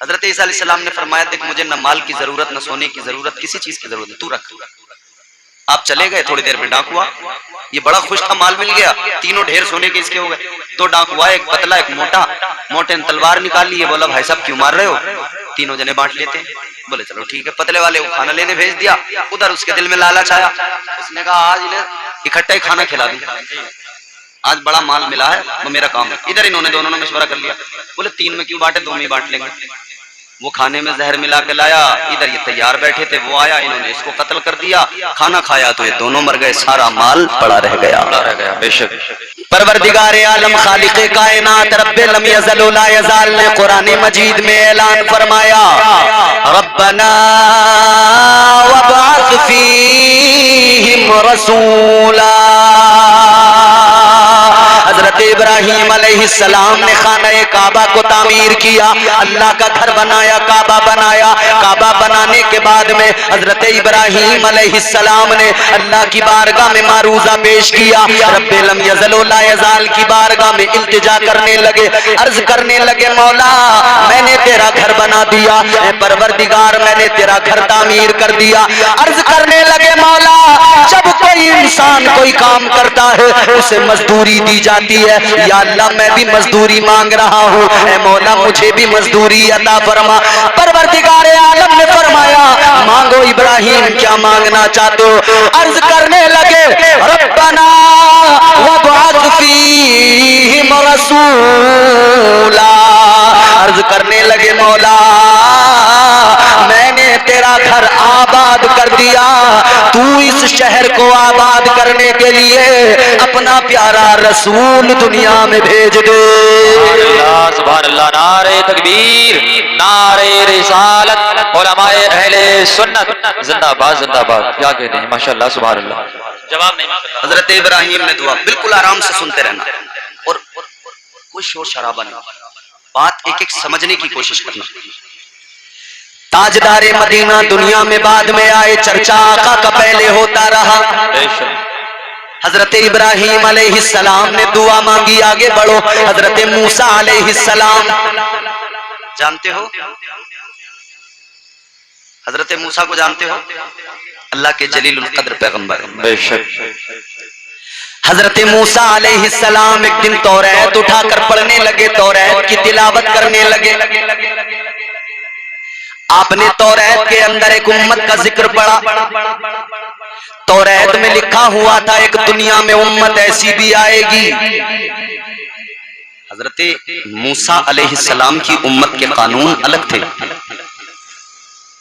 हजरत ईसा अलैहिस्सलाम ने फरमाया देख मुझे न माल की जरूरत, न सोने की जरूरत, किसी चीज की जरूरत नहीं, तू रख। आप चले गए, थोड़ी देर में डाकू हुआ। ये बड़ा खुश था, माल मिल गया, तीनों ढेर सोने के इसके हो गए। 2 डाकू आए, एक पतला एक मोटा। मोटे ने तलवार निकाल ली, बोला भाई साहब क्यों मार रहे हो? तीनों जने बांट लेते। बोले चलो ठीक है। पतले वाले को खाना लेने भेज दिया, उधर उसके दिल में लालच आया। उसने कहा आज इकट्ठा ही खाना खिला दूं, आज बड़ा माल मिला है, वो मेरा काम है। इधर इन्होंने दोनों ने मशवरा कर लिया, बोले 3 में क्यों बांटे, 2 में बांट लेंगे। वो खाने में जहर मिला के लाया, इधर ये तैयार बैठे थे, वो आया, इन्होंने इसको कत्ल कर दिया। खाना खाया तो ये दोनों मर गए, सारा माल पड़ा रह गया। बेशक परवरदिगार आलम खालिक़े कायनात रब्बे लम यज़ल व ला यज़ाल ने कुरान मजीद में ऐलान फरमाया, रब्बना वबअथ फीहिम रसूला। हजरत इब्राहीम अलैहिस्सलाम ने खाना काबा को तामीर किया, अल्लाह का घर बनाया, काबा बनाया। काबा बनाने के बाद में हजरत इब्राहीम अलैहिस्सलाम ने अल्लाह की बारगाह में मारूजा पेश किया। रब्बे लम यज़ल व ला यज़ाल की बारगाह में इल्तिजा करने लगे, अर्ज करने लगे मौला मैंने तेरा घर बना दिया, परवरदिगार मैंने तेरा घर तामीर कर दिया। अर्ज करने लगे मौला जब कोई इंसान कोई काम करता है उसे मजदूरी दी जाती है, या अल्लाह मैं भी मजदूरी मांग रहा हूँ, ऐ मौला मुझे भी मजदूरी अता फरमा। परवरदिगार आलम ने फरमाया मांगो इब्राहीम क्या मांगना चाहते हो? अर्ज करने लगे रब्बना वबअथ फीहिम रसूला। अर्ज करने लगे मौला मैंने तेरा घर आबाद कर दिया, तू इस शहर को आबाद करने के लिए अपना प्यारा रसूल दुनिया में भेज दे। सुभान अल्लाह। नारे तकबीर, नारे रिसालत, उलमाए अहले सुन्नत जिंदाबाद जिंदाबाद। क्या कहते हैं, माशाअल्लाह सुभान अल्लाह। जवाब नहीं। हजरत इब्राहीम ने दुआ, बिल्कुल आराम से सुनते रहना और कोई शोर शराबा नहीं, बात एक एक समझने की कोशिश करना। ताजदारे मदीना दुनिया में बाद में आए, चर्चा आका का पहले होता रहा। हजरत इब्राहीम अलैहिस्सलाम ने दुआ मांगी, आगे बढ़ो। हजरत मूसा अलैहिस्सलाम जानते हो, हजरत मूसा को जानते हो, अल्लाह के जलीलुल कद्र पैगंबर। हजरत मूसा अलैहिस्सलाम एक दिन तौरात उठाकर पढ़ने लगे, तौरात की तिलावत करने लगे। आपने तौरात के अंदर एक उम्मत का जिक्र पढ़ा। तौरात में लिखा हुआ था एक दुनिया में उम्मत ऐसी भी आएगी। हजरत मूसा अलैहिस्सलाम की उम्मत के कानून अलग थे,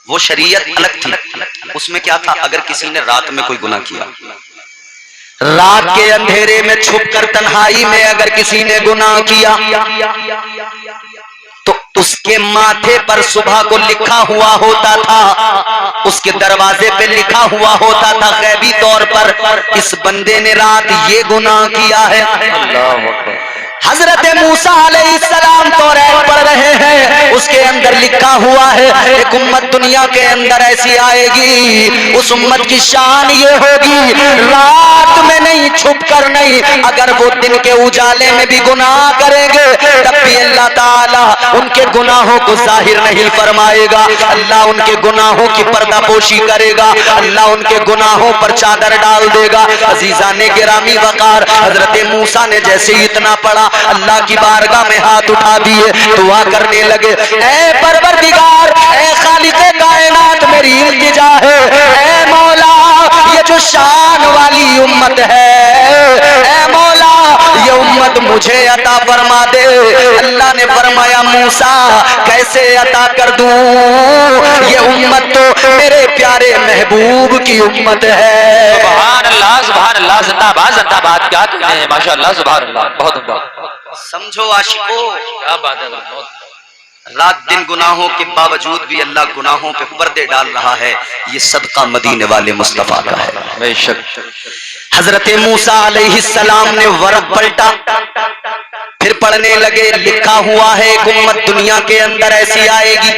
वो शरीयत अलग थी। उसमें क्या था, अगर किसी ने रात में कोई गुनाह किया, रात के अंधेरे में छुपकर तन्हाई में अगर किसी ने गुनाह किया तो उसके माथे पर सुबह को लिखा हुआ होता था, उसके दरवाजे पे लिखा हुआ होता था गैबी तौर पर इस बंदे ने रात ये गुनाह किया है। हजरत मूसा अलैहिस्सलाम तौरात पढ़ रहे हैं, उसके अंदर लिखा हुआ है एक उम्मत दुनिया के अंदर ऐसी आएगी, उस उम्मत की शान ये होगी रात में नहीं, छुप कर नहीं, अगर वो दिन के उजाले में भी गुनाह करेंगे तब भी अल्लाह ताला उनके गुनाहों को जाहिर नहीं फरमाएगा, अल्लाह उनके गुनाहों की पर्दापोशी करेगा, अल्लाह उनके गुनाहों पर चादर डाल देगा। अजीजा ने गिरामी वकार, हजरत मूसा ने जैसे ही इतना पढ़ा अल्लाह की बारगाह में हाथ उठा दिए, दुआ करने लगे, ऐ परवरदिगार, ऐ खालिक़े कायनात, मेरी इल्तिजा है, ऐ मौला ये जो शान वाली उम्मत है, ऐ मौला ये उम्मत मुझे अता फरमा दे। अल्लाह ने फरमाया मूसा कैसे अता कर दूं, ये उम्मत तो मेरे प्यारे महबूब की उम्मत है। सुभान अल्लाह, जिंदाबाद जिंदाबाद, क्या कहते हैं, माशाअल्लाह, सुभान अल्लाह, बहुत उम्दा। समझो आशिको, क्या बात है, बहुत रात दिन गुनाहों के बावजूद भी अल्लाह गुनाहों पे पर्दे डाल रहा है, ये सदका मदीने वाले मुस्तफा का है। बेशक। हजरत मूसा अलैहिस्सलाम ने वर्क पलटा, फिर पढ़ने लगे, लिखा हुआ है एक उम्मत दुनिया के अंदर ऐसी आएगी।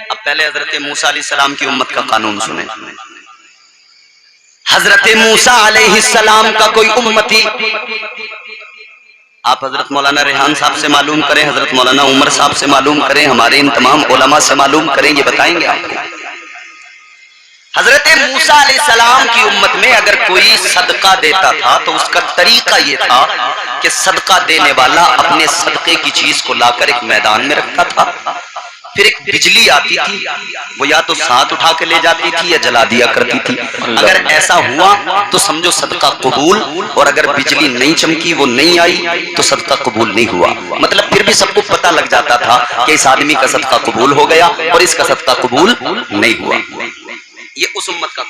अब पहले हजरत मूसा अलैहिस्सलाम की उम्मत का कानून सुने। हजरत मूसा अलैहिस्सलाम का कोई उम्मती, आप हजरत मौलाना रेहान साहब से मालूम करें, हजरत मौलाना उमर साहब से मालूम करें, हमारे इन तमाम उलमा से मालूम करें, ये बताएंगे आपको। हजरत मूसा अलैहिस्सलाम की उम्मत में अगर कोई सदका देता था तो उसका तरीका ये था कि सदका देने वाला अपने सदके की चीज को लाकर एक मैदान में रखता था, फिर एक बिजली आती थी, वो या तो साथ उठा के ले जाती थी या जला दिया करती थी। अगर ऐसा हुआ तो समझो सदका कबूल, और अगर बिजली नहीं चमकी, वो नहीं आई, तो सदका कबूल नहीं हुआ। मतलब फिर भी सबको पता लग जाता था कि इस आदमी का सदका कबूल हो गया और इसका सदका कबूल नहीं हुआ। ये उस उम्मत का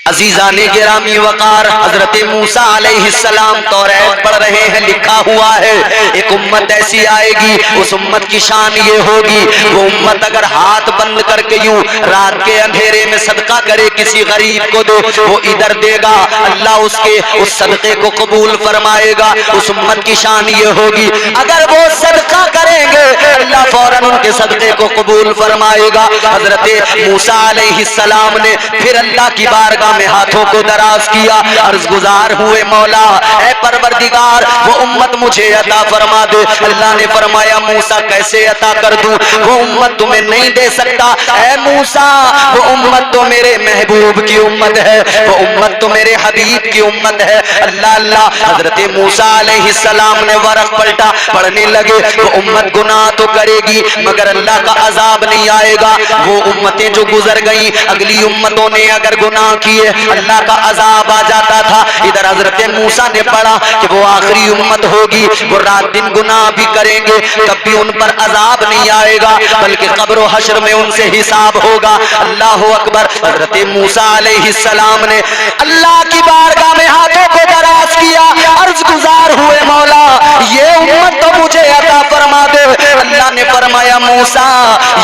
अजीजा ने गिरामी वकार, हजरत मूसा अलैहिस्सलाम तौरात पढ़ रहे हैं, लिखा हुआ है एक उम्मत ऐसी आएगी, उस उम्मत की शान ये होगी, वो उम्मत अगर हाथ बंद करके यूं रात के अंधेरे में सदका करे, किसी गरीब को दे, वो इधर देगा, अल्लाह उसके उस सदके को कबूल फरमाएगा। उस उम्मत की शान ये होगी, अगर वो सदका करेंगे अल्लाह फौरन उनके सदके को कबूल फरमाएगा। हजरत मूसा अलैहिस्सलाम ने फिर अल्लाह की बारगाह में हाथों को दराज किया, अर्ज गुजार हुए, मौला ऐ परवरदिगार वो उम्मत मुझे अता फरमा दे। अल्लाह ने फरमाया मूसा कैसे अता कर दूं, वो उम्मत तुम्हें नहीं दे सकता, ऐ मूसा वो उम्मत तो मेरे महबूब की उम्मत है, वो उम्मत तो मेरे हबीब की उम्मत है। अल्लाह अल्लाह, हजरत मूसा अलैहिस्सलाम ने वरक पलटा, पढ़ने लगे, वो उम्मत गुनाह तो करेगी मगर अल्लाह का अजाब नहीं आएगा। वो उम्मतें जो गुजर गई, अगली उम्मतों ने अगर गुनाह किए अल्लाह का अजाब आ जाता था। इधर हजरत मूसा ने पढ़ा कि वो आखिरी उम्मत होगी, वो रात दिन गुनाह भी करेंगे तब भी उन पर अजाब नहीं आएगा, बल्कि कब्र व हश्र में उनसे हिसाब होगा। अल्लाह अकबर। हजरत मूसा अलैहिस्सलाम ने अल्लाह की बारगाह में हाथों को दराज किया, अर्ज गुजार हुए, मौला ये उम्मत तो मुझे अता फरमा दे। अल्लाह ने फरमाया मूसा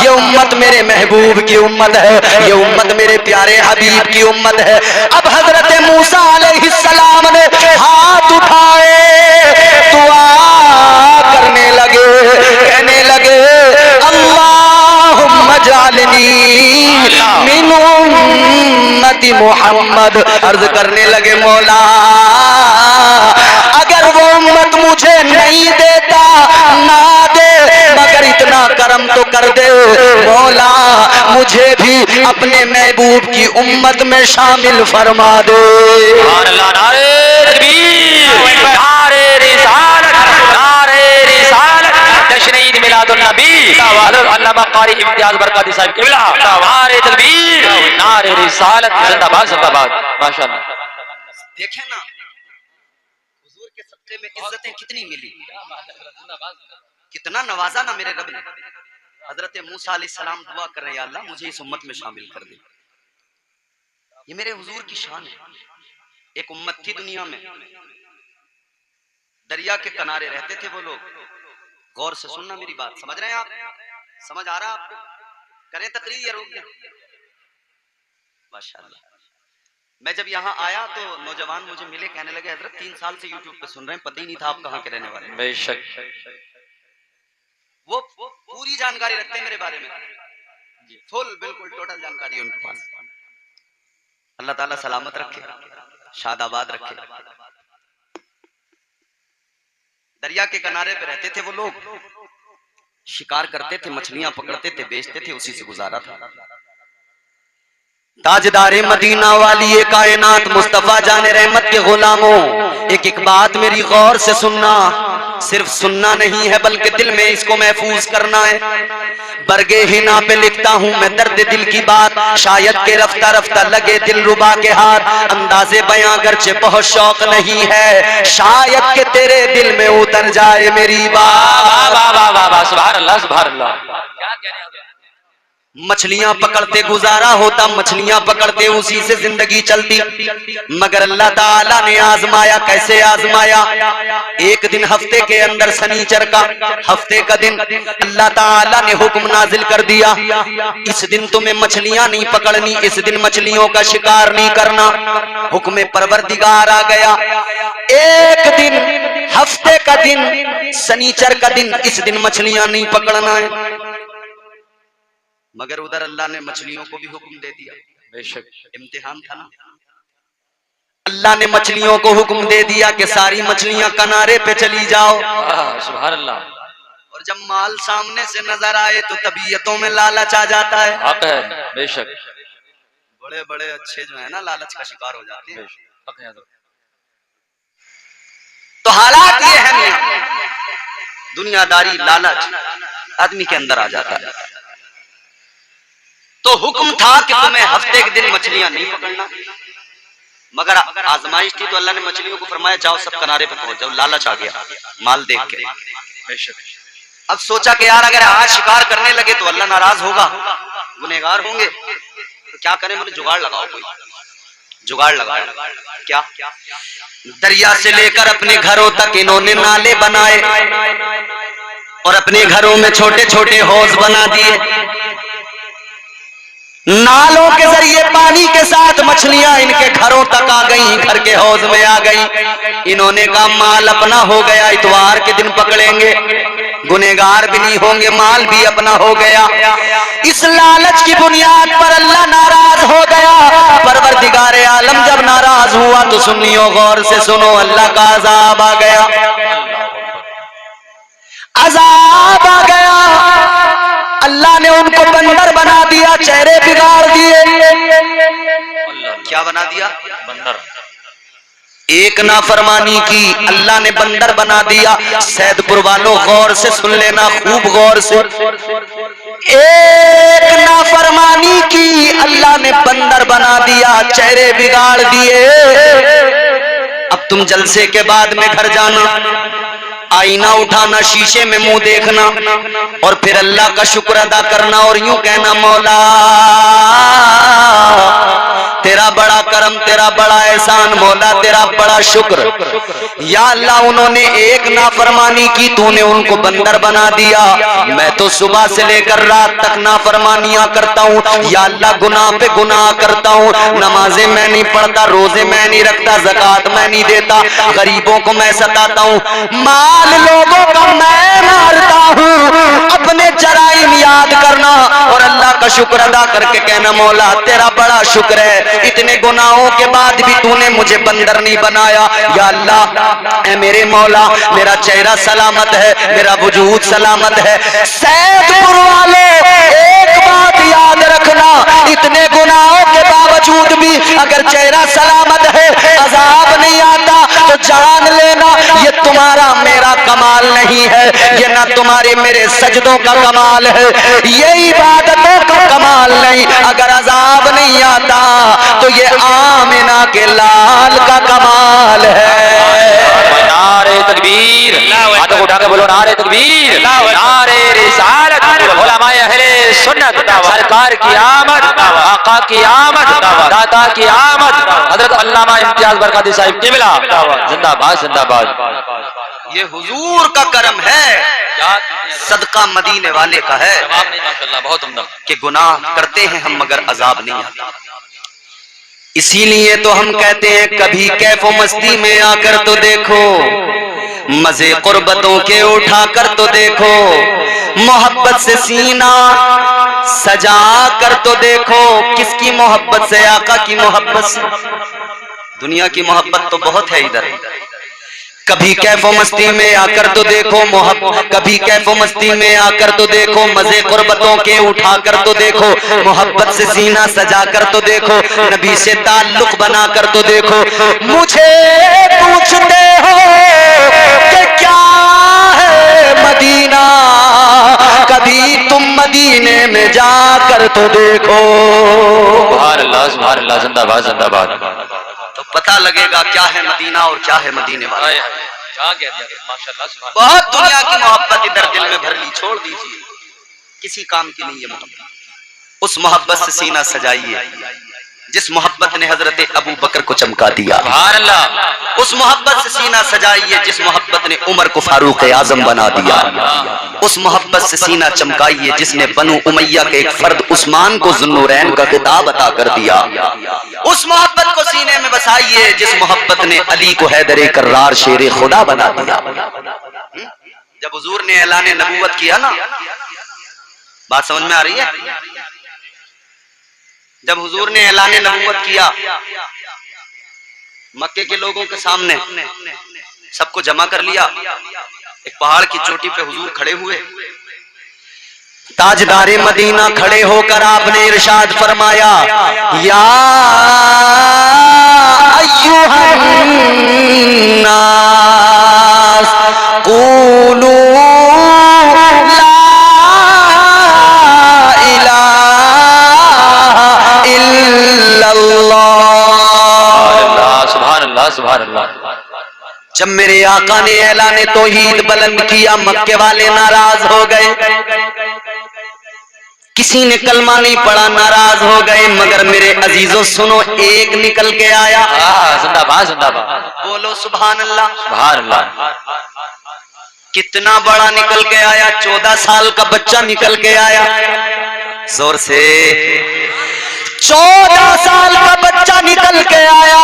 ये उम्मत मेरे महबूब की उम्मत है, ये उम्मत मेरे प्यारे हबीब की उम्मत है। अब हजरत मूसा अलैहिस्सलाम ने हाथ उठाए, दुआ करने लगे, कहने लगे अल्लाहुम्मा जालनी मिन उम्मती मोहम्मद। अर्ज करने लगे मौला अगर वो उम्मत मुझे नहीं देता ना दे, मगर इतना करम तो कर दे मौला मुझे भी अपने महबूब की उम्मत में शामिल फरमा दे। नारे तकबीर, नारे रिसालत, नारे रिसालत, जश्न ईद मिलादुन नबी, अल्लामा कारी इम्तियाज बरकाती साहब किबला, नारे तकबीर, नारे रिसालत, जिंदाबाद जिंदाबाद, माशाअल्लाह। देखें ना हुजूर के सदके में इज्जतें कितनी मिली, कितना नवाजा ना मेरे रब ने। हजरत मूसा अलैहिस्सलाम दुआ कर रहे हैं अल्लाह मुझे इस उम्मत में शामिल कर दे। ये मेरे हुजूर की शान है। एक उम्मत थी दुनिया में, दरिया के किनारे रहते थे वो लोग। गौर से सुनना मेरी बात, समझ रहे हैं आप? समझ आ रहा है आपको? करें तकरीर या रोक दें? माशाअल्लाह। मैं जब यहाँ आया तो नौजवान मुझे मिले, कहने लगे हजरत 3 साल से यूट्यूब पे सुन रहे हैं, पता ही नहीं था आप कहाँ के रहने वाले हैं। बेशक वो पूरी जानकारी रखते हैं मेरे बारे में, फुल बिल्कुल टोटल जानकारी है उनके पास। अल्लाह ताला सलामत रखे, शादाबाद रखे। दरिया के किनारे पे रहते थे वो लोग, शिकार करते थे, मछलियां पकड़ते थे, बेचते थे, उसी से गुजारा था। ताजदारे मदीना वाली ये कायनात मुस्तफा जाने रहमत के गुलामों, एक एक बात मेरी गौर से सुनना, सिर्फ सुनना नहीं है बल्कि दिल में इसको महफूज करना है। बरगे हिना पे लिखता हूँ मैं दर्द दिल की बात, शायद के रफ्ता रफ्ता लगे दिल रुबा के हाथ। अंदाजे बयां गर्चे बहुत शौक नहीं है, शायद के तेरे दिल में उतर जाए मेरी बात। सुभान अल्लाह सुभान अल्लाह। क्या कह रहे हैं? मछलियां पकड़ते गुजारा होता, मछलियां पकड़ते उसी से जिंदगी चलती। मगर अल्लाह ताला ने आजमाया, कैसे आजमाया? एक दिन हफ्ते के अंदर शनिचर का, हफ्ते का दिन अल्लाह ताला ने हुक्म नाजिल कर दिया, इस दिन तुम्हें मछलियां नहीं पकड़नी, इस दिन मछलियों का शिकार नहीं करना। हुक्म परवरदिगार आ गया। एक दिन हफ्ते का दिन, शनिचर का दिन, इस दिन मछलियां नहीं पकड़ना है। मगर उधर अल्लाह ने मछलियों को भी हुक्म दे दिया। बेशक इम्तिहान था ना। अल्लाह ने मछलियों को हुक्म दे दिया कि सारी मछलियां किनारे पे चली जाओ। सुभान अल्लाह। और जब माल सामने से नजर आए तो तबीयतों में लालच आ जाता है। हक है, बेशक। बड़े बड़े अच्छे जो है ना लालच का शिकार हो जाते हैं। तो हालात ये है मियां, दुनियादारी लालच आदमी के अंदर आ जाता है। तो हुक्म था कि तुम्हें हफ्ते के दिन मछलियां नहीं पकड़ना। मगर आजमाइश थी तो अल्लाह ने मछलियों को फरमाया जाओ सब किनारे पे पहुंच जाओ। लालच आ गया माल देख के। अब सोचा कि यार अगर आज शिकार करने लगे तो अल्लाह नाराज होगा, गुनहगार होंगे, तो क्या करें? बोले जुगाड़ लगाओ, कोई जुगाड़ लगाओ। क्या? दरिया से लेकर अपने घरों तक इन्होंने नाले बनाए और अपने घरों में छोटे छोटे हौज बना दिए। नालों के जरिए पानी के साथ मछलियां इनके घरों तक आ गई, घर के हौज में आ गई। इन्होंने कहा माल अपना हो गया, इतवार के दिन पकड़ेंगे, गुनहगार भी नहीं होंगे, माल भी अपना हो गया। इस लालच की बुनियाद पर अल्लाह नाराज हो गया। परवरदिगार आलम जब नाराज हुआ तो सुन्नियों गौर से सुनो, अल्लाह का अजाब आ गया, अजाब आ गया। अल्लाह ने उनको बंदर बना दिया, चेहरे बिगाड़ दिए। क्या बना दिया? बंदर। एक नाफरमानी की, अल्लाह ने बंदर बना दिया। सैदपुर वालों गौर से सुन लेना, खूब गौर से। एक नाफरमानी की, अल्लाह ने बंदर बना दिया, चेहरे बिगाड़ दिए। अब तुम जलसे के बाद में घर जाना, आईना उठाना, शीशे में मुंह देखना और फिर अल्लाह का शुक्र अदा करना और यूं कहना मौला तेरा बड़ा करम, तेरा बड़ा एहसान, मौला तेरा बड़ा शुक्र। या अल्लाह उन्होंने एक नाफरमानी की, तूने उनको बंदर बना दिया। मैं तो सुबह से लेकर रात तक नाफरमानियां करता हूँ। या अल्लाह गुनाह पे गुनाह करता हूँ, नमाजें मैं नहीं पढ़ता, रोजे मैं नहीं रखता, ज़कात मैं नहीं देता, गरीबों को मैं सताता हूँ, माल लोगों का मैं मारता हूँ। अपने जराइम याद करना और अल्लाह का शुक्र अदा करके कहना मौला तेरा बड़ा शुक्र है, इतने गुनाहों के बाद भी तूने मुझे बंदर नहीं बनाया। या अल्लाह ऐ मेरे मौला, मेरा चेहरा सलामत है, मेरा वजूद सलामत है। सैदपुर वाले एक बात याद रखना, इतने गुनाहों के बावजूद भी अगर चेहरा सलामत है, अजाब नहीं आता, तो जान लेना ये तुम्हारा मेरा कमाल नहीं है, ये ना तुम्हारे मेरे सजदों का कमाल है, ये इबादतों का कमाल नहीं। अगर अजाब नहीं आता तो ये आमिना के लाल का कमाल है। नारे तकबीर, हाथों को उठा के बोलो नारे तकबीर, नारे रिसालत, उलमाए अहले सुन्नत, सरकार की आमद, आका की आमद, दाता की आमद, हजरत अल्लामा इम्तियाज बरकाती साहिब किबला जिंदाबाद जिंदाबाद। ये हुजूर का करम है, सदका मदीने वाले का है। माशाल्लाह बहुत उम्दा। कि गुनाह करते हैं हम मगर अजाब नहीं आता। इसीलिए तो हम कहते हैं कभी कैफो मस्ती में आकर तो देखो, मजे कुर्बतों के उठा कर तो देखो, मोहब्बत से सीना सजा कर तो देखो। किसकी मोहब्बत से? आका की मोहब्बत से। दुनिया की मोहब्बत तो बहुत है इधर। कभी कैफो मस्ती में आकर तो देखो मोहब्बत, कभी कैफो मस्ती में आकर तो देखो, मजे कुर्बतों के उठा कर तो देखो, मोहब्बत से सीना सजा कर तो देखो, नबी से ताल्लुक बना कर तो देखो। मुझे पूछते हो कि क्या है मदीना, कभी तुम मदीने में जाकर तो देखो। सुभान अल्लाह, जिंदाबाद जिंदाबाद। तो पता लगेगा क्या है मदीना और क्या है मदीने वाले। माशाअल्लाह, सुभान बहुत दुनिया की मोहब्बत इधर दिल में भर ली, छोड़ दीजिए, किसी काम की नहीं है मोहब्बत। उस मोहब्बत से सीना सजाइए जिस मोहब्बत ने हजरत अबू बकर को चमका दिया। सुभान अल्लाह। उस मोहब्बत से सीना सजाइए जिस मोहब्बत ने उमर को फारूक आजम बना दिया। उस मोहब्बत से सीना चमकाइए जिसने बनु उमैया के एक फर्द उस्मान को ज़ुन्नूरैन का खिताब अता कर दिया। उस मोहब्बत को सीने में बसाइए जिस मोहब्बत ने अली को हैदर कर्रार शेर खुदा बना दिया। जब हुजूर ने ऐलान नबूवत किया ना, बात समझ में आ रही है? जब हुजूर ने ऐलान नबूवत किया, मक्के के लोगों के सामने सबको जमा कर लिया, एक पहाड़ की चोटी पे हुजूर खड़े हुए, ताजदारे मदीना खड़े होकर आपने इरशाद फरमाया, या अय्युहन नास क़ूलू सुभान अल्लाह। जब मेरे आका ने ऐलान तौहीद बुलंद किया, मक्के वाले नाराज हो गए, किसी ने कलमा नहीं पढ़ा, नाराज हो गए। मगर मेरे अजीजों सुनो, एक निकल के आया। जिंदाबाद जिंदाबाद। बोलो सुभान अल्लाह। सुभान अल्लाह। कितना बड़ा निकल के आया, 14 साल का बच्चा निकल के आया। जोर से 14 साल का बच्चा निकल के आया।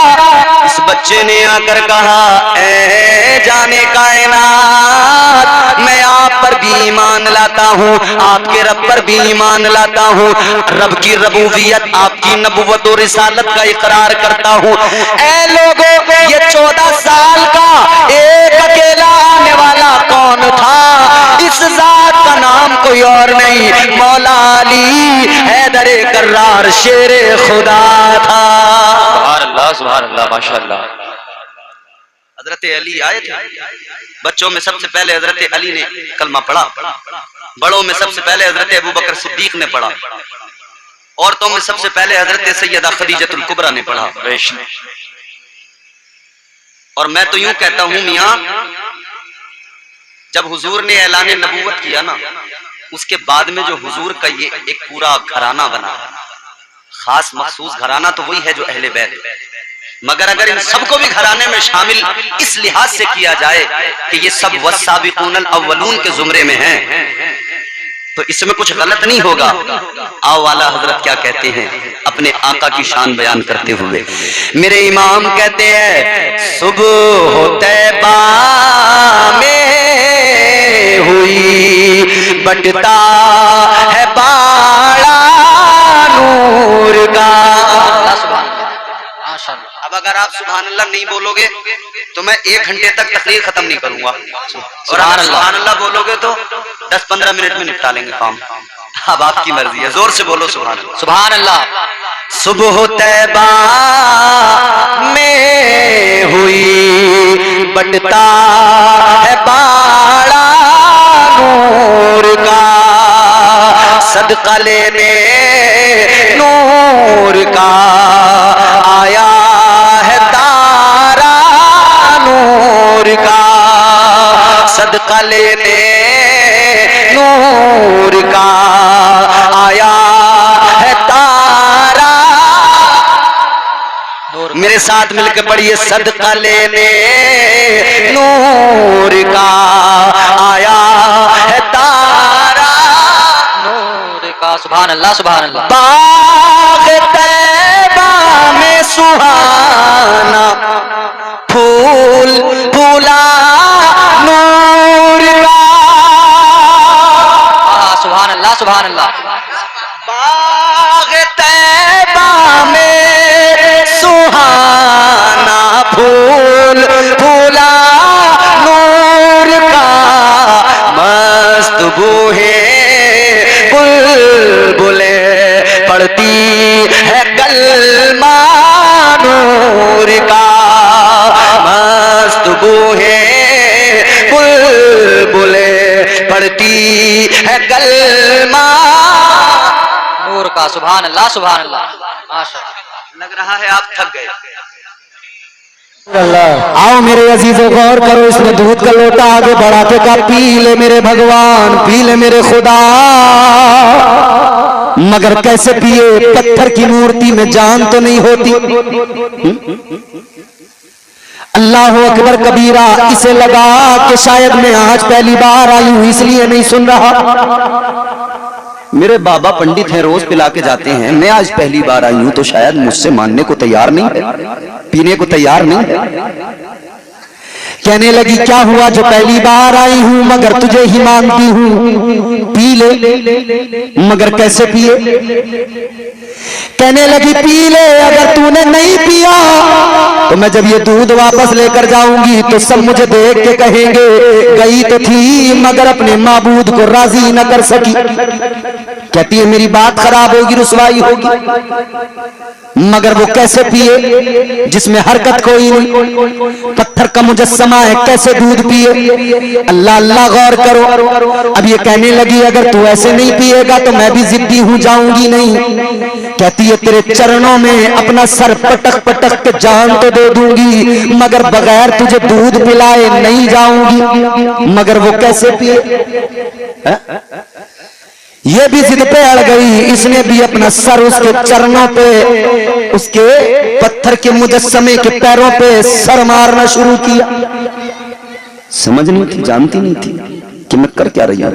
इस बच्चे ने आकर कहा, ऐ जाने कायनात, मैं आप पर भी ईमान लाता हूँ, आपके रब पर भी ईमान लाता हूँ, रब की रबूबियत, आपकी नबुवत और रिसालत का इकरार करता हूँ। ऐ लोगों, ये 14 साल का एक अकेला आने वाला कौन था? इस जात का नाम कोई और नहीं, मौला अली हैदर कर्रार शेर खुदा था। सुभान अल्लाह, सुभान अल्लाह, माशाअल्लाह। हजरत अली आए थे। बच्चों में सबसे पहले हजरत अली ने कलमा पढ़ा, बड़ों में सबसे पहले हजरत अबू बकर सिद्दीक ने पढ़ा, औरतों में सबसे पहले हजरत सैयदा खदीजतुल कुबरा ने पढ़ा। और मैं तो यूं कहता हूं मियां, जब हुजूर ने ऐलान नबूवत किया ना, उसके बाद में जो हुजूर का ये एक पूरा घराना बना, खास मखसूस घराना तो वही है जो अहले बैत। मगर अगर इन सबको भी घराने में शामिल इस लिहाज से किया जाए कि ये सब वस्साबिकूनल अव्वलून के जुमरे में हैं, तो इसमें कुछ गलत नहीं होगा। आओ वाला हजरत क्या कहते हैं अपने आका की शान बयान करते हुए। मेरे इमाम कहते हैं, सुबह तैबा में हुई बटता है बाड़ा नूर का। अब अगर आप सुभान अल्लाह नहीं बोलोगे तो मैं 1 घंटे तक तकरीर खत्म नहीं करूंगा, और अगर सुभान अल्लाह बोलोगे तो 10-15 मिनट में निपटा लेंगे काम। अब आपकी मर्जी है, जोर से बोलो सुभान अल्लाह। सुभान अल्लाह। सुबह तैबा में हुई बटता है बाड़ा नूर का, सदका लेने नूर का आया है तारा नूर का, सदका लेने नूर का आया है तारा। मेरे साथ मिलकर पढ़िए, सदका लेने नूर का आया है तारा नूर का। सुभान अल्लाह, सुभान अल्लाह। बाग तैबा में सुहाना फूल फूला नूर का। सुभान अल्लाह सुभान अल्लाह। बाग तैबा में सुहाना फूल फूला नूर का, मस्त बूहे बुलबुले पढ़ती है कलमा नूर का, मस्त बूहे बुलबुले पढ़ती है कलमा नूर का। सुभान अल्लाह सुभान अल्लाह। माशाअल्लाह। लग रहा है आप थक गए। आओ मेरे अजीजों गौर करो, इसने दूध का लोटा आगे बढ़ा के कहा पी ले मेरे भगवान, पी ले मेरे खुदा। मगर कैसे पिए? पत्थर की मूर्ति में जान तो नहीं होती। अल्लाह अकबर कबीरा। इसे लगा कि शायद मैं आज पहली बार आई हूं इसलिए नहीं सुन रहा। मेरे बाबा पंडित हैं, रोज पिला के जाते हैं, मैं आज पहली बार आई हूं तो शायद मुझसे मानने को तैयार नहीं है, पीने को तैयार नहीं है। कहने लगी क्या हुआ जो पहली बार आई हूं मगर तुझे ही मानती हूं, पी ले। मगर कैसे पिए? कहने लगी पी ले, अगर तूने नहीं पिया तो मैं जब ये दूध वापस लेकर जाऊंगी तो सब मुझे देख के कहेंगे गई तो थी मगर अपने माबूद को राजी न कर सकी। कहती है मेरी बात खराब होगी, रुसवाई होगी। मगर वो कैसे पिए जिसमें हरकत कोई नहीं, पत्थर का मुजस्समा है, कैसे दूध पिए? अल्लाह अल्लाह गौर करो। अब ये कहने लगी अगर तू ऐसे नहीं पिएगा तो मैं भी जिद्दी हूं, जाऊंगी नहीं। कहती है तेरे चरणों में अपना सर पटक पटक के जान तो दे दूंगी मगर बगैर तुझे दूध पिलाए नहीं जाऊंगी। मगर वो कैसे पिए? ये भी जिद पे अड़ गई, इसने भी अपना सर उसके चरणों पे, उसके पत्थर के मुजस्समे के पैरों पे सर मारना शुरू किया। समझ नहीं थी, जानती नहीं थी कि मैं कर क्या रही हूं।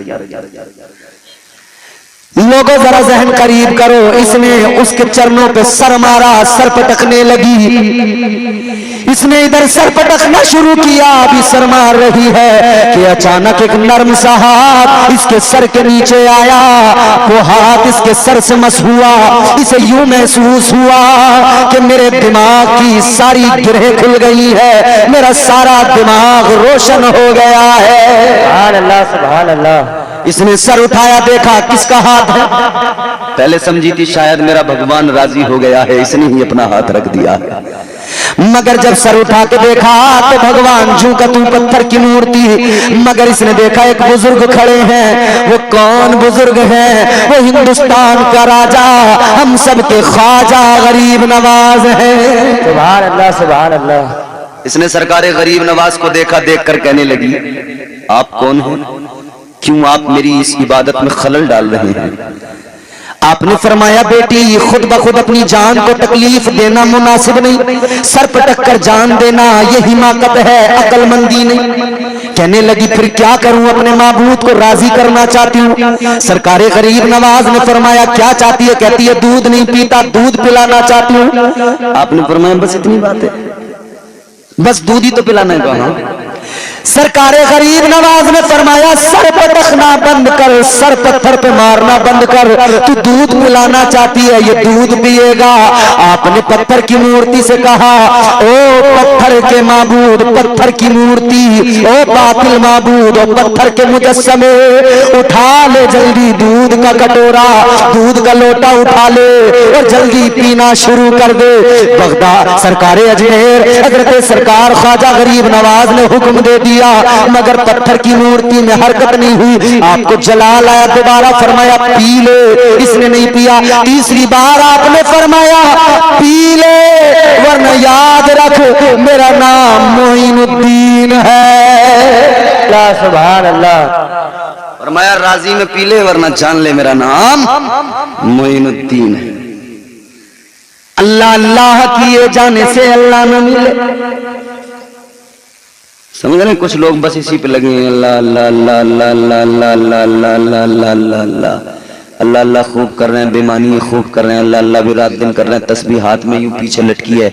लोगों जरा जहन करीब करो, इसने उसके चरणों पे सर मारा, सर पटकने लगी। इसने इधर सर पटकना शुरू किया, अभी सर मार रही है कि अचानक एक नर्म सा हाथ इसके सर के नीचे आया। वो हाथ इसके सर से मस हुआ, इसे यूं महसूस हुआ कि मेरे दिमाग की सारी गिरहें खुल गई है, मेरा सारा दिमाग रोशन हो गया है। सुभान अल्लाह सुभान अल्लाह। इसने सर उठाया, देखा किसका हाथ है। पहले समझी थी शायद मेरा भगवान राजी हो गया है, इसने ही अपना हाथ रख दिया है। मगर जब सर उठा के देखा तो भगवान जू का तू पत्थर की मूर्ति। मगर इसने देखा एक बुजुर्ग खड़े हैं। वो कौन बुजुर्ग हैं? वो हिंदुस्तान का राजा, हम सब के ख्वाजा गरीब नवाज है। सुभान अल्लाह सुभान अल्लाह। इसने सरकार गरीब नवाज को देखा, देखकर कहने लगी आप कौन हैं? क्यों आप मेरी इस इबादत में खलल डाल रहे हैं? आपने फरमाया बेटी खुद ब खुद अपनी जान को तकलीफ देना मुनासिब नहीं, सर पटक कर जान देना ये हिमाकत है, अक्लमंदी नहीं। कहने लगी फिर क्या करूं, अपने माबूद को राजी करना चाहती हूँ। सरकारे गरीब नवाज ने फरमाया क्या चाहती है? कहती है दूध नहीं पीता, दूध पिलाना चाहती हूँ। आपने फरमाया बस इतनी बात है, बस दूध ही तो पिलाना है। कहा सरकारे गरीब नवाज ने फरमाया सर पटकना बंद कर, सर पत्थर पे मारना बंद कर, तू दूध पिलाना चाहती है ये दूध पिएगा। आपने पत्थर की मूर्ति से कहा ओ पत्थर के माबूद, पत्थर की मूर्ति, ओ बातिल माबूद, ओ पत्थर के मुजस्समे, उठा ले जल्दी दूध का कटोरा, दूध का लोटा उठा ले और जल्दी पीना शुरू कर दे। बगदाद सरकारे अजमेर हजरत सरकार ख्वाजा गरीब नवाज ने हुक्म दे दिया, मगर पत्थर की मूर्ति में हरकत नहीं हुई। आपको जलाल आया, दोबारा फरमाया पी ले, इसने नहीं पिया। तीसरी बार आपने फरमाया पी ले वरना याद रख मेरा नाम मोइनुद्दीन है। ला सुभान अल्लाह। फरमाया राजी में पी ले वरना जान ले मेरा नाम मोइनुद्दीन है। अल्लाह अल्लाह किए जाने से अल्लाह न मिले। समझ रहे कुछ लोग बस इसी पे लगे हैं अल्लाह अल्लाह अल्लाह अल्लाह अल्लाह अल्लाह अल्लाह अल्लाह अल्लाह अल्लाह। अल्लाह अल्लाह खूब कर रहे हैं, बेमानी खूब कर रहे हैं, अल्लाह अल्लाह भी रात दिन कर रहे हैं, तस्बीह हाथ में यूं पीछे लटकी है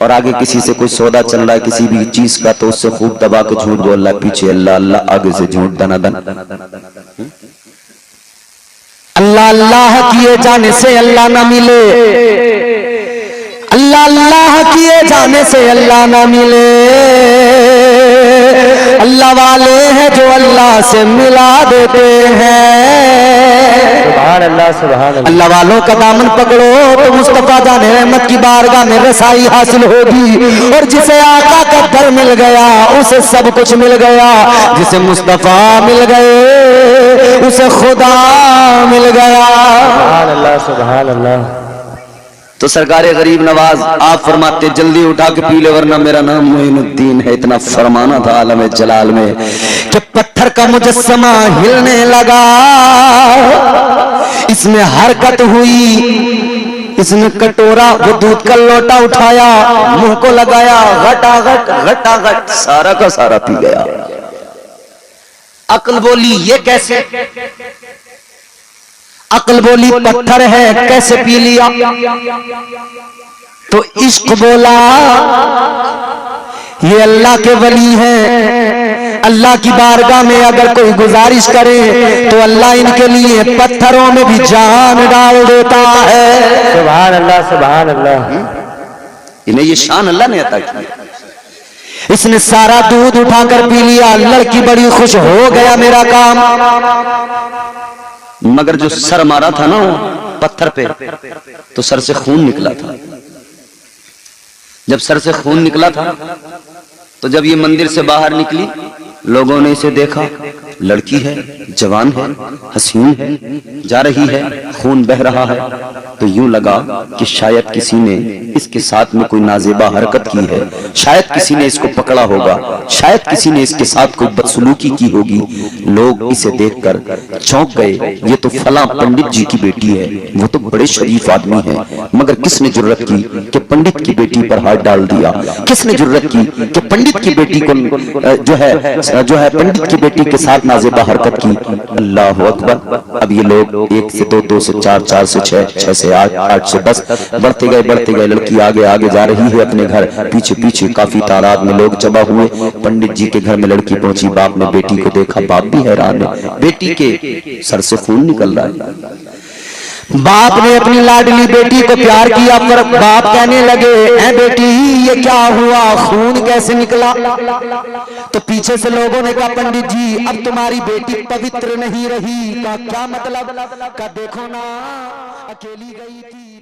और आगे किसी से कोई सौदा चल रहा है किसी भी चीज का तो उससे खूब दबा के झूठ दो, अल्लाह पीछे, अल्लाह अल्लाह आगे से झूठ दनादन। अल्लाह अल्लाह किए जाने से अल्लाह ना मिले, अल्लाह अल्लाह किए जाने से अल्लाह ना मिले, अल्लाह वाले हैं जो अल्लाह से मिला देते हैं। सुभान अल्लाह, सुभान अल्लाह। अल्लाह वालों का दामन पकड़ो तो मुस्तफा जाने रहमत की बारगाह में रसाई हासिल होगी, और जिसे आका का दर मिल गया उसे सब कुछ मिल गया, जिसे मुस्तफा मिल गए उसे खुदा मिल गया। सुभान अल्लाह, सुभान अल्लाह। तो सरकारे गरीब नवाज आप फरमाते जल्दी उठा के पी ले वरना मेरा नाम मोइनुद्दीन है। इतना फरमाना था आलम जलाल में कि पत्थर का मुजस्समा हिलने लगा, इसमें हरकत हुई, इसने कटोरा वो दूध का लोटा उठाया, मुंह को लगाया, घटाघट घटाघट सारा का सारा पी गया। अक्ल बोली ये कैसे, अक्ल बोली पत्थर है कैसे पी लिया, तो इश्क बोला ये अल्लाह के वली हैं, अल्लाह की बारगाह में अगर कोई गुजारिश करे तो अल्लाह इनके लिए पत्थरों में भी जान डाल देता है। सुभान अल्लाह, सुभान अल्लाह। इन्हें ये शान अल्लाह ने अता की। इसने सारा दूध उठाकर पी लिया, लड़की बड़ी खुश हो गया मेरा काम, मगर जो सर मारा था ना पत्थर पे तो सर से खून निकला था। जब सर से खून निकला था तो जब ये मंदिर से बाहर निकली लोगों ने इसे देखा, लड़की है, जवान है, हसीन है, जा रही है, खून बह रहा है, तो यूं लगा कि शायद किसी ने इसके साथ में कोई नाजेबा हरकत की है, शायद किसी ने इसको पकड़ा होगा, शायद किसी ने इसके साथ कोई बदसलूकी की होगी। लोग इसे देखकर चौंक गए, ये तो फलां पंडित जी की बेटी है, वो तो बड़े शरीफ आदमी है, मगर किसने जुर्रत की कि पंडित की बेटी पर हाथ डाल दिया, किसने जुर्रत की कि पंडित की बेटी को जो है पंडित की बेटी के साथ नाजेबा हरकत की। अल्लाह अकबर। अब ये लोग 1 से 2, 2 से 4, 4 से 6, 6 से 8, 8 से 10 बढ़ते गए। लड़की आगे आगे जा रही है अपने घर, पीछे पीछे काफी तादाद में लोग जमा हुए। पंडित जी के घर में लड़की पहुंची, बाप ने बेटी को देखा, बाप भी हैरान है, बेटी के सर से खून निकल रहा है। बाप ने अपनी लाडली बेटी को प्यार किया, पर बाप कहने लगे ऐ बेटी ये क्या हुआ, खून कैसे निकला। तो पीछे से लोगों ने कहा पंडित जी अब तुम्हारी बेटी पवित्र नहीं रही। का क्या मतलब, का देखो ना अकेली गई थी।